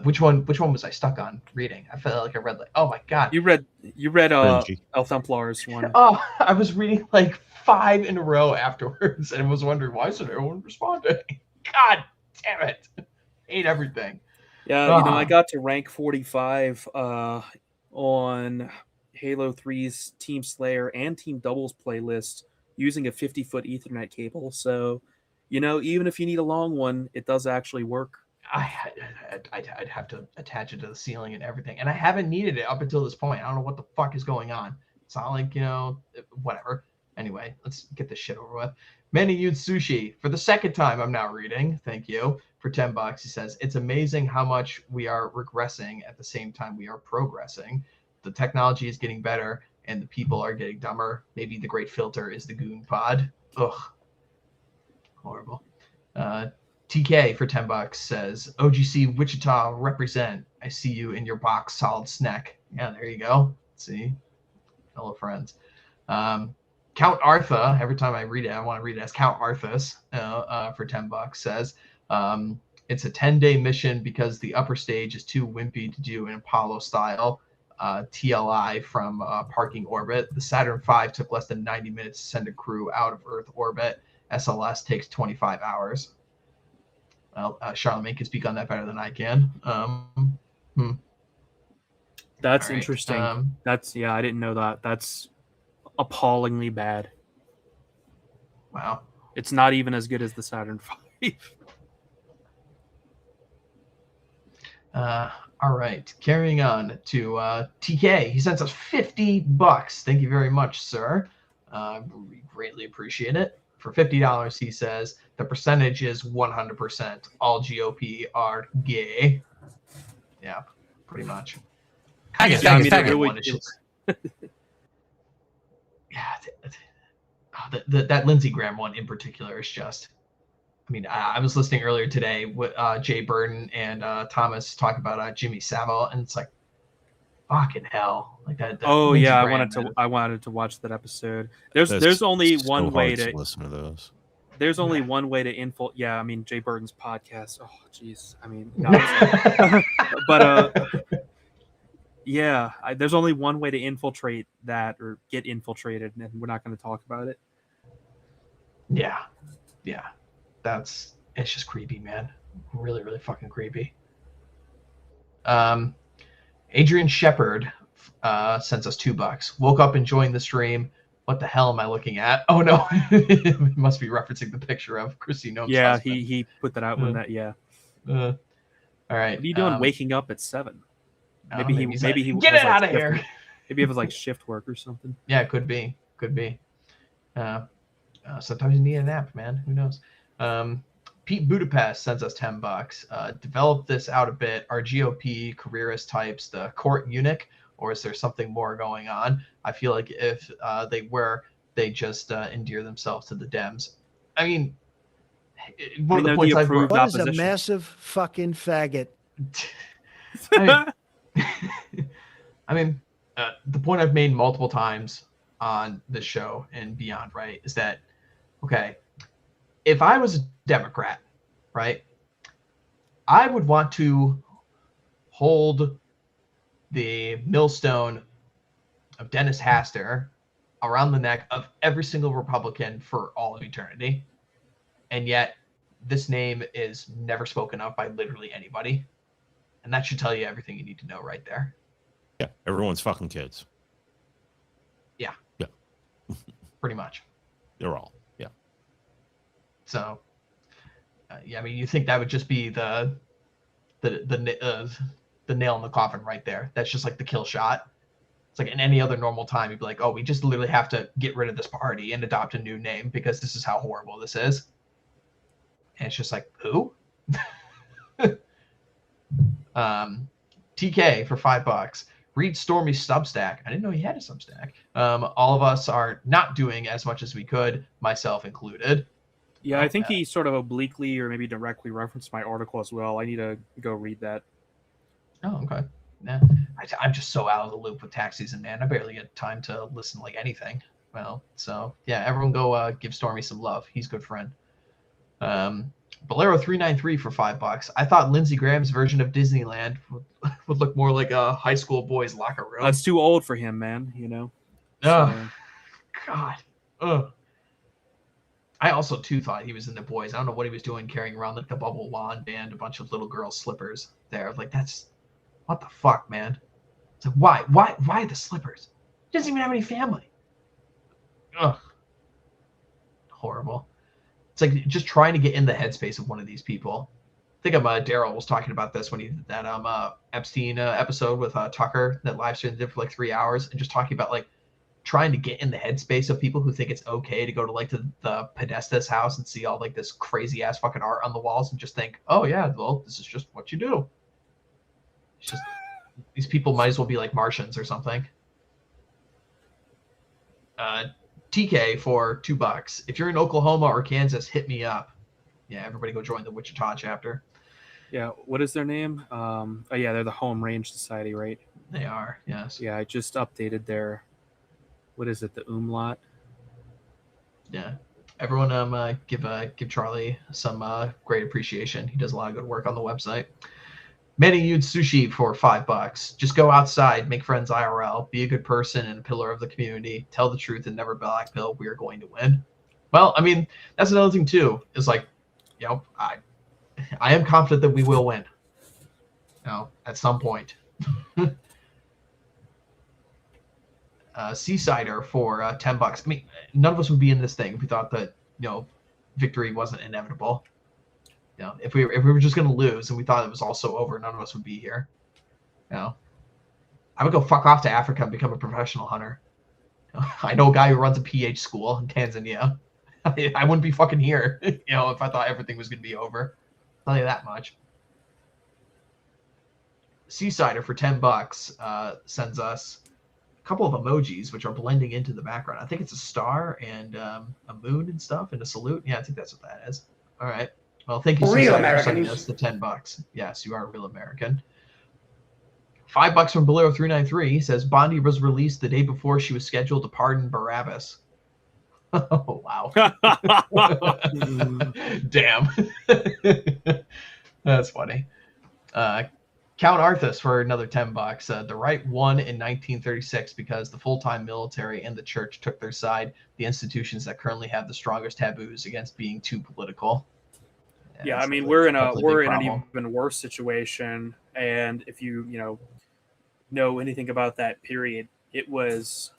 Which one was I stuck on reading? I felt like I read oh my God. You read Cringy. El Templar's one. Oh, I was reading like 5 in a row afterwards and was wondering why isn't everyone responding? God damn it. Hate everything. Yeah, I got to rank 45 on Halo 3's Team Slayer and Team Doubles playlist using a 50-foot Ethernet cable. So, even if you need a long one, it does actually work. I'd have to attach it to the ceiling and everything. And I haven't needed it up until this point. I don't know what the fuck is going on. It's not like, whatever. Anyway, let's get this shit over with. Manny Yude Sushi, for the second time I'm now reading, thank you, for $10. He says, it's amazing how much we are regressing at the same time we are progressing. The technology is getting better and the people are getting dumber. Maybe the great filter is the goon pod. Ugh. Horrible. TK for $10 says, OGC Wichita represent. I see you in your box, solid snack. Yeah, there you go. See? Fellow friends. Count Artha, every time I read it, I want to read it as Count Arthas for $10 says, it's a 10-day mission because the upper stage is too wimpy to do an Apollo style TLI from parking orbit. The Saturn V took less than 90 minutes to send a crew out of Earth orbit. SLS takes 25 hours. Well, Charlemagne can speak on that better than I can. That's right. interesting. I didn't know that. That's appallingly bad. Wow. It's not even as good as the Saturn V. All right. Carrying on to TK. He sends us $50. Thank you very much, sir. We greatly appreciate it. For $50, he says, the percentage is 100%. All GOP are gay. Yeah, pretty much. That Lindsey Graham one in particular is just, I mean, I was listening earlier today with Jay Burton and Thomas talk about Jimmy Savile, and it's like, fucking hell, like that. Oh Lindsey yeah, Graham, I wanted to watch that episode. There's only one way to listen to those. There's only one way to infiltrate. Yeah, I mean Jay Burton's podcast. Oh, jeez. I mean, no. But yeah, there's only one way to infiltrate that or get infiltrated, and we're not going to talk about it. Yeah. It's just creepy, man. Really, really fucking creepy. Adrian Shepard sends us $2. Woke up enjoying the stream. What the hell am I looking at? Oh no, it must be referencing the picture of Chrissy Noakes. Yeah, husband. he put that out when that. Yeah. All right. What are you doing? Waking up at 7? Maybe he get it out of here. Maybe it was like shift work or something. Yeah, it could be. Sometimes you need a nap, man. Who knows? Pete Budapest sends us $10. Develop this out a bit. Are GOP careerist types the court eunuch, or is there something more going on? I feel like if they were, they just endear themselves to the Dems. I mean, one of the points I've brought. What is a massive fucking faggot? I mean, the point I've made multiple times on this show and beyond, right, is that, okay, if I was a Democrat, right, I would want to hold the millstone of Dennis Hastert around the neck of every single Republican for all of eternity. And yet this name is never spoken of by literally anybody. And that should tell you everything you need to know right there. Yeah, everyone's fucking kids. Yeah. Yeah. Pretty much. They're all. Yeah. So, yeah, I mean, you think that would just be the nail in the coffin right there. That's just like the kill shot. It's like in any other normal time, you'd be like, oh, we just literally have to get rid of this party and adopt a new name because this is how horrible this is. And it's just like, who? TK for $5. Read Stormy's Substack. I didn't know he had a Substack. All of us are not doing as much as we could, myself included. Yeah, I think he sort of obliquely or maybe directly referenced my article as well. I need to go read that. Oh, okay. Yeah, I'm just so out of the loop with tax season, man. I barely get time to listen to like anything. Well, so yeah, everyone go give Stormy some love. He's a good friend. Bolero 393 for $5. I thought Lindsey Graham's version of Disneyland would look more like a high school boys' locker room. That's too old for him, man. You know. Oh, God. Ugh. I also too thought he was in The Boys. I don't know what he was doing, carrying around like the bubble wand band, a bunch of little girl slippers there. Like that's what the fuck, man. It's like why the slippers? He doesn't even have any family. Ugh. Horrible. It's like just trying to get in the headspace of one of these people. I think Daryl was talking about this when he did that Epstein episode with Tucker that live stream did for like 3 hours, and just talking about like trying to get in the headspace of people who think it's okay to go to like the Podesta's house and see all like this crazy ass fucking art on the walls and just think, oh yeah, well, this is just what you do. It's just these people might as well be like Martians or something. TK for $2. If you're in Oklahoma or Kansas, hit me up. Yeah, everybody go join the Wichita chapter. Yeah, what is their name? Oh yeah, they're the Home Range Society, right? They are, yes. Yeah, I just updated their, what is it, the umlaut? Yeah. Everyone give Charlie some great appreciation. He does a lot of good work on the website. Manny Yude Sushi for $5. Just go outside, make friends IRL, be a good person and a pillar of the community, tell the truth and never blackpill. We are going to win. Well, I mean, that's another thing too, is like, you know, I am confident that we will win. You know, at some point. Seasider for $10. I mean, none of us would be in this thing if we thought that, you know, victory wasn't inevitable. You know, if we were just going to lose and we thought it was also over, none of us would be here. You know, I would go fuck off to Africa and become a professional hunter. You know, I know a guy who runs a PH school in Tanzania. I wouldn't be fucking here, you know, if I thought everything was going to be over. I'll tell you that much. Seasider for $10 sends us a couple of emojis which are blending into the background. I think it's a star and a moon and stuff and a salute. Yeah, I think that's what that is. All right. Well, thank you, Real Seasider, for sending us the $10. Yes, you are a real American. $5 from Bolero393 says Bondi was released the day before she was scheduled to pardon Barabbas. Oh, wow. Damn. That's funny. Count Arthas for another $10. The right won in 1936 because the full-time military and the church took their side, the institutions that currently have the strongest taboos against being too political. Yeah, I mean, we're in an even worse situation, and if you know anything about that period, it was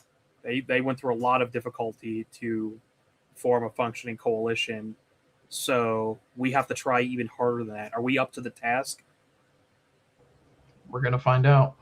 they went through a lot of difficulty to form a functioning coalition. So we have to try even harder than that. Are we up to the task? We're gonna find out.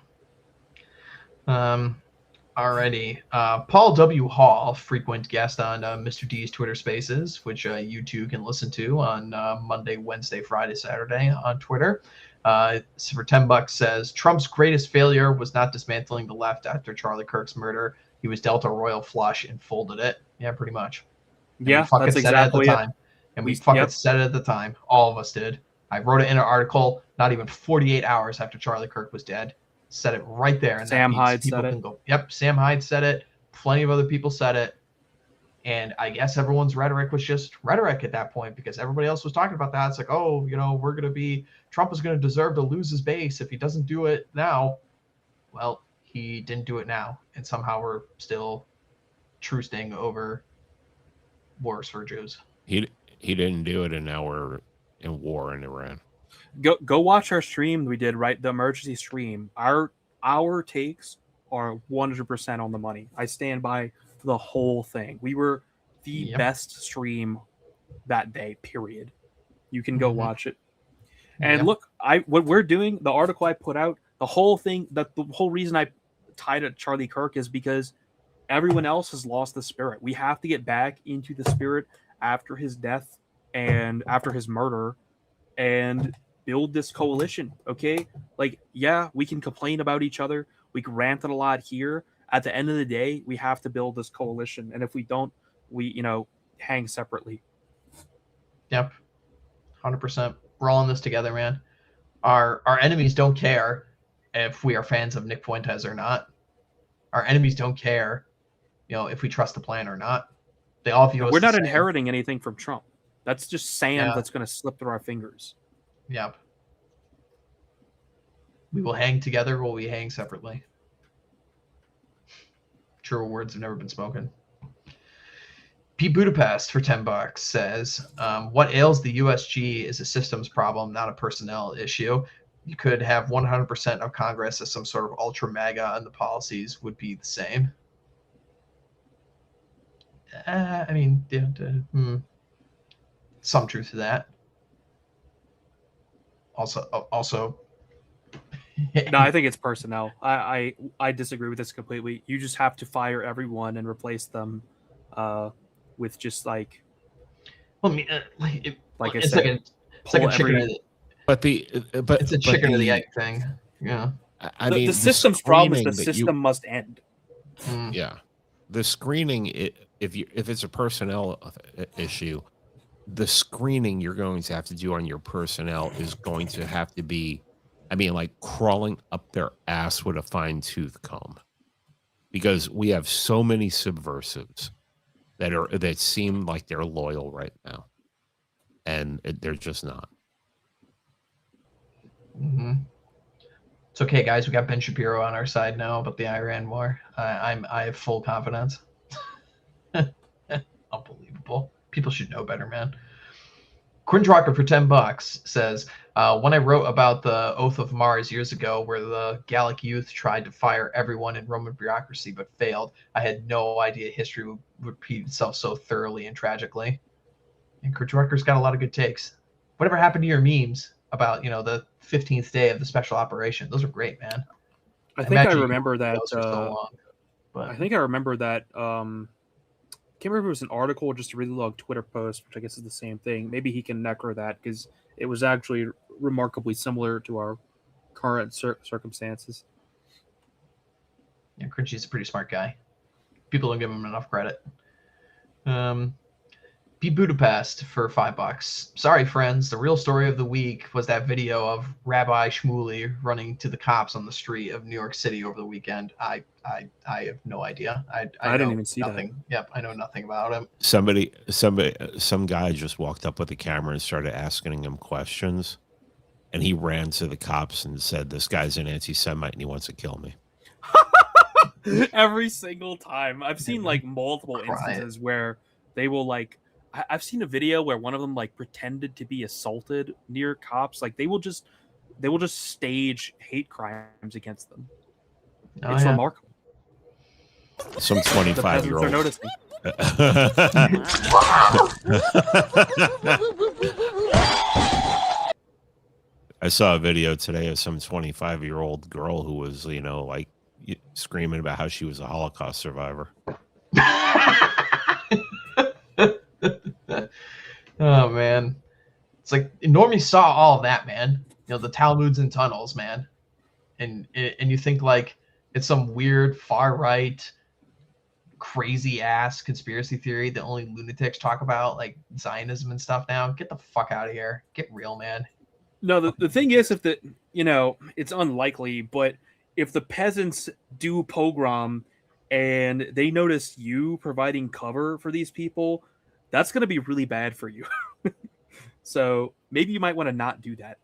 Alrighty. Paul W. Hall, frequent guest on Mr. D's Twitter Spaces, which you too can listen to on Monday, Wednesday, Friday, Saturday on Twitter. So for $10 says Trump's greatest failure was not dismantling the left after Charlie Kirk's murder. He was dealt a royal flush and folded it. Yeah, pretty much. And yeah, that's exactly it. And we fucking said it at the time. All of us did. I wrote it in an article not even 48 hours after Charlie Kirk was dead. Said it right there. And Sam Hyde said it. Yep, Sam Hyde said it. Plenty of other people said it. And I guess everyone's rhetoric was just rhetoric at that point because everybody else was talking about that. It's like, oh, Trump is going to deserve to lose his base if he doesn't do it now. Well, he didn't do it now. And somehow we're still trusting over wars for Jews. He didn't do it, and now we're in war in Iran. Go watch our stream we did, right? The emergency stream. Our takes are 100% on the money. I stand by the whole thing. We were the best stream that day, period. You can go watch it. And look, what we're doing, the article I put out, the whole thing, the whole reason I tied at Charlie Kirk is because everyone else has lost the spirit. We have to get back into the spirit after his death and after his murder and build this coalition, okay? Like, yeah, we can complain about each other. We can rant a lot here. At the end of the day, we have to build this coalition. And if we don't, we, hang separately. Yep. 100%. We're all in this together, man. Our enemies don't care if we are fans of Nick Fuentes or not. Our enemies don't care, if we trust the plan or not. They all view us. We're not inheriting anything from Trump. That's just sand that's going to slip through our fingers. Yep. We will hang together while we hang separately. Truer words have never been spoken. Pete Budapest for $10 says, what ails the USG is a systems problem, not a personnel issue. You could have 100% of Congress as some sort of ultra MAGA, and the policies would be the same. Some truth to that. Also, No, I think it's personnel. I disagree with this completely. You just have to fire everyone and replace them with just like Well, I mean, I it's said, it's like a chicken. It's a chicken or the egg thing. Yeah. I mean, the system's problem is the screening that system must end. Yeah, the screening. If it's a personnel issue, the screening you're going to have to do on your personnel is going to have to be, I mean, like crawling up their ass with a fine-tooth comb, because we have so many subversives that seem like they're loyal right now, and they're just not. Mm-hmm. It's okay, guys. We got Ben Shapiro on our side now about the Iran war. I have full confidence. Unbelievable. People should know better, man. Cringe Rocker for $10 says, when I wrote about the Oath of Mars years ago, where the Gallic youth tried to fire everyone in Roman bureaucracy but failed, I had no idea history would repeat itself so thoroughly and tragically. And Cringe Rocker's got a lot of good takes. Whatever happened to your memes about, the 15th day of the special operation? Those are great, man. I think I remember that. So long, but I think I remember that. Can't remember if it was an article or just a really long Twitter post, which I guess is the same thing. Maybe he can necro that because it was actually remarkably similar to our current circumstances. Yeah, Crunchy's a pretty smart guy. People don't give him enough credit. Be Budapest for $5. Sorry, friends. The real story of the week was that video of Rabbi Shmuley running to the cops on the street of New York City over the weekend. I have no idea. I didn't even see nothing. that. Yep, I know nothing about him. Some guy just walked up with a camera and started asking him questions, and he ran to the cops and said, "This guy's an anti-Semite and he wants to kill me." Every single time. I've seen like multiple instances where they will like. I've seen a video where one of them like pretended to be assaulted near cops. Like they will just stage hate crimes against them. It's remarkable. Some 25-year-old. They're noticing. I saw a video today of some 25-year-old girl who was, like screaming about how she was a Holocaust survivor. Oh man, it's like Normie saw all of that, man. The Talmuds and tunnels, man, and you think like it's some weird far right, crazy ass conspiracy theory that only lunatics talk about, like Zionism and stuff. Now, get the fuck out of here. Get real, man. No, the thing is, if it's unlikely, but if the peasants do pogrom and they notice you providing cover for these people, that's going to be really bad for you. So maybe you might want to not do that.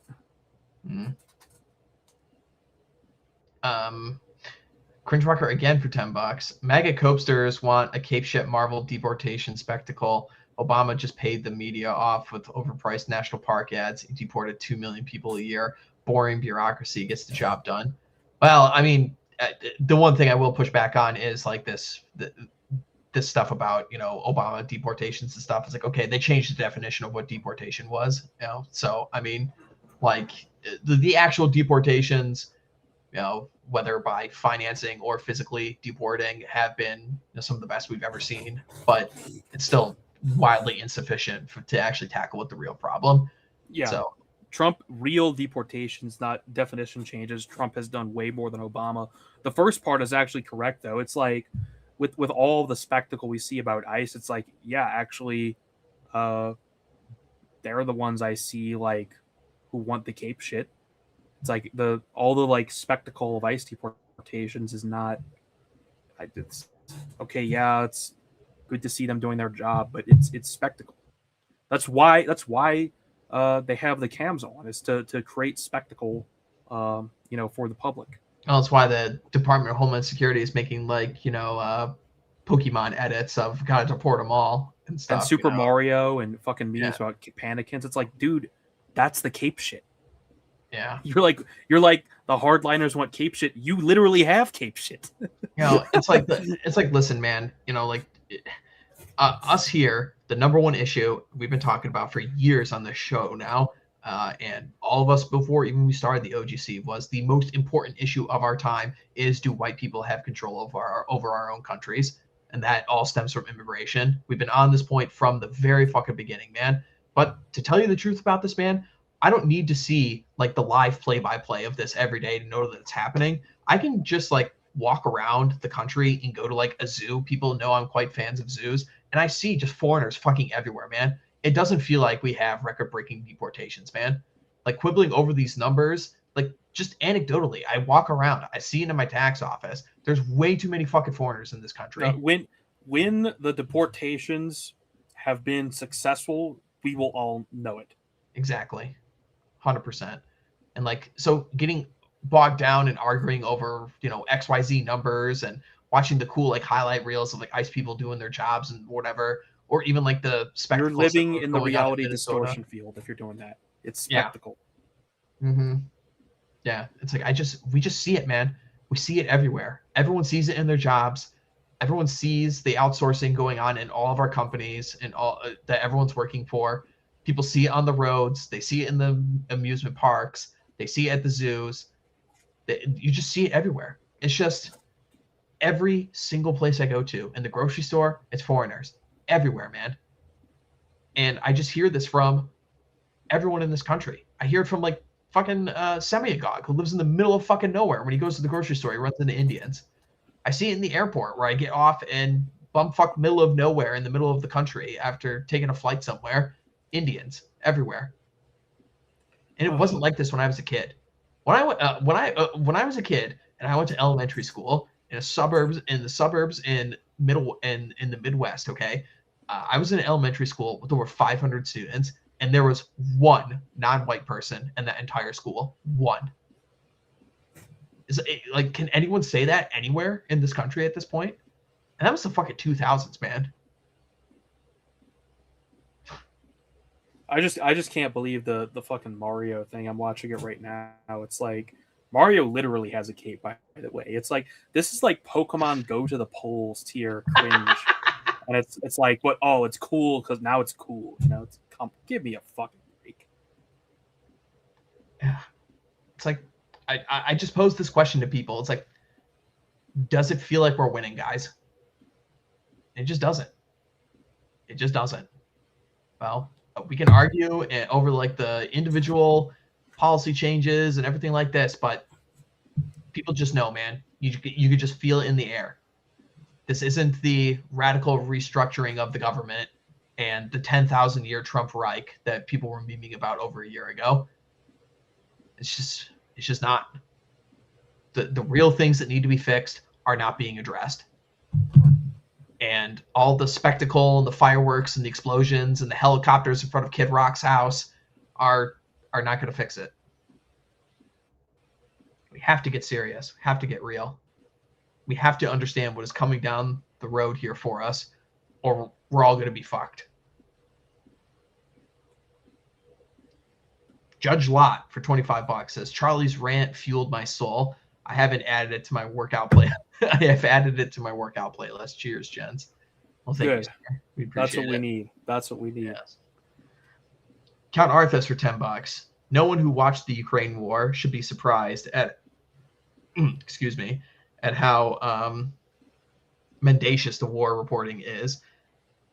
Cringe Rocker again for $10. MAGA copesters want a Cape Shit Marvel deportation spectacle. Obama just paid the media off with overpriced national park ads. He deported 2 million people a year. Boring bureaucracy gets the job done. Well, I mean, the one thing I will push back on is like this stuff about, Obama deportations and stuff. It's like, okay, they changed the definition of what deportation was, So, I mean, like the actual deportations, whether by financing or physically deporting, have been some of the best we've ever seen, but it's still wildly insufficient to actually tackle what the real problem. Yeah. So Trump, real deportations, not definition changes. Trump has done way more than Obama. The first part is actually correct, though. It's like with all the spectacle we see about ICE, it's like, yeah, actually, they're the ones I see like who want the Cape shit. It's like all the like spectacle of ICE deportations is not. It's okay. Yeah, it's good to see them doing their job, but it's spectacle. That's why they have the cams on, is to create spectacle, for the public. Well, that's why the Department of Homeland Security is making Pokemon edits of gotta deport them all and stuff. And Super Mario and fucking memes about panicans. It's like, dude, that's the Cape shit. Yeah. You're like the hardliners want Cape shit. You literally have Cape shit. It's like listen, man. Us here, the number one issue we've been talking about for years on this show now, And all of us before even we started the OGC was the most important issue of our time is, do white people have control over our own countries? And that all stems from immigration. We've been on this point from the very fucking beginning, man. But to tell you the truth about this, man, I don't need to see like the live play-by-play of this every day to know that it's happening. I can just like walk around the country and go to like a zoo. People know I'm quite fans of zoos, and I see just foreigners fucking everywhere, man. It doesn't feel like we have record-breaking deportations, man. Like quibbling over these numbers, like just anecdotally, I walk around, I see it in my tax office. There's way too many fucking foreigners in this country. When the deportations have been successful, we will all know it. Exactly. 100%. And like, so getting bogged down and arguing over, XYZ numbers and watching the cool like highlight reels of like ICE people doing their jobs and whatever, or even like the spectacle. You're living in the reality distortion field if you're doing that. It's spectacle. Yeah. Mm-hmm. Yeah. It's like we just see it, man. We see it everywhere. Everyone sees it in their jobs. Everyone sees the outsourcing going on in all of our companies and all that everyone's working for. People see it on the roads. They see it in the amusement parks. They see it at the zoos. You just see it everywhere. It's just every single place I go to. In the grocery store, it's foreigners. Everywhere, man. And I just hear this from everyone in this country. I hear it from like fucking Semiagog, who lives in the middle of fucking nowhere. When he goes to the grocery store, he runs into Indians. I see it in the airport where I get off in bumfuck middle of nowhere in the middle of the country after taking a flight somewhere. Indians everywhere. And it wasn't like this when I was a kid. When I was a kid and I went to elementary school in the suburbs in the Midwest, okay? I was in elementary school with over 500 students, and there was one non-white person in that entire school. One. Can anyone say that anywhere in this country at this point? And that was the fucking 2000s, man. I just can't believe the fucking Mario thing. I'm watching it right now. It's like Mario literally has a cape, by the way. It's like this is like Pokemon Go to the polls tier cringe. And it's like, but it's cool because now it's cool. Give me a fucking break. Yeah. It's like I just posed this question to people. It's like, does it feel like we're winning, guys? It just doesn't. It just doesn't. Well, we can argue over like the individual policy changes and everything like this, but people just know, man. You could just feel it in the air. This isn't the radical restructuring of the government and the 10,000-year Trump Reich that people were memeing about over a year ago. It's just not. The real things that need to be fixed are not being addressed. And all the spectacle and the fireworks and the explosions and the helicopters in front of Kid Rock's house are not going to fix it. We have to get serious. We have to get real. We have to understand what is coming down the road here for us, or we're all going to be fucked. Judge Lot for $25 says, Charlie's rant fueled my soul. I haven't added it to my workout play. I have added it to my workout playlist. Cheers, gents. Well, thank you, sir. We appreciate That's what we need. That's what we need. Yes. Count Arthas for $10. No one who watched the Ukraine war should be surprised at at how mendacious the war reporting is.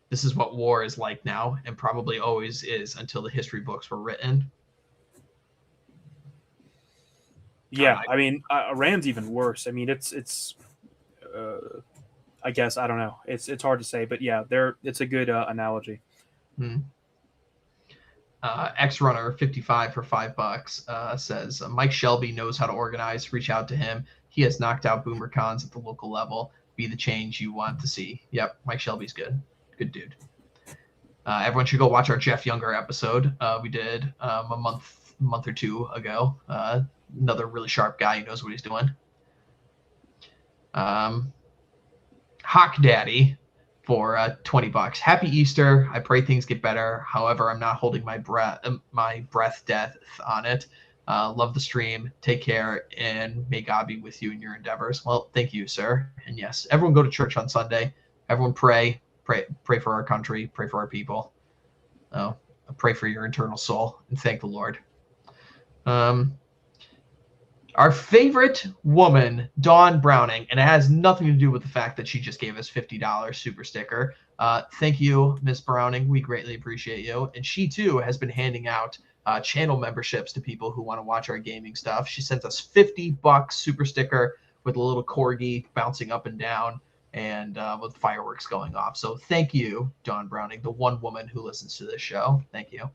This is what war is like now, and probably always is until the history books were written. Yeah, I mean, Iran's even worse. I mean, it's. I guess I don't know. It's hard to say, but yeah, it's a good analogy. X-Runner 55 for $5 says Mike Shelby knows how to organize. Reach out to him. He has knocked out boomer cons at the local level. Be the change you want to see. Yep, Mike Shelby's good. Good dude. Everyone should go watch our Jeff Younger episode. We did a month or two ago. Another really sharp guy who knows what he's doing. Hawk Daddy for $20. Happy Easter. I pray things get better. However, I'm not holding my breath death on it. Love the stream. Take care, and may God be with you in your endeavors. Well, thank you, sir. And yes, everyone go to church on Sunday. Everyone pray for our country. Pray for our people. Oh, pray for your eternal soul and thank the Lord. Our favorite woman, Dawn Browning, and it has nothing to do with the fact that she just gave us $50 super sticker. Thank you, Miss Browning. We greatly appreciate you. And she, too, has been handing out channel memberships to people who want to watch our gaming stuff. She sent us $50 super sticker with a little corgi bouncing up and down and with fireworks going off. So thank you, Dawn Browning, the one woman who listens to this show. Thank you.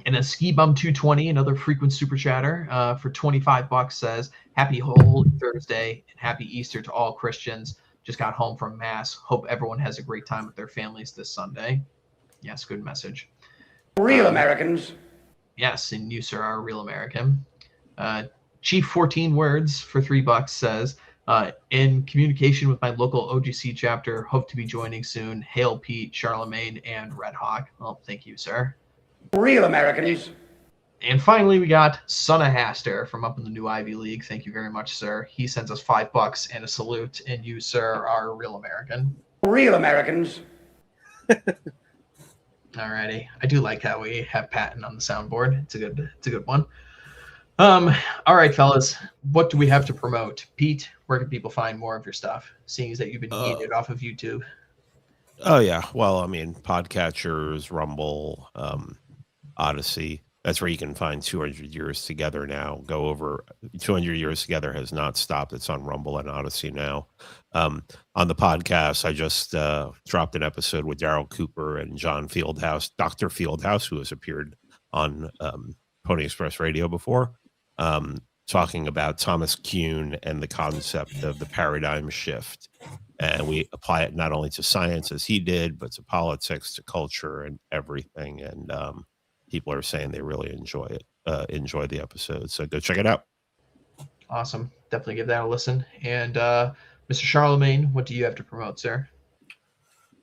And then Ski Bum 220, another frequent super chatter, for $25 says, "Happy Holy Thursday and Happy Easter to all Christians. Just got home from Mass. Hope everyone has a great time with their families this Sunday." Yes, good message. Real Americans. Yes, and you, sir, are a real American. Chief 14 Words for $3 says, "In communication with my local OGC chapter, hope to be joining soon. Hail Pete, Charlemagne, and RedHawk." Well, thank you, sir. Real Americans. And finally, we got Son of Haster from up in the new Ivy League. Thank you very much, sir. He sends us $5 and a salute. And you, sir, are a real American. Real Americans. Alrighty. I do like how we have Patton on the soundboard. It's a good one. All right, fellas. What do we have to promote? Pete, where can people find more of your stuff, seeing as that you've been eating it off of YouTube? Oh, yeah. Well, I mean, podcatchers, Rumble, Odyssey. That's where you can find 200 Years Together now. Go over 200 Years Together has not stopped. It's on Rumble and Odyssey now. On the podcast, I just dropped an episode with Daryl Cooper and John Fieldhouse, Dr. Fieldhouse, who has appeared on Pony Express Radio before, talking about Thomas Kuhn and the concept of the paradigm shift. And we apply it not only to science as he did, but to politics, to culture, and everything. And people are saying they really enjoy it, enjoy the episode. So go check it out. Awesome. Definitely give that a listen. And Mr. Charlemagne, what do you have to promote, sir?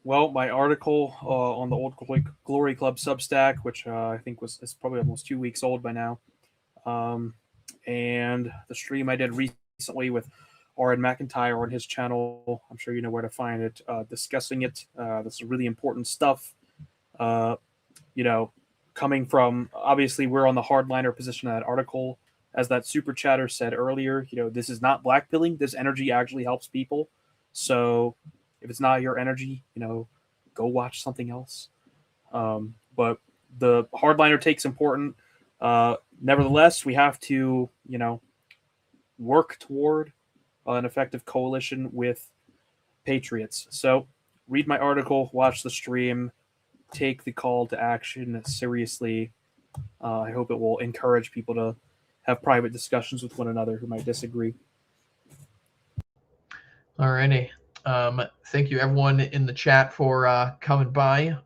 Well, my article on the Old Glory Club Substack, which I think is probably almost 2 weeks old by now, and the stream I did recently with Aaron McIntyre on his channel. I'm sure you know where to find it. Discussing it. This is really important stuff. Coming from, obviously, we're on the hardliner position of that article. As that super chatter said earlier, this is not blackpilling. This energy actually helps people. So if it's not your energy, go watch something else. But the hardliner take's important. Nevertheless, we have to, work toward an effective coalition with patriots. So read my article, watch the stream, take the call to action seriously. I hope it will encourage people to have private discussions with one another who might disagree. All righty. Thank you, everyone in the chat, for coming by.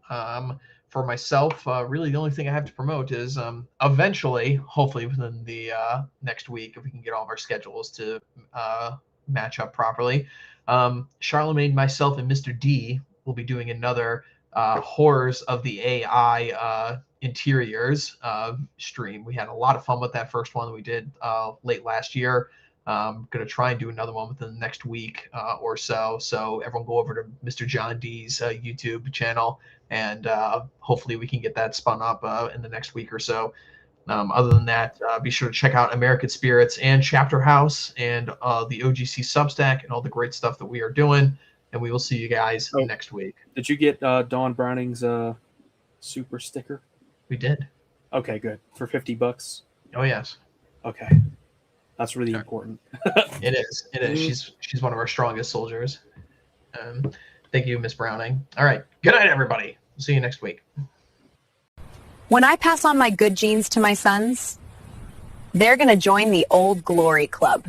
For myself, really the only thing I have to promote is eventually, hopefully within the next week, if we can get all of our schedules to match up properly, Charlemagne, myself, and Mr. D will be doing another Horrors of the AI Interiors stream. We had a lot of fun with that first one that we did late last year. Going to try and do another one within the next week or so. So everyone go over to Mr. John D's YouTube channel, and hopefully we can get that spun up in the next week or so. Other than that, be sure to check out American Spirits and Chapter House and the OGC Substack and all the great stuff that we are doing. And we will see you guys next week. Did you get Dawn Browning's super sticker? We did. Okay, good. For $50? Oh, yes. Okay. That's really important. It is. It is. She's one of our strongest soldiers. Thank you, Miss Browning. All right. Good night, everybody. We'll see you next week. When I pass on my good genes to my sons, they're going to join the Old Glory Club.